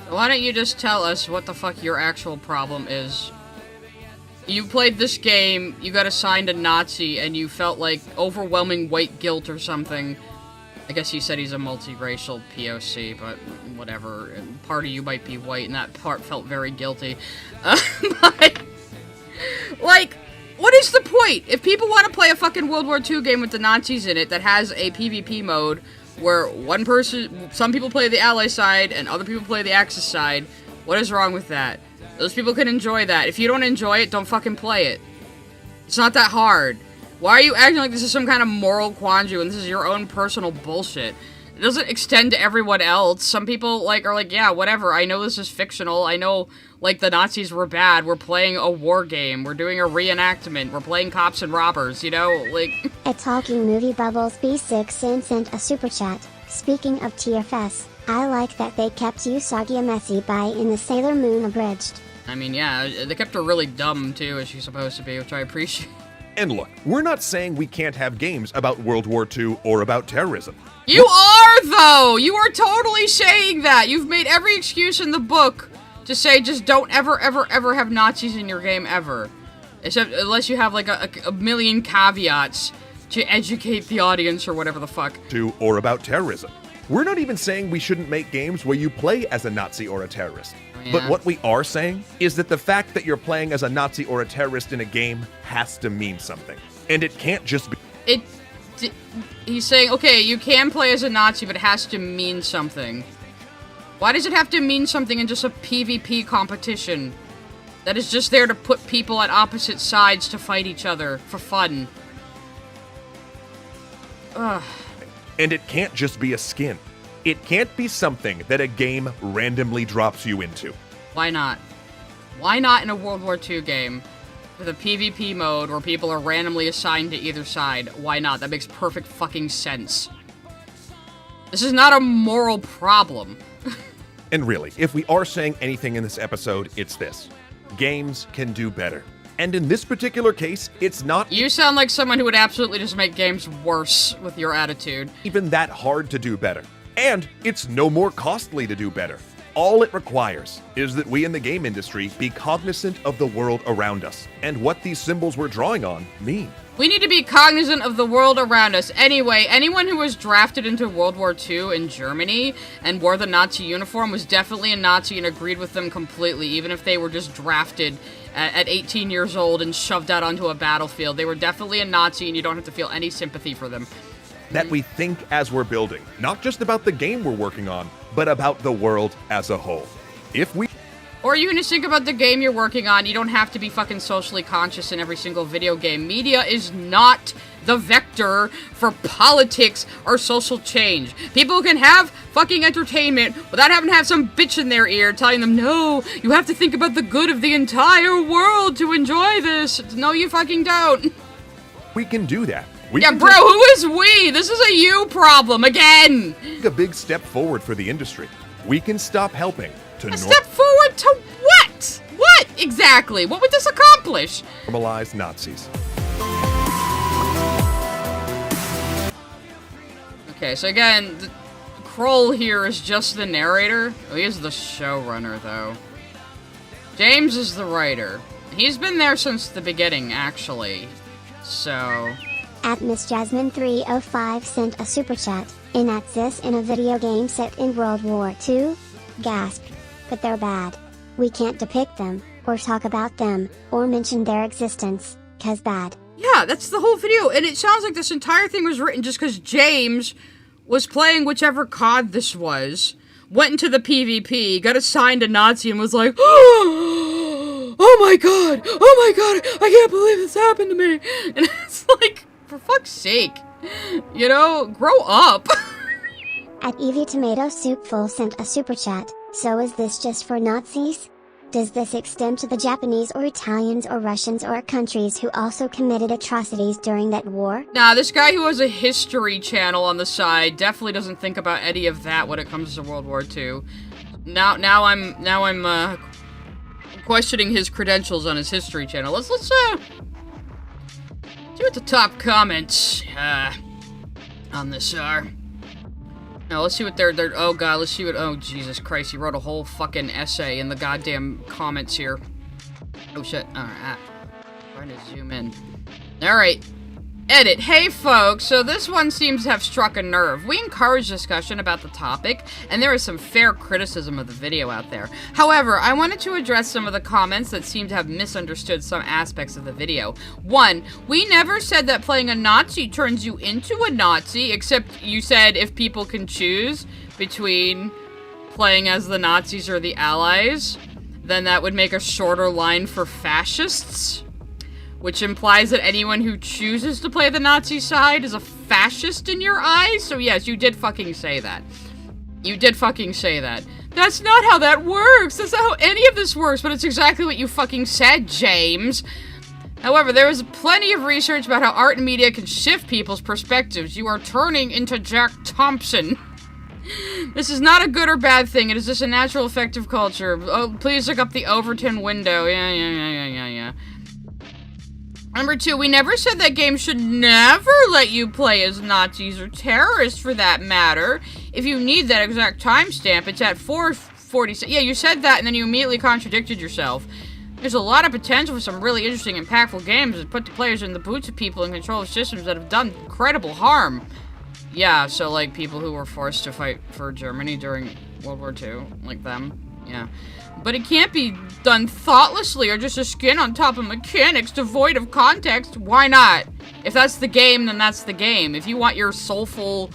Why don't you just tell us what the fuck your actual problem is? You played this game, you got assigned a Nazi, and you felt like overwhelming white guilt or something. I guess he said he's a multiracial POC, but whatever. And part of you might be white, and that part felt very guilty. But, like, what is the point? If people want to play a fucking World War II game with the Nazis in it that has a PvP mode where some people play the Ally side and other people play the Axis side, what is wrong with that? Those people can enjoy that. If you don't enjoy it, don't fucking play it. It's not that hard. Why are you acting like this is some kind of moral quandary when this is your own personal bullshit? It doesn't extend to everyone else. Some people, are like, yeah, whatever, I know this is fictional, I know, the Nazis were bad, we're playing a war game, we're doing a reenactment, we're playing cops and robbers, A Talking Movie Bubbles B6 sent a super chat. Speaking of TFS, I like that they kept Usagi Messi by in the Sailor Moon abridged. I mean, yeah, they kept her really dumb, too, as she's supposed to be, which I appreciate. And look, we're not saying we can't have games about World War II or about terrorism. You are, though! You are totally saying that! You've made every excuse in the book to say just don't ever, ever, ever have Nazis in your game, ever. Unless you have, a million caveats to educate the audience or whatever the fuck. Or about terrorism. We're not even saying we shouldn't make games where you play as a Nazi or a terrorist. Yeah. But what we are saying is that the fact that you're playing as a Nazi or a terrorist in a game has to mean something. And it can't just be... He's saying, okay, you can play as a Nazi, but it has to mean something. Why does it have to mean something in just a PvP competition? That is just there to put people at opposite sides to fight each other for fun. Ugh. And it can't just be a skin. It can't be something that a game randomly drops you into. Why not? Why not in a World War II game with a PvP mode where people are randomly assigned to either side? Why not? That makes perfect fucking sense. This is not a moral problem. And really, if we are saying anything in this episode, it's this. Games can do better. And in this particular case, it's not... You sound like someone who would absolutely just make games worse with your attitude. ...even that hard to do better. And it's no more costly to do better. All it requires is that we in the game industry be cognizant of the world around us and what these symbols we're drawing on mean. We need to be cognizant of the world around us. Anyway, anyone who was drafted into World War II in Germany and wore the Nazi uniform was definitely a Nazi and agreed with them completely, even if they were just drafted at 18 years old and shoved out onto a battlefield. They were definitely a Nazi, and you don't have to feel any sympathy for them. That we think as we're building, not just about the game we're working on, but about the world as a whole. Or you can just think about the game you're working on. You don't have to be fucking socially conscious in every single video game. Media is not the vector for politics or social change. People can have fucking entertainment without having to have some bitch in their ear telling them, no, you have to think about the good of the entire world to enjoy this. No, you fucking don't. We can do that. Yeah, bro, who is we? This is a you problem, again! A big step forward for the industry. We can stop helping to A step forward to what? What, exactly? What would this accomplish? Normalize Nazis. Okay, so again, Kroll here is just the narrator. Oh, he is the showrunner, though. James is the writer. He's been there since the beginning, actually. So... At Miss Jasmine 305 sent a super chat. Enact this in a video game set in World War II? Gasp. But they're bad. We can't depict them, or talk about them, or mention their existence, 'cause bad. Yeah, that's the whole video, and it sounds like this entire thing was written just because James was playing whichever COD this was, went into the PvP, got assigned a Nazi, and was like, oh my god, I can't believe this happened to me. And it's like, for fuck's sake, you know, grow up. At Evie Tomato Soup Full sent a super chat. So is this just for Nazis? Does this extend to the Japanese or Italians or Russians or countries who also committed atrocities during that war? Nah, this guy who has a history channel on the side definitely doesn't think about any of that when it comes to World War II. Now I'm questioning his credentials on his history channel. Let's see what the top comments on this are. Now, let's see what they're, oh god, let's see what, oh Jesus Christ, he wrote a whole fucking essay in the goddamn comments here. Oh shit, alright, trying to zoom in. Alright, edit. Hey folks, so this one seems to have struck a nerve. We encourage discussion about the topic, and there is some fair criticism of the video out there. However, I wanted to address some of the comments that seem to have misunderstood some aspects of the video. 1, we never said that playing a Nazi turns you into a Nazi, except you said if people can choose between playing as the Nazis or the Allies, then that would make a shorter line for fascists. Which implies that anyone who chooses to play the Nazi side is a fascist in your eyes? So yes, you did fucking say that. You did fucking say that. That's not how that works! That's not how any of this works, but it's exactly what you fucking said, James! However, there is plenty of research about how art and media can shift people's perspectives. You are turning into Jack Thompson. This is not a good or bad thing, it is just a natural effect of culture. Oh, please look up the Overton window. Yeah. Number 2, we never said that games should never let you play as Nazis or terrorists for that matter. If you need that exact timestamp, it's at 4:46. Yeah, you said that and then you immediately contradicted yourself. There's a lot of potential for some really interesting, impactful games that put the players in the boots of people in control of systems that have done incredible harm. Yeah, so like people who were forced to fight for Germany during World War II, like them. Yeah. But it can't be done thoughtlessly or just a skin on top of mechanics devoid of context. Why not? If that's the game, then that's the game. If you want your soulful,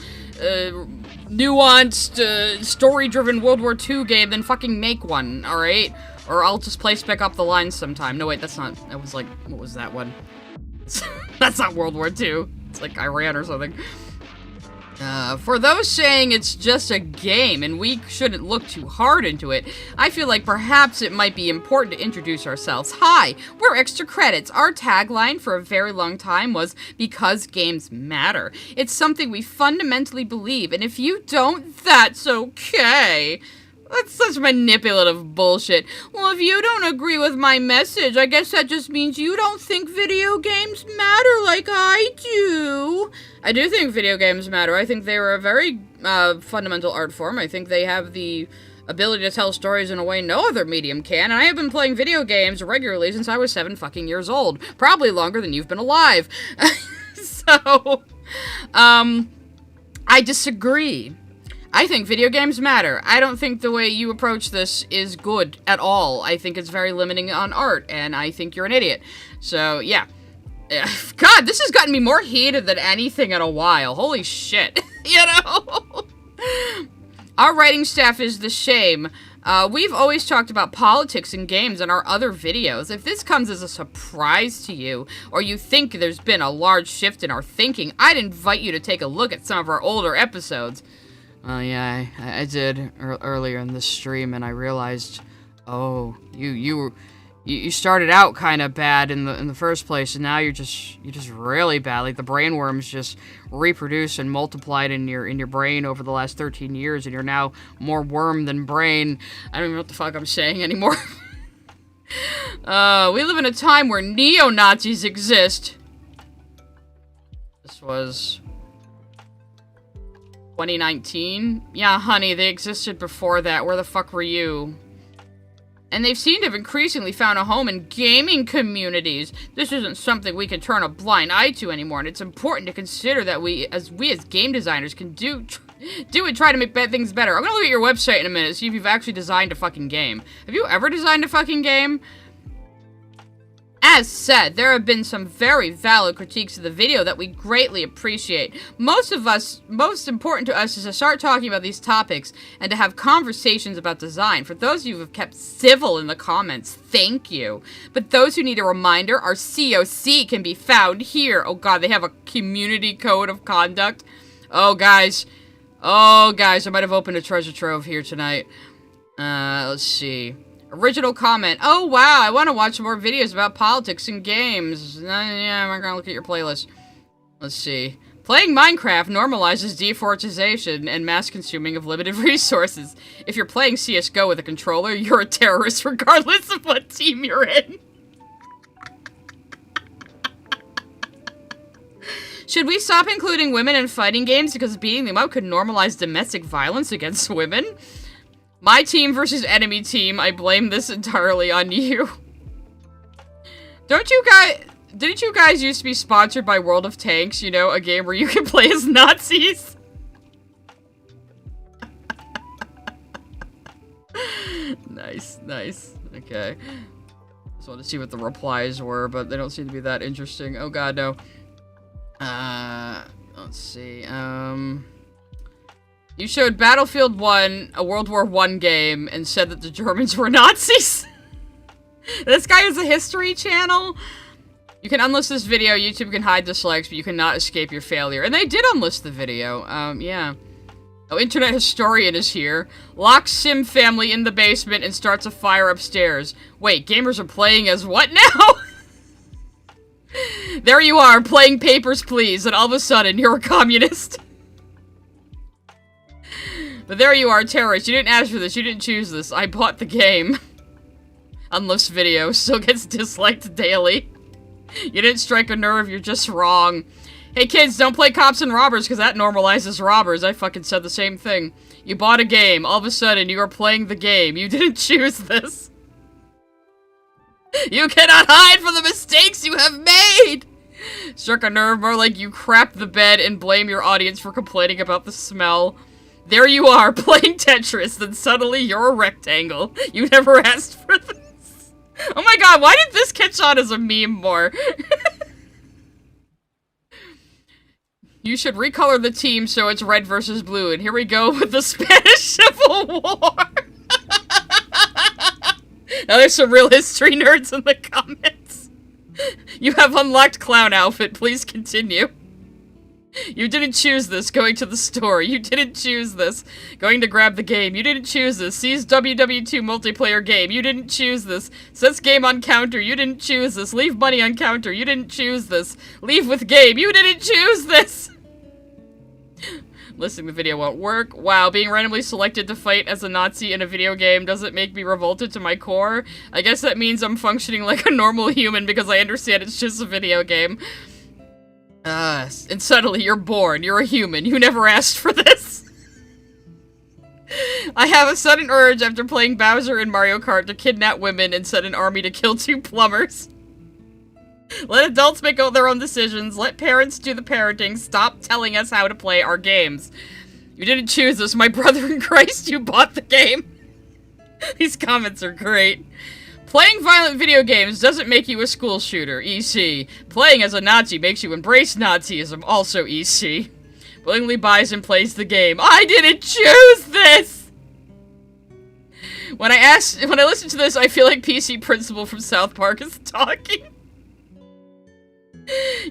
nuanced, story-driven World War II game, then fucking make one, alright? Or I'll just play Spec Up the Line sometime. No, wait, that's not, that was like, what was that one? That's not World War II. It's like Iran or something. For those saying it's just a game and we shouldn't look too hard into it, I feel like perhaps it might be important to introduce ourselves. Hi, we're Extra Credits. Our tagline for a very long time was, because games matter. It's something we fundamentally believe, and if you don't, that's okay. That's such manipulative bullshit. Well, if you don't agree with my message, I guess that just means you don't think video games matter like I do. I do think video games matter. I think they are a very fundamental art form. I think they have the ability to tell stories in a way no other medium can, and I have been playing video games regularly since I was 7 fucking years old. Probably longer than you've been alive. So, I disagree. I think video games matter. I don't think the way you approach this is good at all. I think it's very limiting on art, and I think you're an idiot. So, yeah. God, this has gotten me more heated than anything in a while. Holy shit. You know? Our writing staff is the shame. We've always talked about politics in games in our other videos. If this comes as a surprise to you, or you think there's been a large shift in our thinking, I'd invite you to take a look at some of our older episodes. Oh yeah, I did earlier in the stream, and I realized, oh, you started out kind of bad in the first place, and now you're just really bad. Like the brain worms just reproduced and multiplied in your brain over the last 13 years, and you're now more worm than brain. I don't even know what the fuck I'm saying anymore. We live in a time where neo-Nazis exist. This was 2019? Yeah, honey, they existed before that. Where the fuck were you? And they've seemed to have increasingly found a home in gaming communities. This isn't something we can turn a blind eye to anymore, and it's important to consider that we as game designers can do and try to make things better. I'm gonna look at your website in a minute, see if you've actually designed a fucking game. Have you ever designed a fucking game? As said, there have been some very valid critiques of the video that we greatly appreciate. Most important to us is to start talking about these topics and to have conversations about design. For those of you who have kept civil in the comments, thank you. But those who need a reminder, our COC can be found here. Oh god, they have a community code of conduct. Oh guys, I might have opened a treasure trove here tonight. Let's see. Original comment. Oh, wow, I want to watch more videos about politics and games. Yeah, I'm gonna look at your playlist. Let's see. Playing Minecraft normalizes deforestation and mass consuming of limited resources. If you're playing CSGO with a controller, you're a terrorist regardless of what team you're in. Should we stop including women in fighting games because beating them up could normalize domestic violence against women? My team versus enemy team, I blame this entirely on you. Didn't you guys used to be sponsored by World of Tanks, you know, a game where you can play as Nazis? Nice. Okay. Just wanted to see what the replies were, but they don't seem to be that interesting. Oh god, no. Let's see, You showed Battlefield 1, a World War I game, and said that the Germans were Nazis. This guy has a history channel. You can unlist this video, YouTube can hide dislikes, but you cannot escape your failure. And they did unlist the video, yeah. Oh, Internet Historian is here. Locks Sim family in the basement and starts a fire upstairs. Wait, gamers are playing as what now? There you are, playing Papers, Please, and all of a sudden, you're a communist. But there you are, terrorist. You didn't ask for this. You didn't choose this. I bought the game. Unless video still gets disliked daily. You didn't strike a nerve. You're just wrong. Hey, kids, don't play cops and robbers because that normalizes robbers. I fucking said the same thing. You bought a game. All of a sudden, you are playing the game. You didn't choose this. You cannot hide from the mistakes you have made. Struck a nerve, more like you crapped the bed and blame your audience for complaining about the smell. There you are, playing Tetris, then suddenly you're a rectangle. You never asked for this. Oh my god, why did this catch on as a meme more? You should recolor the team so it's red versus blue, and here we go with the Spanish Civil War! Now there's some real history nerds in the comments. You have unlocked clown outfit, please continue. You didn't choose this, going to the store. You didn't choose this, going to grab the game. You didn't choose this, sees WW2 multiplayer game. You didn't choose this, sets game on counter. You didn't choose this, leave money on counter. You didn't choose this, leave with game. You didn't choose this! Listing the video won't work. Wow, being randomly selected to fight as a Nazi in a video game doesn't make me revolted to my core. I guess that means I'm functioning like a normal human because I understand it's just a video game. And suddenly you're born. You're a human. You never asked for this. I have a sudden urge after playing Bowser in Mario Kart to kidnap women and send an army to kill 2 plumbers. Let adults make all their own decisions. Let parents do the parenting. Stop telling us how to play our games. You didn't choose this, my brother in Christ. You bought the game. These comments are great. Playing violent video games doesn't make you a school shooter, EC. Playing as a Nazi makes you embrace Nazism, also EC. Willingly buys and plays the game. I didn't choose this! When I listen to this, I feel like PC Principal from South Park is talking.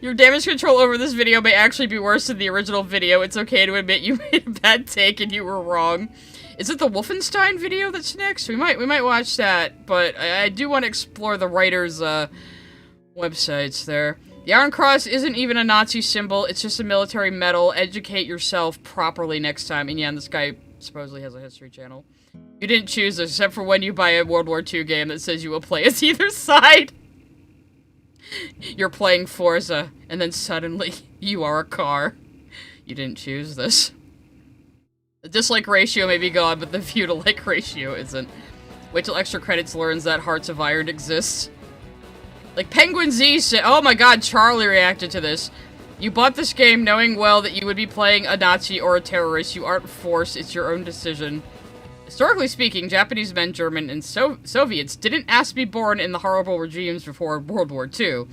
Your damage control over this video may actually be worse than the original video. It's okay to admit you made a bad take and you were wrong. Is it the Wolfenstein video that's next? We might watch that, but I do want to explore the writers' websites there. The Iron Cross isn't even a Nazi symbol, it's just a military medal. Educate yourself properly next time. And yeah, and this guy supposedly has a history channel. You didn't choose this, except for when you buy a World War II game that says you will play as either side. You're playing Forza, and then suddenly, you are a car. You didn't choose this. The dislike ratio may be gone, but the view to like ratio isn't. Wait till Extra Credits learns that Hearts of Iron exists. Like Penguin Z said, oh my god, Charlie reacted to this. You bought this game knowing well that you would be playing a Nazi or a terrorist. You aren't forced, it's your own decision. Historically speaking, Japanese men, German, and Soviets didn't ask to be born in the horrible regimes before World War II.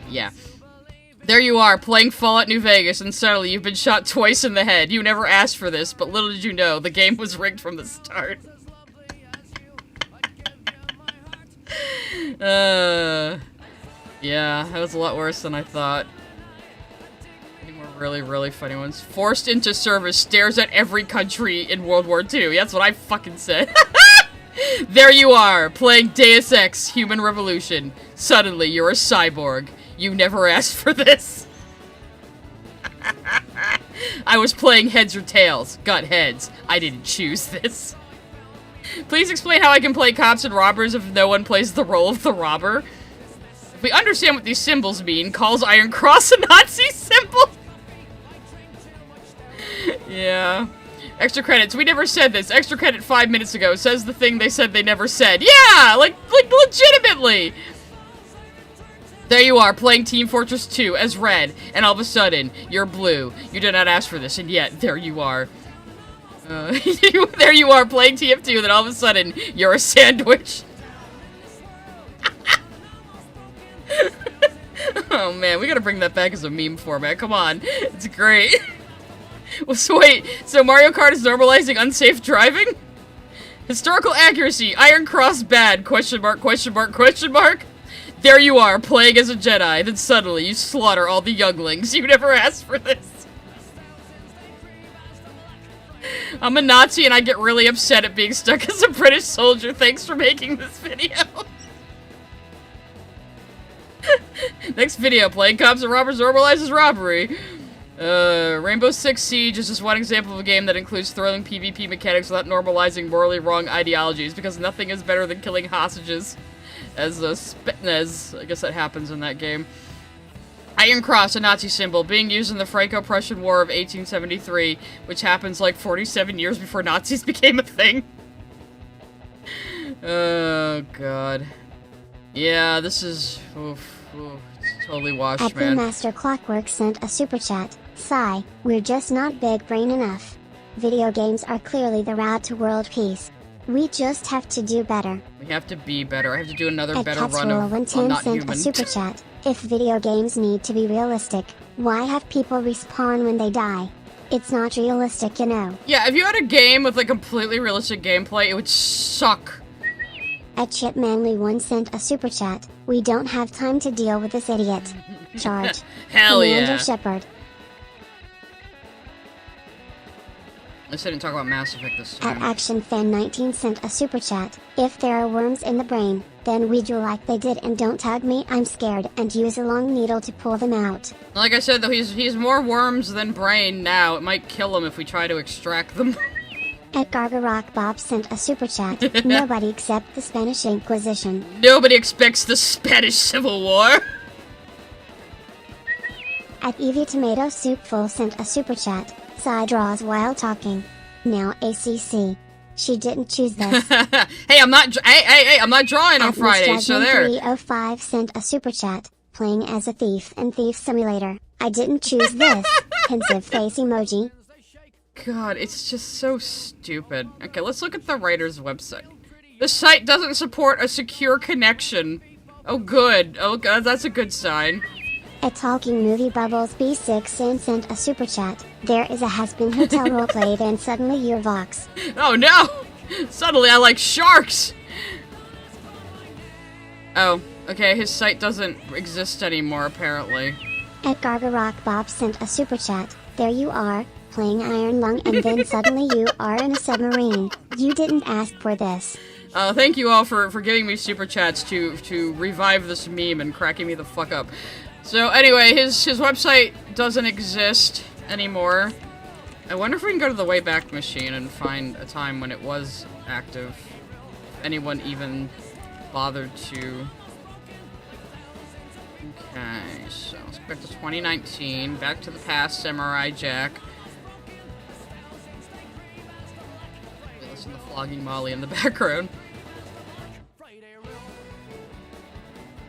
Yeah. There you are, playing Fallout New Vegas, and suddenly you've been shot twice in the head. You never asked for this, but little did you know, the game was rigged from the start. Yeah, that was a lot worse than I thought. Any more really, really funny ones? Forced into service, stares at every country in World War II. That's what I fucking said. There you are, playing Deus Ex, Human Revolution. Suddenly, you're a cyborg. You never asked for this. I was playing heads or tails. Got heads. I didn't choose this. Please explain how I can play cops and robbers if no one plays the role of the robber. If we understand what these symbols mean, calls Iron Cross a Nazi symbol? Yeah. Extra credits. We never said this. Extra credit 5 minutes ago says the thing they said they never said. Yeah! Like legitimately! There you are, playing Team Fortress 2 as red, and all of a sudden, you're blue. You did not ask for this, and yet, there you are. There you are, playing TF2, then all of a sudden, you're a sandwich. Oh man, we gotta bring that back as a meme format, come on. It's great. Well, so wait, so Mario Kart is normalizing unsafe driving? Historical accuracy, Iron Cross bad, question mark, question mark, question mark. There you are, playing as a Jedi, then suddenly you slaughter all the younglings. You never asked for this. I'm a Nazi and I get really upset at being stuck as a British soldier. Thanks for making this video. Next video, playing cops and robbers normalizes robbery. Rainbow Six Siege is just one example of a game that includes thrilling PvP mechanics without normalizing morally wrong ideologies, because nothing is better than killing hostages. As I guess that happens in that game. Iron Cross, a Nazi symbol, being used in the Franco-Prussian War of 1873, which happens like 47 years before Nazis became a thing. Oh, God. Yeah, this is... Oof, it's totally washed, man. Master Clockwork sent a super chat. Sigh, we're just not big brain enough. Video games are clearly the route to world peace. We just have to do better. We have to be better. I have to do another better run of Not Human. sent a super chat. If video games need to be realistic, why have people respawn when they die? It's not realistic, you know. Yeah, if you had a game with like completely realistic gameplay, it would suck. Chipmanly1 sent a super chat. We don't have time to deal with this idiot. Charge. Hell Commander yeah. Shepard. At least I didn't talk about Mass Effect this time. ActionFan19 sent a super chat. If there are worms in the brain, then we do like they did and don't tag me, I'm scared, and use a long needle to pull them out. Like I said, though, he's more worms than brain now. It might kill him if we try to extract them. Gargarock Bob sent a super chat. Nobody except the Spanish Inquisition. Nobody expects the Spanish Civil War. Evie Tomato Soup Full sent a super chat. Sigh draws while talking. Now ACC. She didn't choose this. Hey, I'm not. Hey, I'm not drawing on Friday. So there. 305 sent a super chat. Playing as a thief in Thief Simulator. I didn't choose this. Pensive face emoji. God, it's just so stupid. Okay, let's look at the writer's website. The site doesn't support a secure connection. Oh, good. Oh, God, that's a good sign. A Talking Movie Bubbles B6 sent a super chat. There is a has-been hotel roleplay, then suddenly you're Vox. Oh no! Suddenly I like sharks! Oh, okay, his site doesn't exist anymore, apparently. Gargarock Bob sent a super chat. There you are, playing Iron Lung, and then suddenly you are in a submarine. You didn't ask for this. Thank you all for giving me super chats to revive this meme and cracking me the fuck up. So anyway, his website doesn't exist anymore. I wonder if we can go to the Wayback Machine and find a time when it was active. If anyone even bothered to. Okay, so let's go back to 2019. Back to the past, Samurai Jack. Listen to Flogging Molly in the background.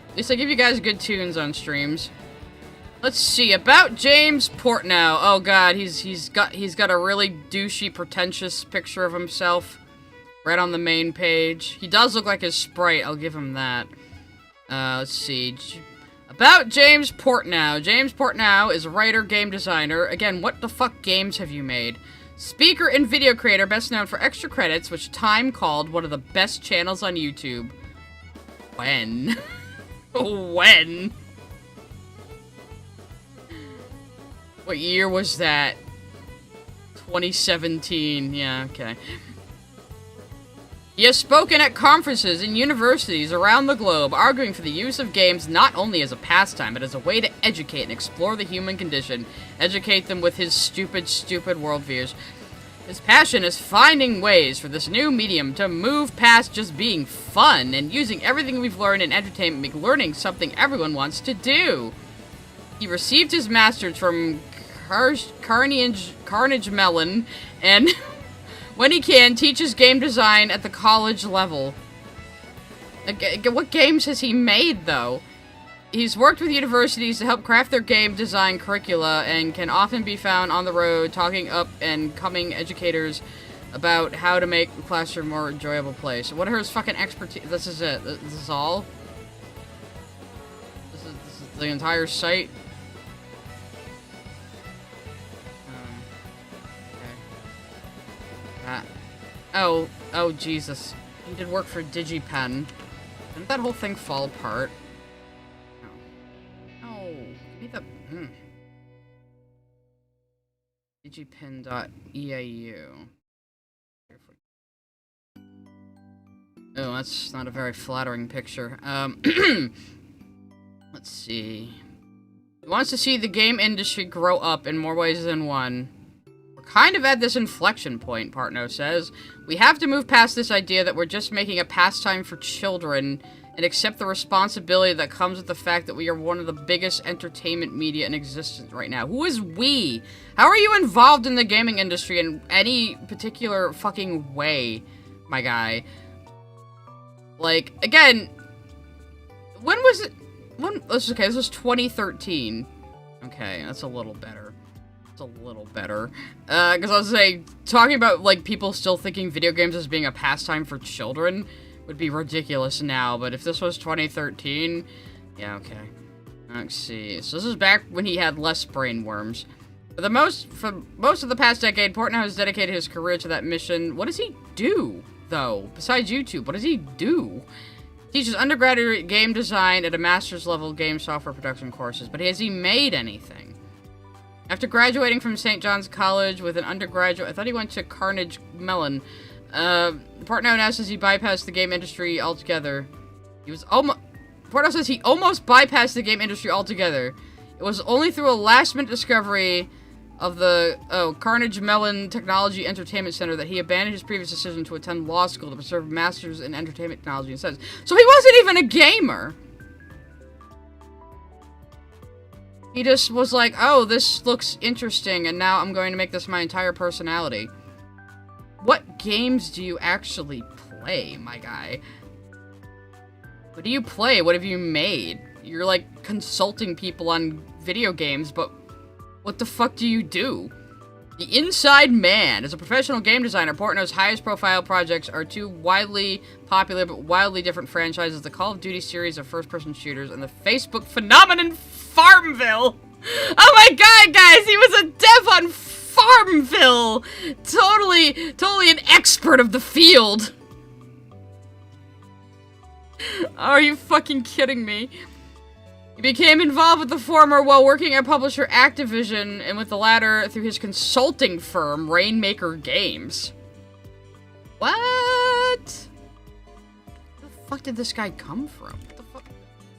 At least I give you guys good tunes on streams. Let's see, about James Portnow. Oh god, he's got a really douchey, pretentious picture of himself right on the main page. He does look like his sprite, I'll give him that. Let's see. About James Portnow. James Portnow is a writer, game designer. Again, what the fuck games have you made? Speaker and video creator, best known for Extra Credits, which Time called one of the best channels on YouTube. When? When? What year was that? 2017. Yeah, okay. He has spoken at conferences and universities around the globe, arguing for the use of games not only as a pastime, but as a way to educate and explore the human condition, educate them with his stupid worldviews. His passion is finding ways for this new medium to move past just being fun and using everything we've learned in entertainment, make learning something everyone wants to do. He received his master's from Carnegie Mellon, and when he can, teaches game design at the college level. What games has he made, though? He's worked with universities to help craft their game design curricula and can often be found on the road talking up and coming educators about how to make the classroom a more enjoyable place. What are his fucking expertise? This is it. This is all? This is the entire site? Oh, Jesus. He did work for DigiPen. Didn't that whole thing fall apart? No. Give me the... DigiPen.eau. Oh, that's not a very flattering picture. Let's see. He wants to see the game industry grow up in more ways than one. Kind of at this inflection point, Portnow says. We have to move past this idea that we're just making a pastime for children and accept the responsibility that comes with the fact that we are one of the biggest entertainment media in existence right now. Who is we? How are you involved in the gaming industry in any particular fucking way, my guy? Like, again, when was it? Okay, this was 2013. Okay, that's a little better. A little better. Because I was saying, talking about, like, people still thinking video games as being a pastime for children would be ridiculous now, but if this was 2013, yeah, okay. Let's see. So this is back when he had less brain worms. For most of the past decade, Portnow has dedicated his career to that mission. What does he do, though? Besides YouTube, what does he do? He teaches undergraduate game design at a master's level game software production courses, but has he made anything? After graduating from St. John's College with an undergraduate... I thought he went to Carnegie Mellon. Portnow now says he bypassed the game industry altogether. Portnow says he almost bypassed the game industry altogether. It was only through a last-minute discovery of the Carnegie Mellon Technology Entertainment Center that he abandoned his previous decision to attend law school to pursue a master's in entertainment technology instead. So he wasn't even a gamer! He just was like, oh, this looks interesting, and now I'm going to make this my entire personality. What games do you actually play, my guy? What do you play? What have you made? You're, like, consulting people on video games, but what the fuck do you do? The Inside Man. As a professional game designer, Portnow's highest profile projects are two widely popular but wildly different franchises, the Call of Duty series of first-person shooters and the Facebook phenomenon Farmville. Oh my god, guys, he was a dev on Farmville. Totally an expert of the field. Are you fucking kidding me? He became involved with the former while working at publisher Activision, and with the latter through his consulting firm, Rainmaker Games. What? Where the fuck did this guy come from? What the fuck?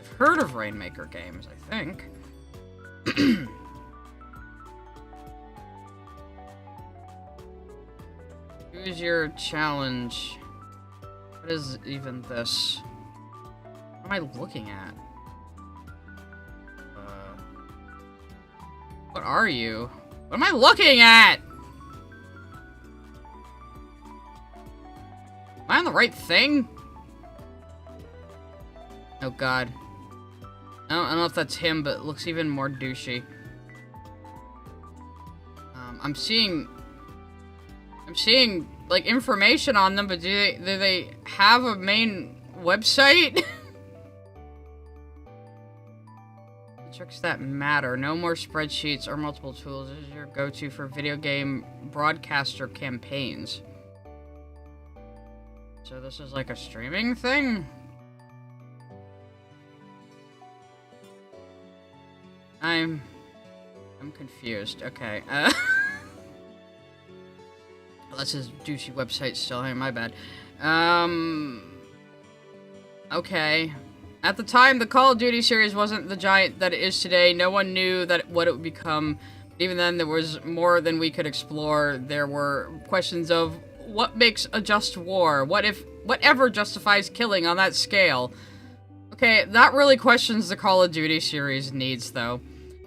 I've heard of Rainmaker Games, I think. Who's your challenge? What is even this? What am I looking at? What are you? What am I looking at? Am I on the right thing? Oh god. I don't know if that's him, but it looks even more douchey. I'm seeing like, information on them, but do they have a main website? Tricks that matter. No more spreadsheets or multiple tools. This is your go-to for video game broadcaster campaigns. So this is like a streaming thing? I'm confused. Okay. That's his douchey website still. Hey, my bad. Okay. At the time, the Call of Duty series wasn't the giant that it is today. No one knew what it would become. Even then, there was more than we could explore. There were questions of what makes a just war? Whatever justifies killing on that scale? Okay, that really questions the Call of Duty series needs, though.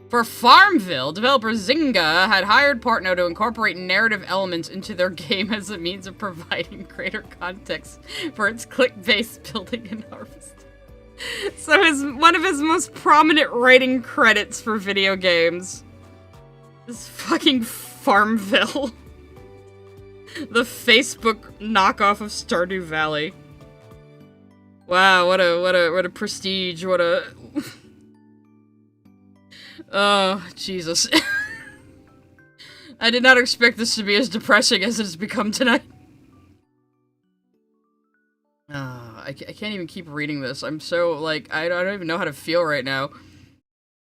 For Farmville, developer Zynga had hired Portnow to incorporate narrative elements into their game as a means of providing greater context for its click-based building and harvesting. So one of his most prominent writing credits for video games is fucking Farmville. The Facebook knockoff of Stardew Valley. Wow, what a prestige, what a... Oh, Jesus. I did not expect this to be as depressing as it has become tonight. I can't even keep reading this. I'm so, like, I don't even know how to feel right now.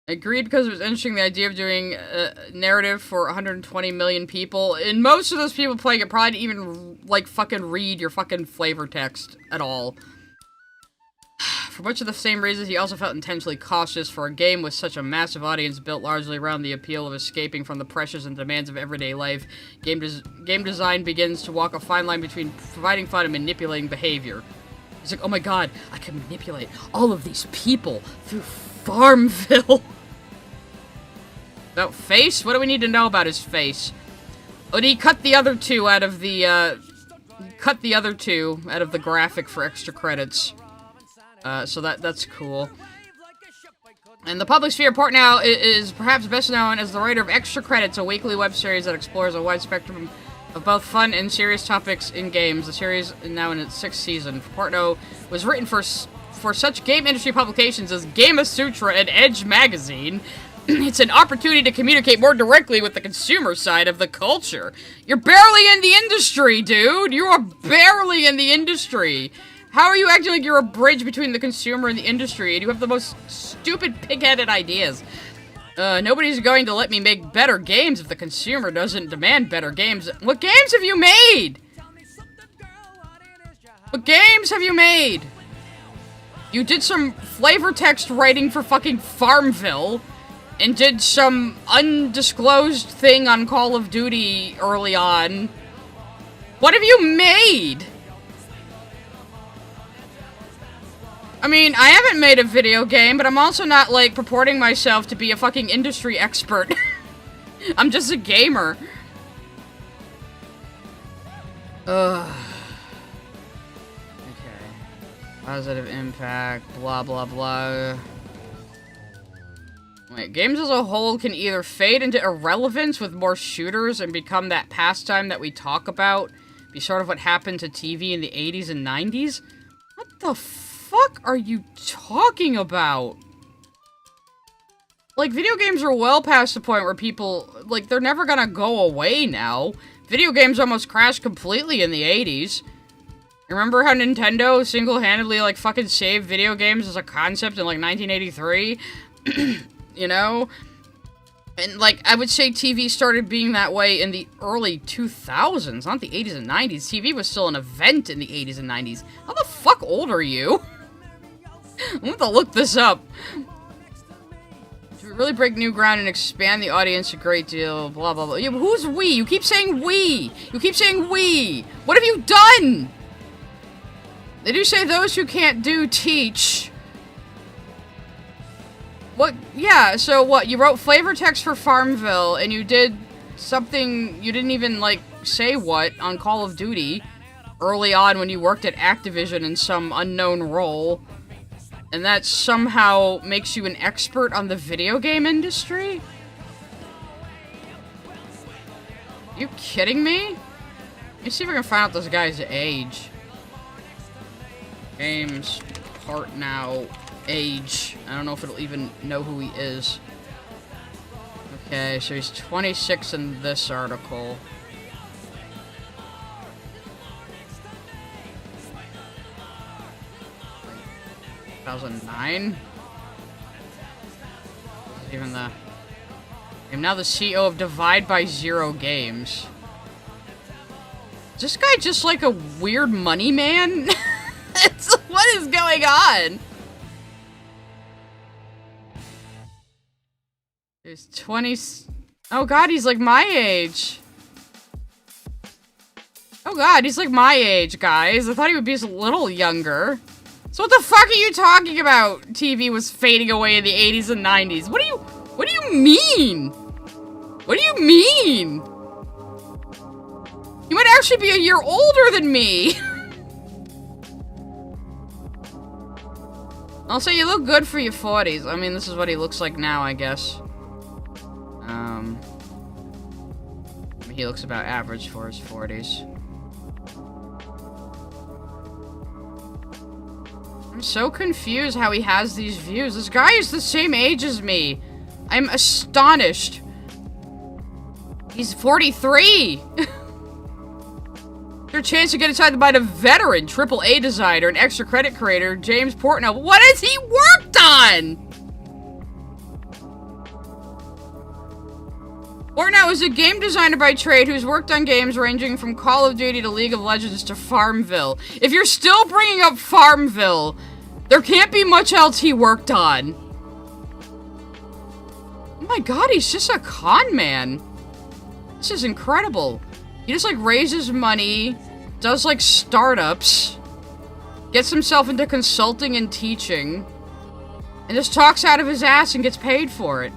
I agreed because it was interesting, the idea of doing a narrative for 120 million people. And most of those people playing it probably didn't even, like, fucking read your fucking flavor text at all. For much of the same reasons, he also felt intensely cautious for a game with such a massive audience built largely around the appeal of escaping from the pressures and demands of everyday life. Game design begins to walk a fine line between providing fun and manipulating behavior. He's like, oh my god, I can manipulate all of these people through Farmville. About face? What do we need to know about his face? Oh, did he cut the other two out of the, graphic for extra credits. So that's cool. And the Public Sphere Portnow is perhaps best known as the writer of Extra Credits, a weekly web series that explores a wide spectrum of both fun and serious topics in games. The series is now in its 6th season. Portnow was written for such game industry publications as Gamasutra and Edge Magazine. It's an opportunity to communicate more directly with the consumer side of the culture. You're barely in the industry, dude! You are barely in the industry! How are you acting like you're a bridge between the consumer and the industry, and you have the most stupid, pig-headed ideas? Nobody's going to let me make better games if the consumer doesn't demand better games. What games have you made? What games have you made? You did some flavor text writing for fucking Farmville, and did some undisclosed thing on Call of Duty early on. What have you made? I mean, I haven't made a video game, but I'm also not, like, purporting myself to be a fucking industry expert. I'm just a gamer. Ugh. Okay. Positive impact, blah, blah, blah. Wait, games as a whole can either fade into irrelevance with more shooters and become that pastime that we talk about, be sort of what happened to TV in the 80s and 90s? What the fuck are you talking about? Like, video games are well past the point where people, like, they're never gonna go away now. Video games almost crashed completely in the 80s. Remember how Nintendo single-handedly, like, fucking saved video games as a concept in, like, 1983? You know? And, like, I would say TV started being that way in the early 2000s, not the 80s and 90s. TV was still an event in the 80s and 90s. How the fuck old are you? I'm gonna have to look this up. To really break new ground and expand the audience a great deal, blah, blah, blah. Yeah, who's we? You keep saying we! You keep saying we! What have you done? They do say those who can't do, teach. What? Yeah, so what? You wrote flavor text for Farmville, and you did something, you didn't even, like, say what, on Call of Duty, early on when you worked at Activision in some unknown role, and that somehow makes you an expert on the video game industry? Are you kidding me? Let me see if I can find out this guy's age. James Portnow age. I don't know if it'll even know who he is. Okay, so he's 26 in this article. 2009? Even the... I'm now the CEO of Divide by Zero Games. Is this guy just like a weird money man? What is going on? He's 20... Oh god, he's like my age. Oh god, he's like my age, guys. I thought he would be just a little younger. So what the fuck are you talking about? TV was fading away in the 80s and 90s. What do you mean? What do you mean? You might actually be a year older than me. I'll say you look good for your 40s. I mean, this is what he looks like now, I guess. He looks about average for his 40s. I'm so confused how he has these views. This guy is the same age as me. I'm astonished. He's 43. There's a chance to get inside by a veteran, AAA designer, and extra credit creator, James Portnow. What has he worked on? Portnow is a game designer by trade who's worked on games ranging from Call of Duty to League of Legends to Farmville. If you're still bringing up Farmville, there can't be much else he worked on. Oh my god, he's just a con man. This is incredible. He just, like, raises money, does, like, startups, gets himself into consulting and teaching, and just talks out of his ass and gets paid for it.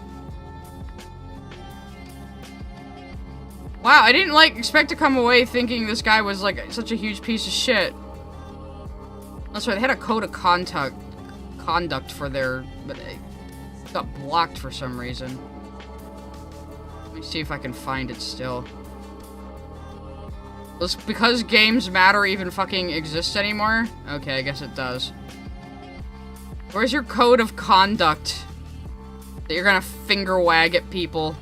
Wow, I didn't, like, expect to come away thinking this guy was, like, such a huge piece of shit. That's right, they had a code of conduct for their... but it got blocked for some reason. Let me see if I can find it still. Because Games Matter even fucking exists anymore? Okay, I guess it does. Where's your code of conduct that you're gonna finger wag at people?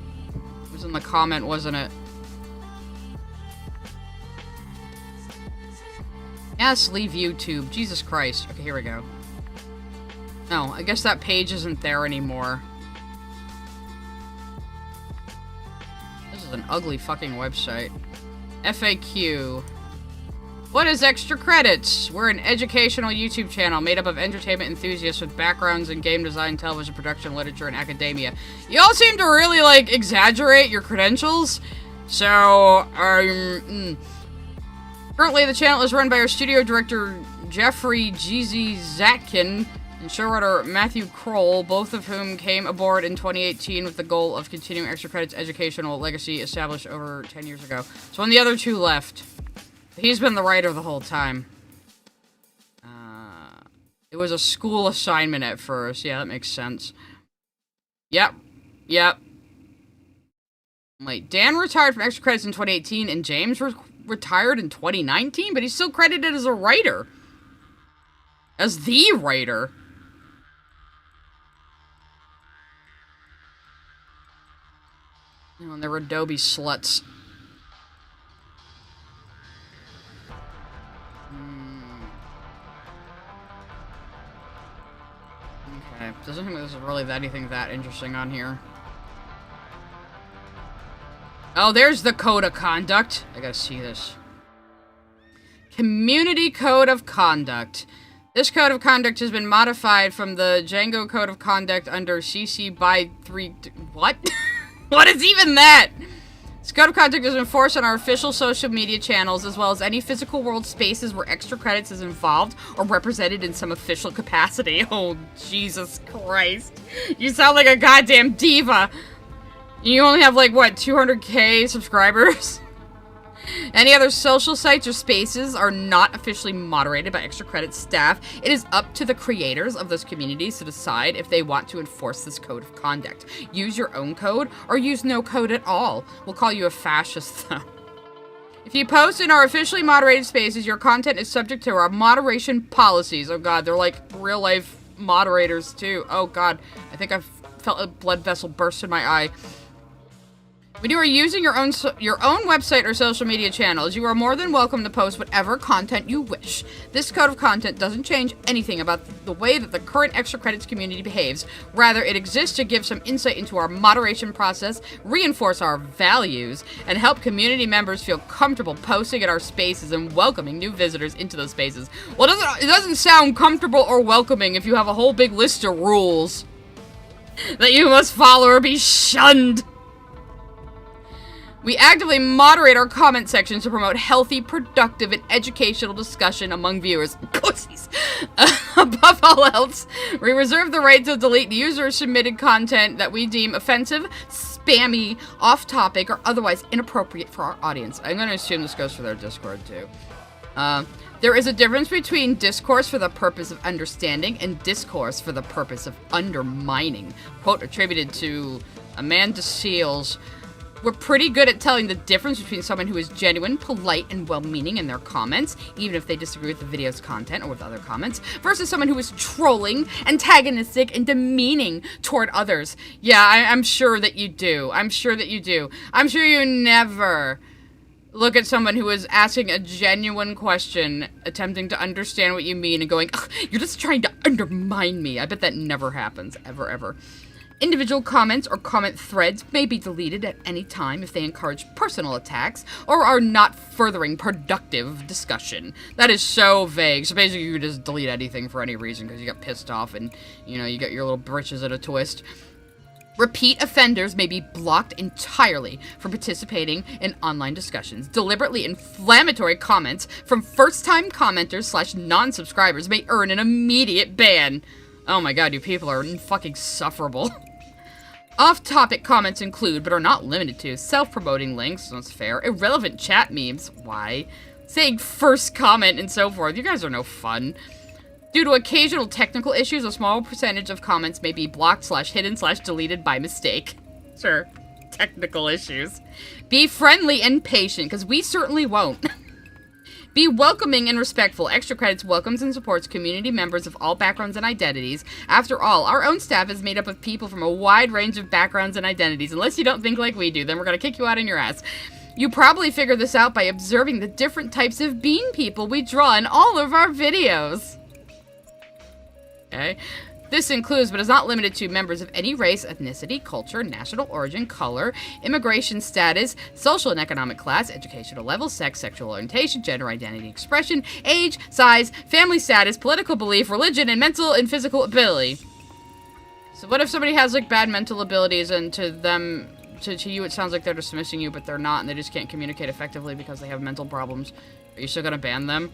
It was in the comment, wasn't it? Yes, leave YouTube. Jesus Christ. Okay, here we go. No, I guess that page isn't there anymore. This is an ugly fucking website. FAQ. What is Extra Credits? We're an educational YouTube channel made up of entertainment enthusiasts with backgrounds in game design, television production, literature, and academia. You all seem to really, like, exaggerate your credentials. So, currently, the channel is run by our studio director, Jeffrey Jeezy Zatkin, and showrunner Matthew Kroll, both of whom came aboard in 2018 with the goal of continuing Extra Credits' educational legacy established over 10 years ago. So when the other two left, he's been the writer the whole time. It was a school assignment at first. Yeah, that makes sense. Yep. Wait, Dan retired from Extra Credits in 2018, and James retired in 2019, but he's still credited as a writer. As the writer. Oh, and they're Adobe sluts. Okay, doesn't think there's really anything that interesting on here. Oh, there's the code of conduct. I gotta see this. Community Code of Conduct. This code of conduct has been modified from the Django Code of Conduct under CC by 3... What? What is even that? This code of conduct is enforced on our official social media channels, as well as any physical world spaces where Extra Credits is involved or represented in some official capacity. Oh, Jesus Christ. You sound like a goddamn diva. You only have, like, what, 200k subscribers? Any other social sites or spaces are not officially moderated by Extra Credits staff. It is up to the creators of those communities to decide if they want to enforce this code of conduct. Use your own code, or use no code at all. We'll call you a fascist, though. If you post in our officially moderated spaces, your content is subject to our moderation policies. Oh god, they're like real-life moderators too. Oh god, I think I've felt a blood vessel burst in my eye. When you are using your own website or social media channels, you are more than welcome to post whatever content you wish. This code of content doesn't change anything about the way that the current Extra Credits community behaves. Rather, it exists to give some insight into our moderation process, reinforce our values, and help community members feel comfortable posting at our spaces and welcoming new visitors into those spaces. Well, it doesn't sound comfortable or welcoming if you have a whole big list of rules that you must follow or be shunned. We actively moderate our comment sections to promote healthy, productive, and educational discussion among viewers. Pussies! Above all else, we reserve the right to delete user-submitted content that we deem offensive, spammy, off-topic, or otherwise inappropriate for our audience. I'm going to assume this goes for their Discord, too. There is a difference between discourse for the purpose of understanding and discourse for the purpose of undermining. Quote attributed to Amanda Seals. We're pretty good at telling the difference between someone who is genuine, polite, and well-meaning in their comments, even if they disagree with the video's content or with other comments, versus someone who is trolling, antagonistic, and demeaning toward others. Yeah, I'm sure that you do. I'm sure that you do. I'm sure you never look at someone who is asking a genuine question, attempting to understand what you mean, and going, ugh, you're just trying to undermine me. I bet that never happens, ever, ever. Individual comments or comment threads may be deleted at any time if they encourage personal attacks or are not furthering productive discussion. That is so vague. So basically you just delete anything for any reason because you got pissed off and, you know, you got your little britches at a twist. Repeat offenders may be blocked entirely from participating in online discussions. Deliberately inflammatory comments from first-time commenters / non-subscribers may earn an immediate ban. Oh my god, you people are fucking insufferable. Off-topic comments include, but are not limited to, self-promoting links, that's fair, irrelevant chat memes, why, saying first comment and so forth. You guys are no fun. Due to occasional technical issues, a small percentage of comments may be blocked / hidden / deleted by mistake. Sure, technical issues. Be friendly and patient, because we certainly won't. Be welcoming and respectful. Extra Credits welcomes and supports community members of all backgrounds and identities. After all, our own staff is made up of people from a wide range of backgrounds and identities. Unless you don't think like we do, then we're gonna kick you out in your ass. You probably figured this out by observing the different types of bean people we draw in all of our videos. Okay. This includes, but is not limited to, members of any race, ethnicity, culture, national origin, color, immigration status, social and economic class, educational level, sex, sexual orientation, gender identity expression, age, size, family status, political belief, religion, and mental and physical ability. So what if somebody has, like, bad mental abilities and to them, to you it sounds like they're dismissing you, but they're not, and they just can't communicate effectively because they have mental problems? Are you still gonna ban them?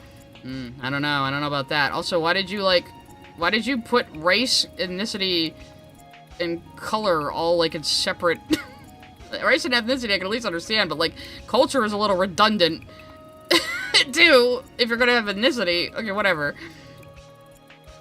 I don't know. I don't know about that. Also, why did you put race, ethnicity, and color all, like, in separate... Race and ethnicity I can at least understand, but, like, culture is a little redundant. Too, if you're gonna have ethnicity. Okay, whatever.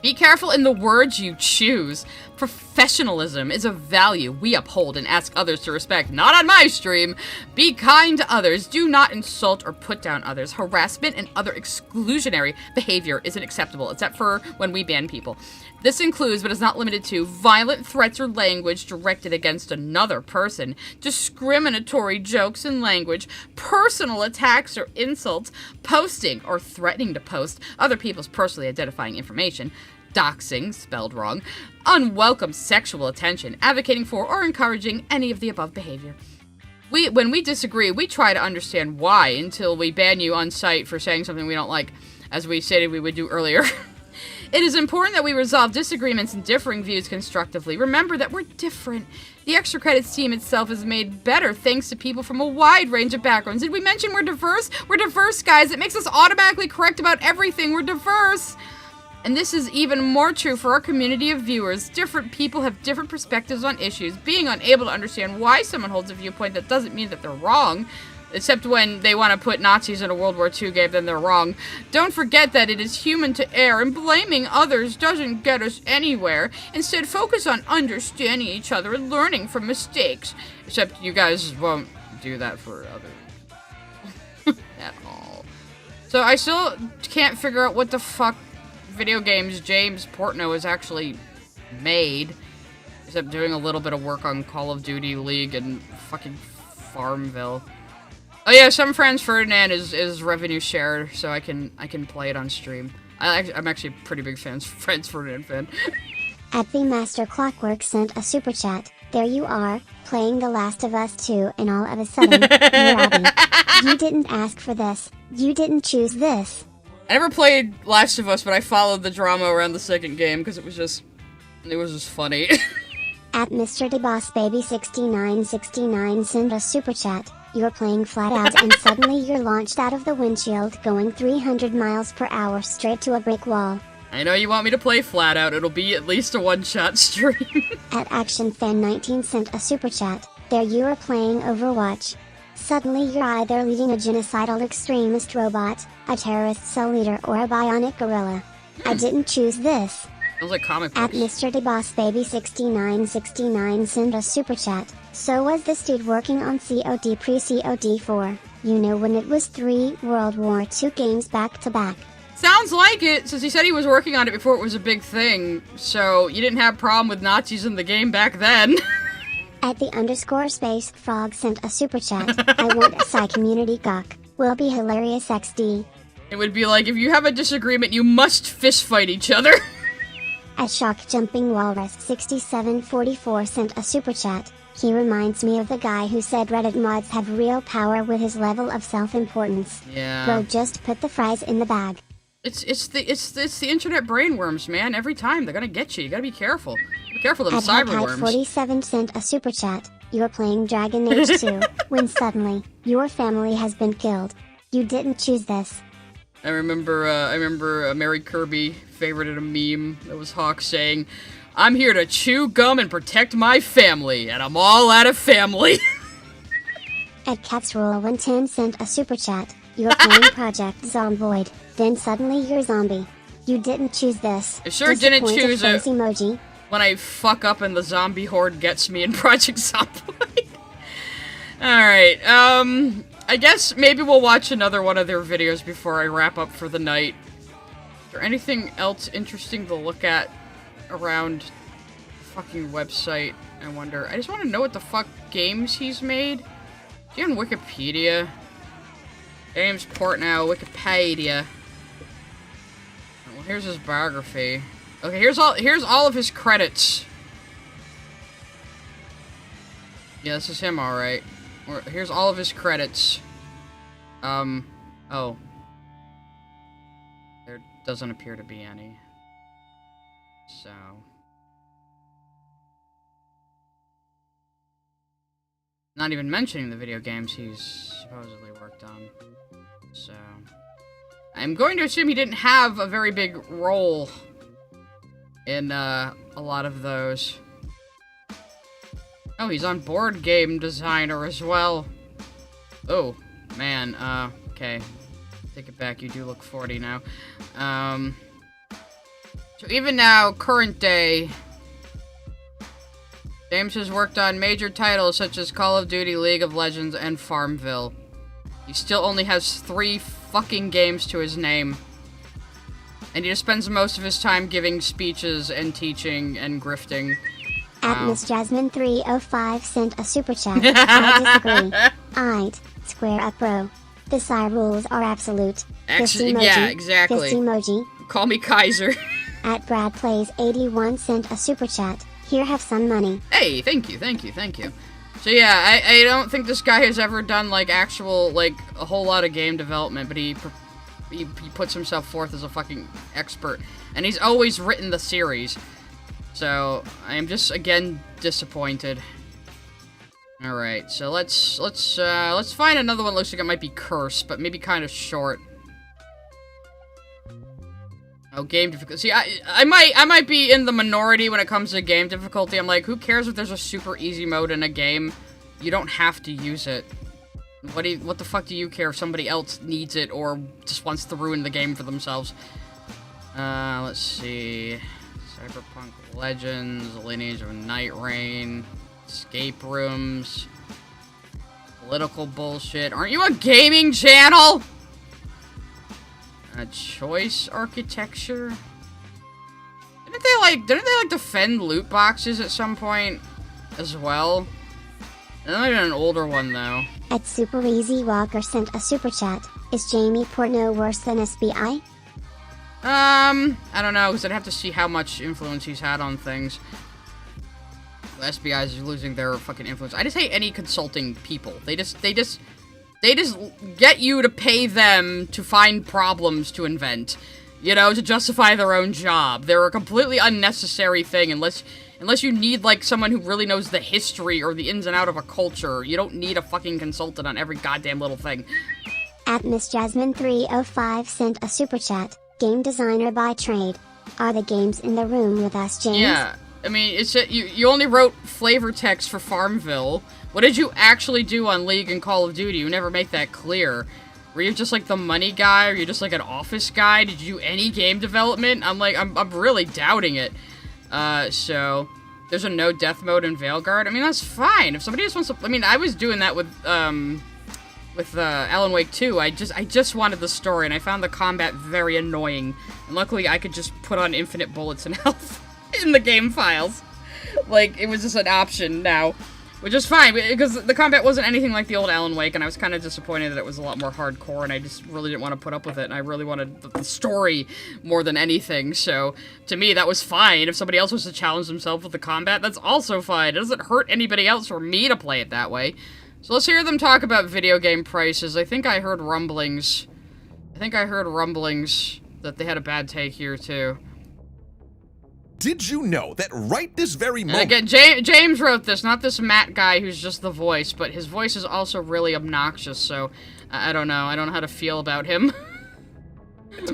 Be careful in the words you choose. Professionalism is a value we uphold and ask others to respect. Not on my stream. Be kind to others. Do not insult or put down others. Harassment and other exclusionary behavior isn't acceptable, except for when we ban people. This includes, but is not limited to, violent threats or language directed against another person, discriminatory jokes and language, personal attacks or insults, posting or threatening to post other people's personally identifying information, doxing, spelled wrong, unwelcome sexual attention, advocating for or encouraging any of the above behavior. When we disagree, we try to understand why until we ban you on site for saying something we don't like, as we stated we would do earlier. It is important that we resolve disagreements and differing views constructively. Remember that we're different. The Extra Credits team itself is made better thanks to people from a wide range of backgrounds. Did we mention we're diverse? We're diverse, guys. It makes us automatically correct about everything. We're diverse. And this is even more true for our community of viewers. Different people have different perspectives on issues. Being unable to understand why someone holds a viewpoint that doesn't mean that they're wrong. Except when they want to put Nazis in a World War II game, then they're wrong. Don't forget that it is human to err, and blaming others doesn't get us anywhere. Instead, focus on understanding each other and learning from mistakes. Except you guys won't do that for others. So I still can't figure out what the fuck video games James Portnow has actually made. Except doing a little bit of work on Call of Duty League and fucking Farmville. Oh yeah, some Franz Ferdinand is revenue shared, so I can play it on stream. I'm actually a pretty big Franz Ferdinand fan. At the Master Clockwork sent a super chat. There you are, playing The Last of Us 2, and all of a sudden, you're Abby. You didn't ask for this. You didn't choose this. I never played Last of Us, but I followed the drama around the second game because it was just funny. At Mr. DeBossBaby6969 send a super chat. You're playing flat out and suddenly you're launched out of the windshield going 300 miles per hour straight to a brick wall. I know you want me to play flat out. It'll be at least a one-shot stream. At ActionFan19 sent a super chat. There you are playing Overwatch. Suddenly you're either leading a genocidal extremist robot, a terrorist cell leader, or a bionic gorilla. I didn't choose this. Sounds like comic books. At Mr. DeBossBaby6969 send a super chat. So was this dude working on COD pre-COD 4? You know, when it was 3 World War II games back to back. Sounds like it, since he said he was working on it before it was a big thing. So you didn't have a problem with Nazis in the game back then. At the _space frog sent a super chat. I want a Psy community gawk. Will be hilarious XD. It would be like, if you have a disagreement, you must fist fight each other. At Shock Jumping Walrus 6744 sent a super chat. He reminds me of the guy who said Reddit mods have real power with his level of self-importance. Yeah. Bro, just put the fries in the bag. It's the internet brainworms, man. Every time they're gonna get you. You gotta be careful. Be careful of them At cyberworms. 47 sent a super chat. You're playing Dragon Age 2 when suddenly your family has been killed. You didn't choose this. I remember Mary Kirby favorited a meme that was Hawk saying, "I'm here to chew gum and protect my family, and I'm all out of family." At CatsRule110 sent a super chat. You're playing Project Zomboid, then suddenly you're zombie. You didn't choose this. I sure didn't Disappointed choose it. face emoji. When I fuck up and the zombie horde gets me in Project Zomboid. Alright, I guess maybe we'll watch another one of their videos before I wrap up for the night. Is there anything else interesting to look at around the fucking website? I wonder. I just want to know what the fuck games he's made. Is he on Wikipedia? James Portnow, Wikipedia. Well, here's his biography. Okay, here's all of his credits. Yeah, this is him, alright. Here's all of his credits. Oh. There doesn't appear to be any. So. Not even mentioning the video games he's supposedly worked on. So. I'm going to assume he didn't have a very big role in, a lot of those. Oh, he's on Board Game Designer as well. Oh, man, okay. Take it back, you do look 40 now. So even now, current day, James has worked on major titles such as Call of Duty, League of Legends, and Farmville. He still only has 3 fucking games to his name. And he just spends most of his time giving speeches and teaching and grifting. At Miss Jasmine 305 sent a super chat. I disagree. I'd square up, bro. The Psy rules are absolute. Actually, yeah, exactly. Fist emoji. Call me Kaiser. At Brad Plays 81 sent a super chat. Here, have some money. Hey, thank you. So yeah, I don't think this guy has ever done, like, actual, like, a whole lot of game development, but he puts himself forth as a fucking expert. And he's always written the series. So, I am just, again, disappointed. Alright, so let's find another one that looks like it might be Curse, but maybe kind of short. Oh, game difficulty. See, I might be in the minority when it comes to game difficulty. I'm like, who cares if there's a super easy mode in a game? You don't have to use it. What the fuck do you care if somebody else needs it or just wants to ruin the game for themselves? Let's see. Cyberpunk Legends, Lineage of Night Rain, Escape Rooms, political bullshit. Aren't you a gaming channel? Choice architecture. Didn't they like defend loot boxes at some point as well? That might have been an older one though. At Super Easy Walker sent a super chat. Is Jamie Portnow worse than SBI? I don't know, because I'd have to see how much influence he's had on things. The SBIs are losing their fucking influence. I just hate any consulting people. They just get you to pay them to find problems to invent. You know, to justify their own job. They're a completely unnecessary thing unless you need, like, someone who really knows the history or the ins and out of a culture. You don't need a fucking consultant on every goddamn little thing. At Miss Jasmine 305 sent a super chat. Game designer by trade. Are the games in the room with us, James? Yeah, I mean, you only wrote flavor text for Farmville. What did you actually do on League and Call of Duty? You never make that clear. Were you just like the money guy? Or you just like an office guy? Did you do any game development? I'm really doubting it. So there's a no death mode in Veilguard. I mean, that's fine. If somebody just wants to, I mean, I was doing that with Alan Wake 2. I just wanted the story, and I found the combat very annoying. And luckily, I could just put on infinite bullets and health in the game files. Like, it was just an option now. Which is fine, because the combat wasn't anything like the old Alan Wake, and I was kind of disappointed that it was a lot more hardcore, and I just really didn't want to put up with it, and I really wanted the story more than anything, so to me, that was fine. If somebody else was to challenge themselves with the combat, that's also fine. It doesn't hurt anybody else or me to play it that way. So let's hear them talk about video game prices. I think I heard rumblings that they had a bad take here, too. Did you know that right this very And moment... again, James wrote this, not this Matt guy who's just the voice, but his voice is also really obnoxious, so I don't know. I don't know how to feel about him.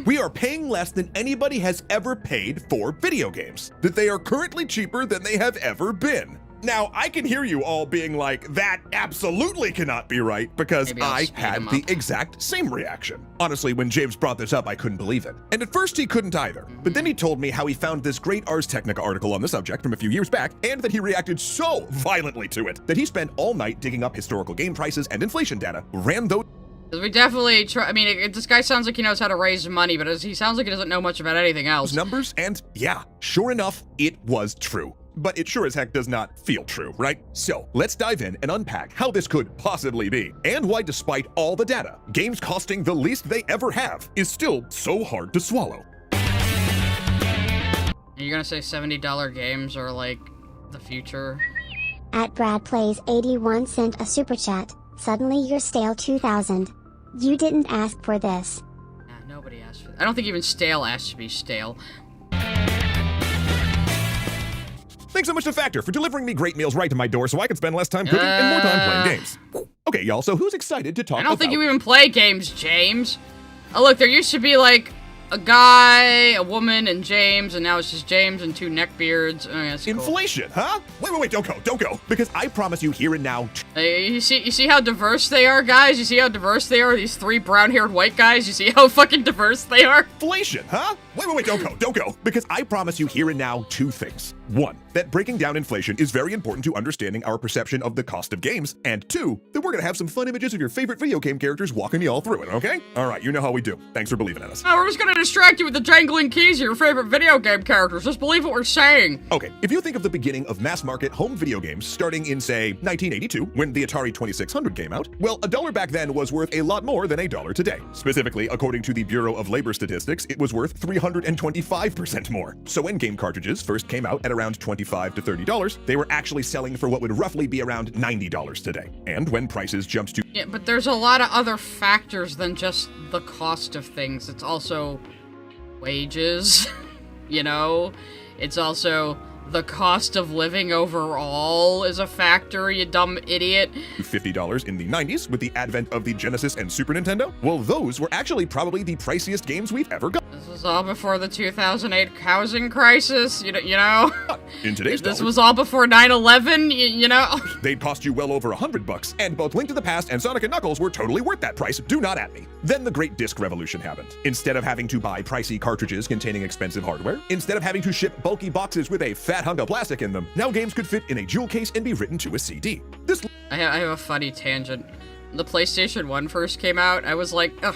We are paying less than anybody has ever paid for video games. That they are currently cheaper than they have ever been. Now, I can hear you all being like, that absolutely cannot be right, because I had the exact same reaction. Honestly, when James brought this up, I couldn't believe it. And at first, he couldn't either. But then he told me how he found this great Ars Technica article on the subject from a few years back, and that he reacted so violently to it that he spent all night digging up historical game prices and inflation data, ran those We definitely try. I mean, this guy sounds like he knows how to raise money, but he sounds like he doesn't know much about anything else. numbers, and yeah, sure enough, it was true. But it sure as heck does not feel true, right? So, let's dive in and unpack how this could possibly be, and why despite all the data, games costing the least they ever have is still so hard to swallow. Are you gonna say $70 games are, like, the future? At Brad Plays 81 sent a super chat. Suddenly you're stale 2000. You didn't ask for this. Nah, nobody asked for that. I don't think even stale asked to be stale. Thanks so much to Factor for delivering me great meals right to my door so I can spend less time cooking and more time playing games. Okay, y'all, so who's excited to talk about... I don't think you even play games, James. Oh, look, there used to be, like, a guy, a woman, and James, and now it's just James and two neckbeards. Oh, yeah, that's cool. Inflation, huh? Wait, don't go. Because I promise you here and now... You see how diverse they are, guys? You see how diverse they are? These three brown-haired white guys? You see how fucking diverse they are? Inflation, huh? Wait, don't go. Because I promise you here and now two things. One, that breaking down inflation is very important to understanding our perception of the cost of games. And two, that we're gonna have some fun images of your favorite video game characters walking you all through it, okay? Alright, you know how we do. Thanks for believing in us. Oh, we're just gonna distract you with the jangling keys of your favorite video game characters. Just believe what we're saying. Okay, if you think of the beginning of mass market home video games starting in, say, 1982, when the Atari 2600 came out, well, $1 back then was worth a lot more than $1 today. Specifically, according to the Bureau of Labor Statistics, it was worth 325% more. So when game cartridges first came out at around $25 to $30, they were actually selling for what would roughly be around $90 today. And when prices jumped to... Yeah, but there's a lot of other factors than just the cost of things. It's also wages, you know? It's also the cost of living overall is a factor, you dumb idiot. $50 in the 90s with the advent of the Genesis and Super Nintendo? Well, those were actually probably the priciest games we've ever got. This was all before the 2008 housing crisis, you know? In today's This dollars, was all before 9/11, you know? they'd cost you well over $100, and both Link to the Past and Sonic & Knuckles were totally worth that price, do not at me. Then the Great Disc Revolution happened. Instead of having to buy pricey cartridges containing expensive hardware, instead of having to ship bulky boxes with a fat hunk of plastic in them, now games could fit in a jewel case and be written to a CD. This I have a funny tangent. When the PlayStation 1 first came out, I was like, ugh,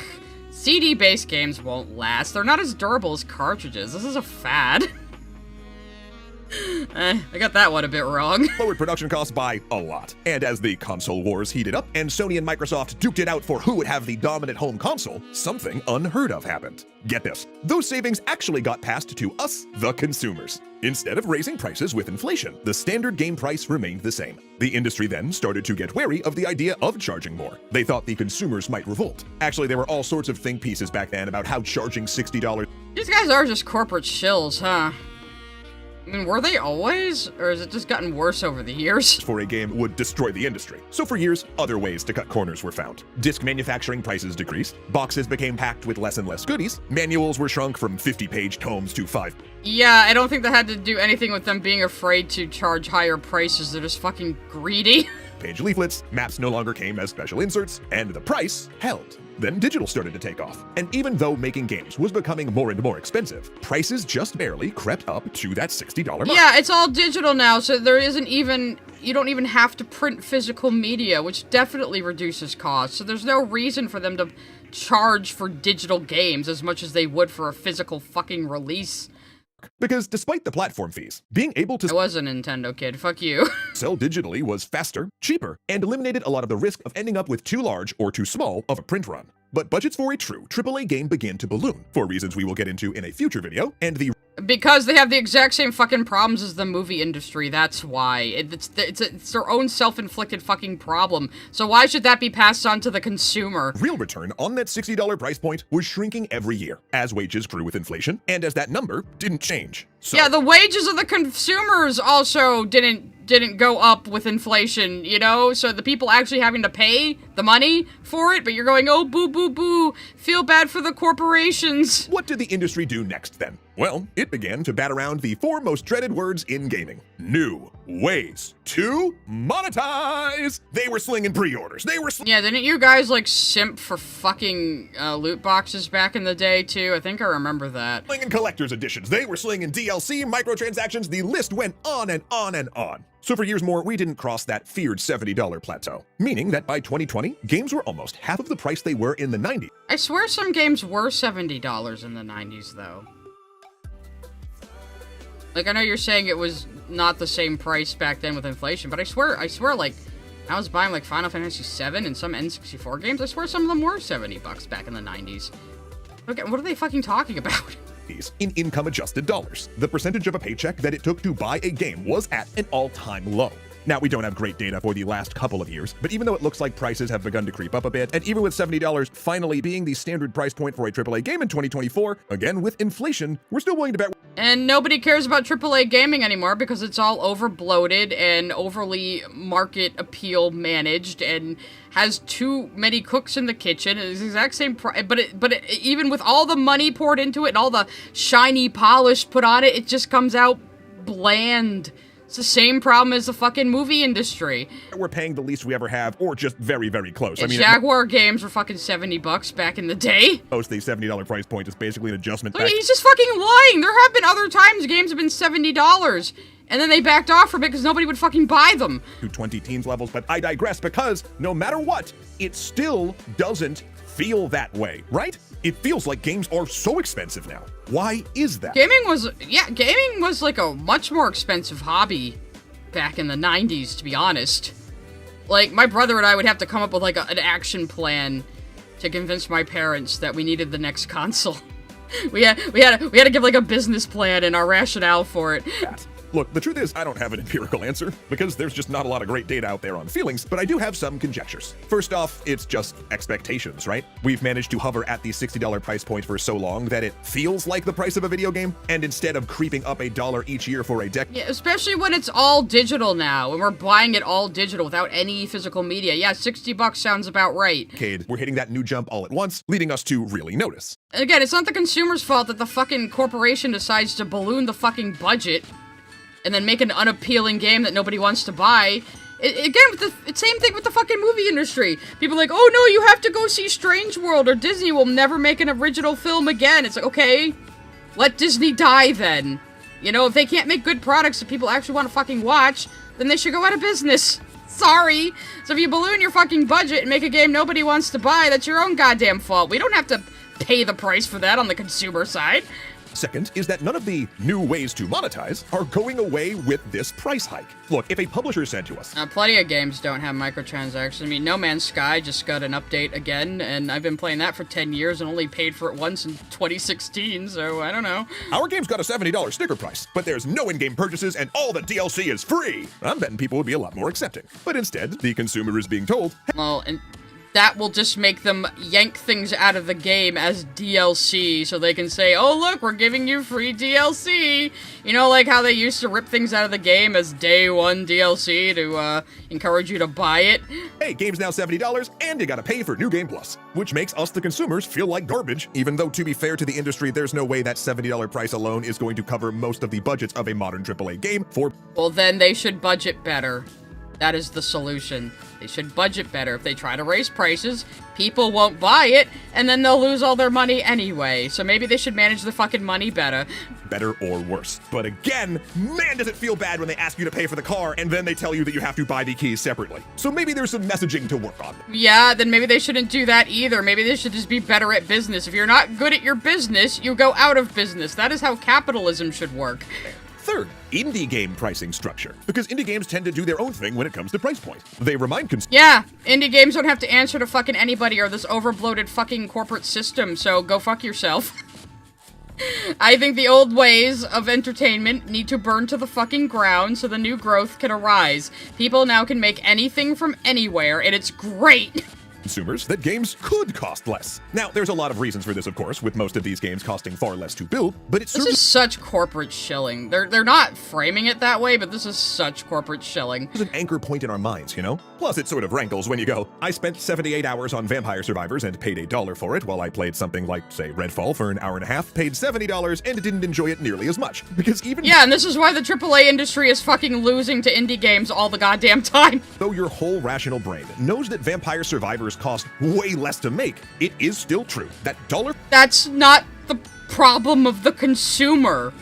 CD-based games won't last. They're not as durable as cartridges. This is a fad. I got that one a bit wrong. Lowered production costs by a lot. And as the console wars heated up and Sony and Microsoft duked it out for who would have the dominant home console, something unheard of happened. Get this, those savings actually got passed to us, the consumers. Instead of raising prices with inflation, the standard game price remained the same. The industry then started to get wary of the idea of charging more. They thought the consumers might revolt. Actually, there were all sorts of think pieces back then about how charging $60... These guys are just corporate shills, huh? I mean, were they always? Or has it just gotten worse over the years? ...for a game would destroy the industry. So for years, other ways to cut corners were found. Disc manufacturing prices decreased, boxes became packed with less and less goodies, manuals were shrunk from 50-page tomes to 5. Yeah, I don't think that had to do anything with them being afraid to charge higher prices. They're just fucking greedy. Page leaflets, maps no longer came as special inserts, and the price held. Then digital started to take off. And even though making games was becoming more and more expensive, prices just barely crept up to that $60 mark. Yeah, it's all digital now, so there isn't even... You don't even have to print physical media, which definitely reduces costs. So there's no reason for them to charge for digital games as much as they would for a physical fucking release. Because despite the platform fees, being able to I was a Nintendo kid, fuck you. sell digitally was faster, cheaper, and eliminated a lot of the risk of ending up with too large or too small of a print run. But budgets for a true AAA game began to balloon, for reasons we will get into in a future video, and the Because they have the exact same fucking problems as the movie industry, that's why. It's their own self-inflicted fucking problem. So why should that be passed on to the consumer? real return on that $60 price point was shrinking every year, as wages grew with inflation, and as that number didn't change. So, Yeah, the wages of the consumers also didn't go up with inflation, you know? So the people actually having to pay the money for it, but you're going, oh, boo, boo, boo, feel bad for the corporations. what did the industry do next then? Well, it began to bat around the 4 most dreaded words in gaming. New ways to monetize! They were slinging pre-orders. They were Yeah, didn't you guys, like, simp for fucking loot boxes back in the day, too? I think I remember that. slinging collector's editions. They were slinging DLC, microtransactions. The list went on and on and on. So for years more, we didn't cross that feared $70 plateau, meaning that by 2020, games were almost half of the price they were in the 90s. I swear some games were $70 in the 90s, though. Like, I know you're saying it was not the same price back then with inflation, but I swear, like, I was buying, like, Final Fantasy VII and some N64 games. I swear some of them were $70 back in the 90s. Okay, what are they fucking talking about? In income-adjusted dollars. The percentage of a paycheck that it took to buy a game was at an all-time low. Now, we don't have great data for the last couple of years, but even though it looks like prices have begun to creep up a bit, and even with $70 finally being the standard price point for a AAA game in 2024, again, with inflation, we're still willing to bet... And nobody cares about AAA gaming anymore because it's all over-bloated and overly market appeal managed and has too many cooks in the kitchen. It's the exact same price, but even with all the money poured into it and all the shiny polish put on it, it just comes out bland. It's the same problem as the fucking movie industry. We're paying the least we ever have, or just very, very close. I mean, Jaguar games were fucking $70 back in the day. Most the $70 price point is basically an adjustment Look, back. he's just fucking lying. There have been other times games have been $70, and then they backed off from it because nobody would fucking buy them. To 20 teens levels, but I digress because no matter what, it still doesn't feel that way, right? It feels like games are so expensive now. Why is that? Gaming was like a much more expensive hobby back in the 90s, to be honest. Like, my brother and I would have to come up with like an action plan to convince my parents that we needed the next console. we had to give like a business plan and our rationale for it. Look, the truth is, I don't have an empirical answer, because there's just not a lot of great data out there on feelings, but I do have some conjectures. First off, it's just expectations, right? We've managed to hover at the $60 price point for so long that it feels like the price of a video game, and instead of creeping up $1 each year for a decade... Yeah, especially when it's all digital now, and we're buying it all digital without any physical media. Yeah, $60 sounds about right. We're hitting that new jump all at once, leading us to really notice. Again, it's not the consumer's fault that the fucking corporation decides to balloon the fucking budget and then make an unappealing game that nobody wants to buy. It's same thing with the fucking movie industry. People are like, oh no, you have to go see Strange World or Disney will never make an original film again. It's like, okay, let Disney die then. You know, if they can't make good products that people actually want to fucking watch, then they should go out of business. Sorry. So if you balloon your fucking budget and make a game nobody wants to buy, that's your own goddamn fault. We don't have to pay the price for that on the consumer side. Second is that none of the new ways to monetize are going away with this price hike. Look, if a publisher said to us, Plenty of games don't have microtransactions. I mean, No Man's Sky just got an update again, and I've been playing that for 10 years and only paid for it once in 2016, so I don't know. our game's got a $70 sticker price, but there's no in-game purchases and all the DLC is free, I'm betting people would be a lot more accepting. But instead, the consumer is being told, Well, and that will just make them yank things out of the game as DLC, so they can say, oh look, we're giving you free DLC! You know, like how they used to rip things out of the game as day one DLC to, encourage you to buy it? hey, game's now $70 and you gotta pay for New Game Plus, which makes us the consumers feel like garbage, even though to be fair to the industry, there's no way that $70 price alone is going to cover most of the budgets of a modern AAA game for... Well, then they should budget better. That is the solution. They should budget better. If they try to raise prices, people won't buy it, and then they'll lose all their money anyway. So maybe they should manage the fucking money better. better or worse. But again, man, does it feel bad when they ask you to pay for the car and then they tell you that you have to buy the keys separately. So maybe there's some messaging to work on. Yeah, then maybe they shouldn't do that either. Maybe they should just be better at business. If you're not good at your business, you go out of business. That is how capitalism should work. Third, indie game pricing structure. Because indie games tend to do their own thing when it comes to price point. They remind consumers. Yeah, indie games don't have to answer to fucking anybody or this overbloated fucking corporate system, so go fuck yourself. I think the old ways of entertainment need to burn to the fucking ground so the new growth can arise. People now can make anything from anywhere, and it's great. Consumers that games could cost less. Now, there's a lot of reasons for this, of course, with most of these games costing far less to build, but it This is such corporate shilling. They're not framing it that way, but this is such corporate shilling. an anchor point in our minds, you know? Plus, it sort of rankles when you go, I spent 78 hours on Vampire Survivors and paid $1 for it, while I played something like, say, Redfall for an hour and a half, paid $70, and didn't enjoy it nearly as much. Because even Yeah, and this is why the AAA industry is fucking losing to indie games all the goddamn time. though your whole rational brain knows that Vampire Survivors cost way less to make, it is still true that dollar That's not the problem of the consumer.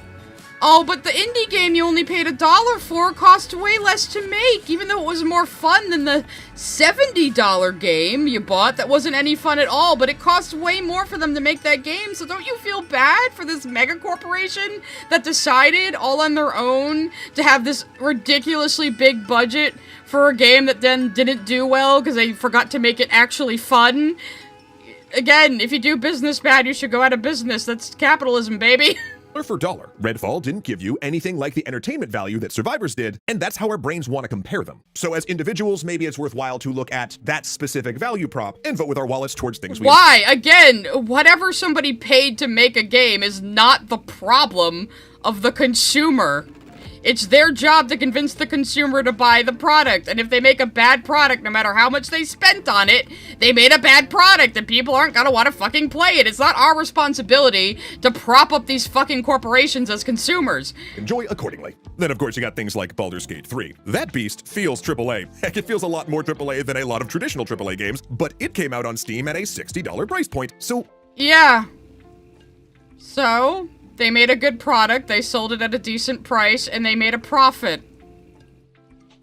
Oh, but the indie game you only paid $1 for cost way less to make, even though it was more fun than the $70 game you bought that wasn't any fun at all, but it cost way more for them to make that game, so don't you feel bad for this mega corporation that decided all on their own to have this ridiculously big budget for a game that then didn't do well because they forgot to make it actually fun? Again, if you do business bad, you should go out of business. That's capitalism, baby. for dollar. Redfall didn't give you anything like the entertainment value that Survivors did, and that's how our brains want to compare them. So as individuals, maybe it's worthwhile to look at that specific value prop and vote with our wallets towards things we Why? Again, whatever somebody paid to make a game is not the problem of the consumer. It's their job to convince the consumer to buy the product, and if they make a bad product, no matter how much they spent on it, they made a bad product, and people aren't gonna want to fucking play it. It's not our responsibility to prop up these fucking corporations as consumers. enjoy accordingly. Then of course you got things like Baldur's Gate 3. That beast feels AAA. Heck, it feels a lot more AAA than a lot of traditional AAA games, but it came out on Steam at a $60 price point, so Yeah. So, they made a good product, they sold it at a decent price, and they made a profit.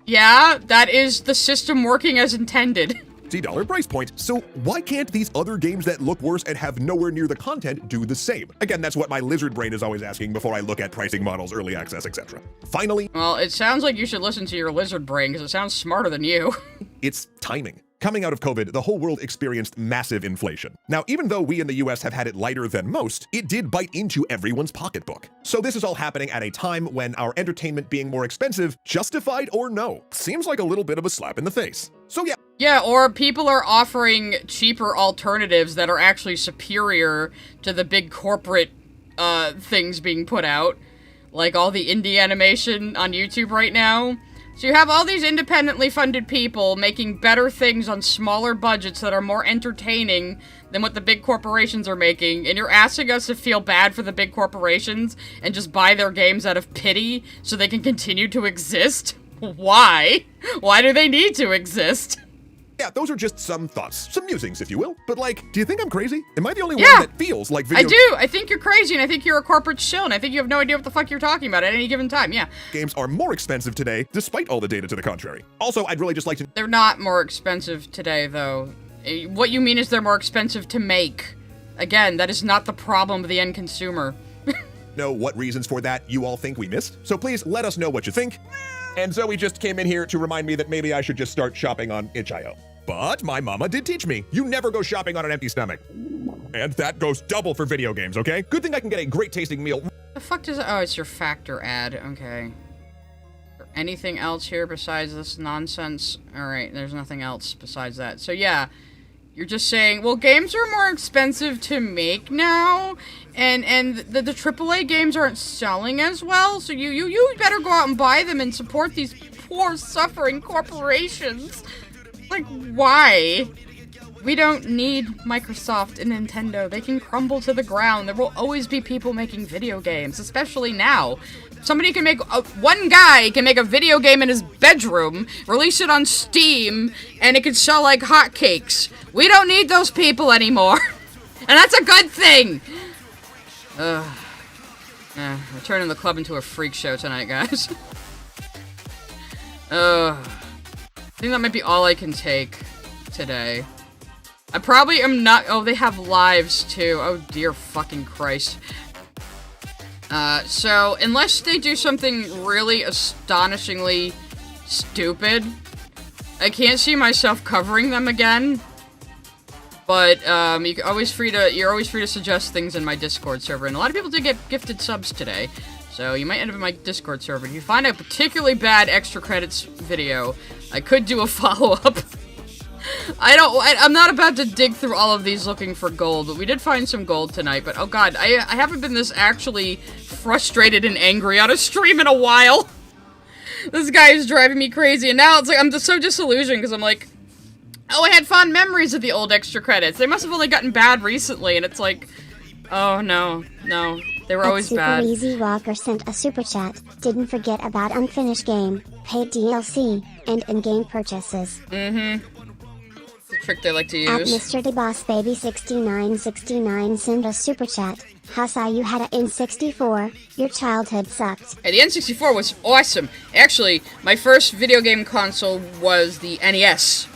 Yeah, that is the system working as intended. $60 price point, so why can't these other games that look worse and have nowhere near the content do the same? Again, that's what my lizard brain is always asking before I look at pricing models, early access, etc. Finally, Well, it sounds like you should listen to your lizard brain, because it sounds smarter than you. it's timing. Coming out of COVID, the whole world experienced massive inflation. Now, even though we in the US have had it lighter than most, it did bite into everyone's pocketbook. So this is all happening at a time when our entertainment being more expensive, justified or no, seems like a little bit of a slap in the face. So yeah, Yeah, or people are offering cheaper alternatives that are actually superior to the big corporate, things being put out. Like all the indie animation on YouTube right now. So you have all these independently funded people making better things on smaller budgets that are more entertaining than what the big corporations are making, and you're asking us to feel bad for the big corporations and just buy their games out of pity so they can continue to exist? Why? Why do they need to exist? yeah, those are just some thoughts, some musings, if you will. But like, do you think I'm crazy? Am I the only Yeah. one that feels like video I do. I think you're crazy, and I think you're a corporate shill, and I think you have no idea what the fuck you're talking about at any given time. Yeah. games are more expensive today, despite all the data to the contrary? Also, I'd really just like to They're not more expensive today, though. What you mean is they're more expensive to make. Again, that is not the problem of the end consumer. Know what reasons for that you all think we missed? So please let us know what you think. And Zoe just came in here to remind me that maybe I should just start shopping on itch.io. But my mama did teach me, you never go shopping on an empty stomach. And that goes double for video games, okay? Good thing I can get a great tasting meal. The fuck does it? Oh, it's your factor ad. Okay. Is there anything else here besides this nonsense? Alright, there's nothing else besides that. So yeah, you're just saying, well, games are more expensive to make now, and the AAA games aren't selling as well, so you better go out and buy them and support these poor, suffering corporations. Like, why? We don't need Microsoft and Nintendo. They can crumble to the ground. There will always be people making video games, especially now. Somebody can make, one guy can make a video game in his bedroom, release it on Steam, and it can sell like hotcakes. We don't need those people anymore. And that's a good thing. We're turning the club into a freak show tonight, guys. I think that might be all I can take today. I probably am not. Oh, they have lives too. Oh dear fucking Christ. So unless they do something really astonishingly stupid, I can't see myself covering them again. But you're always free to suggest things in my Discord server, and a lot of people did get gifted subs today. So you might end up in my Discord server. If you find a particularly bad extra credits video, I could do a follow-up. I'm not about to dig through all of these looking for gold, but we did find some gold tonight. But oh god, I haven't been this actually frustrated and angry on a stream in a while. This guy is driving me crazy, and now it's like I'm just so disillusioned because I'm like, oh, I had fond memories of the old extra credits. They must have only gotten bad recently, and it's like, oh no, they were always bad. Super Easy Walker sent a super chat. Didn't forget about unfinished game, paid DLC, and in-game purchases. Mm-hmm. The trick they like to use. At Mr. DeBossBaby6969 sent a super chat. Hasa, you had a N64. Your childhood sucked. Hey, the N64 was awesome. Actually, my first video game console was the NES.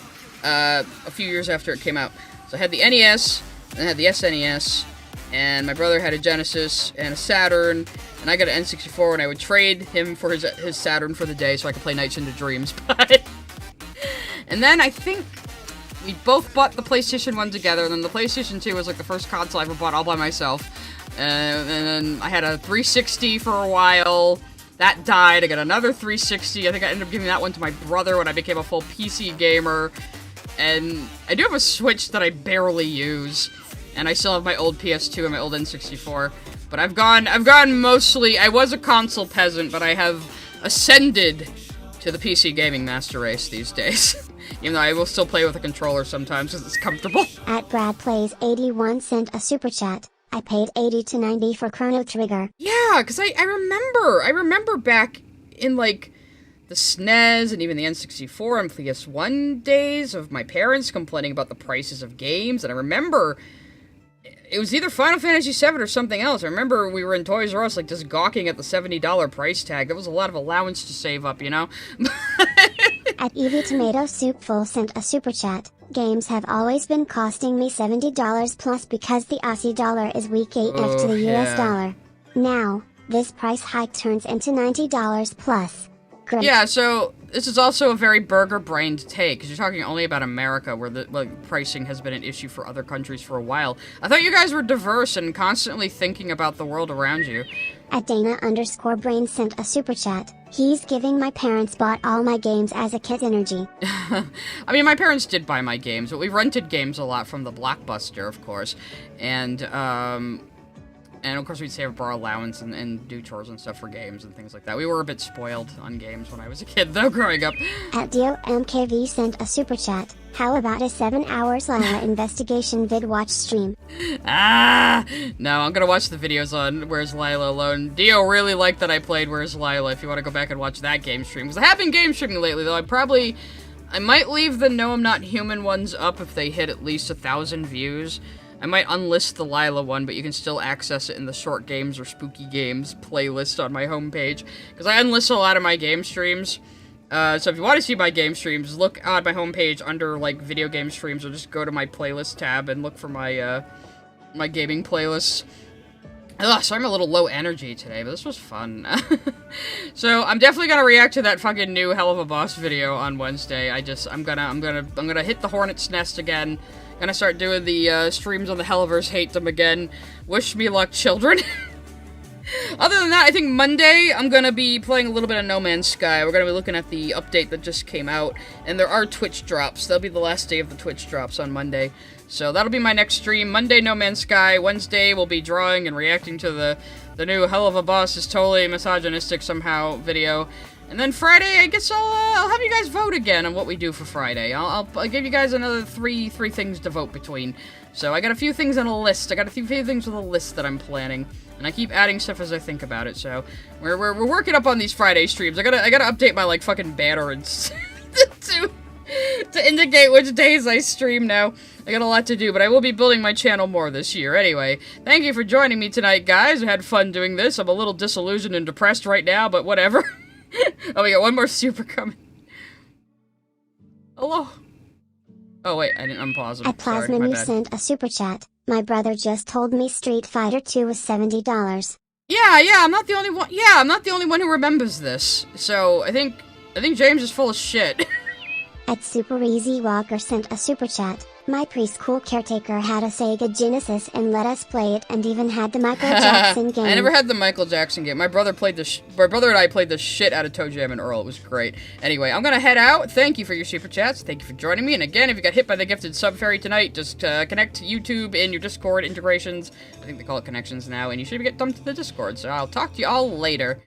A few years after it came out. So I had the NES, and I had the SNES, and my brother had a Genesis and a Saturn, and I got an N64, and I would trade him for his Saturn for the day so I could play Nights into Dreams. But and then I think we both bought the PlayStation 1 together, and then the PlayStation 2 was like the first console I ever bought all by myself. And then I had a 360 for a while. That died. I got another 360. I think I ended up giving that one to my brother when I became a full PC gamer. And I do have a Switch that I barely use. And I still have my old PS2 and my old N64. But I've gone mostly... I was a console peasant, but I have ascended to the PC gaming master race these days. Even though I will still play with a controller sometimes because it's comfortable. At BradPlays81 sent a super chat. I paid 80 to 90 for Chrono Trigger. Yeah, because I remember back in, like, the SNES and even the N64 and PS1 days of my parents complaining about the prices of games, and I remember it was either Final Fantasy VII or something else. I remember we were in Toys R Us, like, just gawking at the $70 price tag. That was a lot of allowance to save up, you know? At Evie Tomato Soup Full sent a super chat. Games have always been costing me $70 plus because the Aussie dollar is weak AF to the US dollar. Now, this price hike turns into $90 plus. Great. Yeah, so this is also a very burger-brained take, because you're talking only about America, where the pricing has been an issue for other countries for a while. I thought you guys were diverse and constantly thinking about the world around you. At Dana_Brain sent a super chat. He's giving my parents bought all my games as a kid energy. I mean, my parents did buy my games, but we rented games a lot from the Blockbuster, of course. And of course we'd save up our allowance and do chores and stuff for games and things like that. We were a bit spoiled on games when I was a kid, though, growing up. At DioMKV sent a super chat. How about a 7-hour Lila investigation vid watch stream? No, I'm gonna watch the videos on Where's Lila alone. Dio really liked that I played Where's Lila, if you want to go back and watch that game stream. Because I have been game streaming lately, though. I might leave the No I'm Not Human ones up if they hit at least 1,000 views. I might unlist the Lila one, but you can still access it in the short games or spooky games playlist on my homepage. Because I unlist a lot of my game streams. So if you want to see my game streams, look on my homepage under, like, video game streams, or just go to my playlist tab and look for my my gaming playlist. Ugh, so I'm a little low energy today, but this was fun. So I'm definitely gonna react to that fucking new Hell of a Boss video on Wednesday. I'm gonna hit the hornet's nest again. Gonna start doing the streams on the Helliverse, hate them again. Wish me luck, children. Other than that, I think Monday I'm gonna be playing a little bit of No Man's Sky. We're gonna be looking at the update that just came out, and there are Twitch drops. That'll be the last day of the Twitch drops on Monday. So that'll be my next stream. Monday, No Man's Sky. Wednesday, we'll be drawing and reacting to the new Hell of a Boss is totally misogynistic somehow video. And then Friday, I guess I'll have you guys vote again on what we do for Friday. I'll give you guys another three things to vote between. So I got a few things on a list. I got a few things on the list that I'm planning, and I keep adding stuff as I think about it. So we're working up on these Friday streams. I gotta update my like fucking banner and to indicate which days I stream now. I got a lot to do, but I will be building my channel more this year. Anyway, thank you for joining me tonight, guys. I had fun doing this. I'm a little disillusioned and depressed right now, but whatever. Oh, we got one more super coming. Hello. Oh, wait, I didn't unpause him. At Plasma, you sent a super chat. My brother just told me Street Fighter 2 was $70. Yeah, I'm not the only one. Yeah, I'm not the only one who remembers this. So, I think James is full of shit. At Super Easy Walker sent a super chat. My preschool caretaker had a Sega Genesis and let us play it, and even had the Michael Jackson game. I never had the Michael Jackson game. My brother and I played the shit out of Toe Jam and Earl. It was great. Anyway, I'm gonna head out. Thank you for your super chats. Thank you for joining me. And again, if you got hit by the gifted sub fairy tonight, just connect to YouTube in your Discord integrations. I think they call it connections now, and you should get dumped to the Discord. So I'll talk to you all later.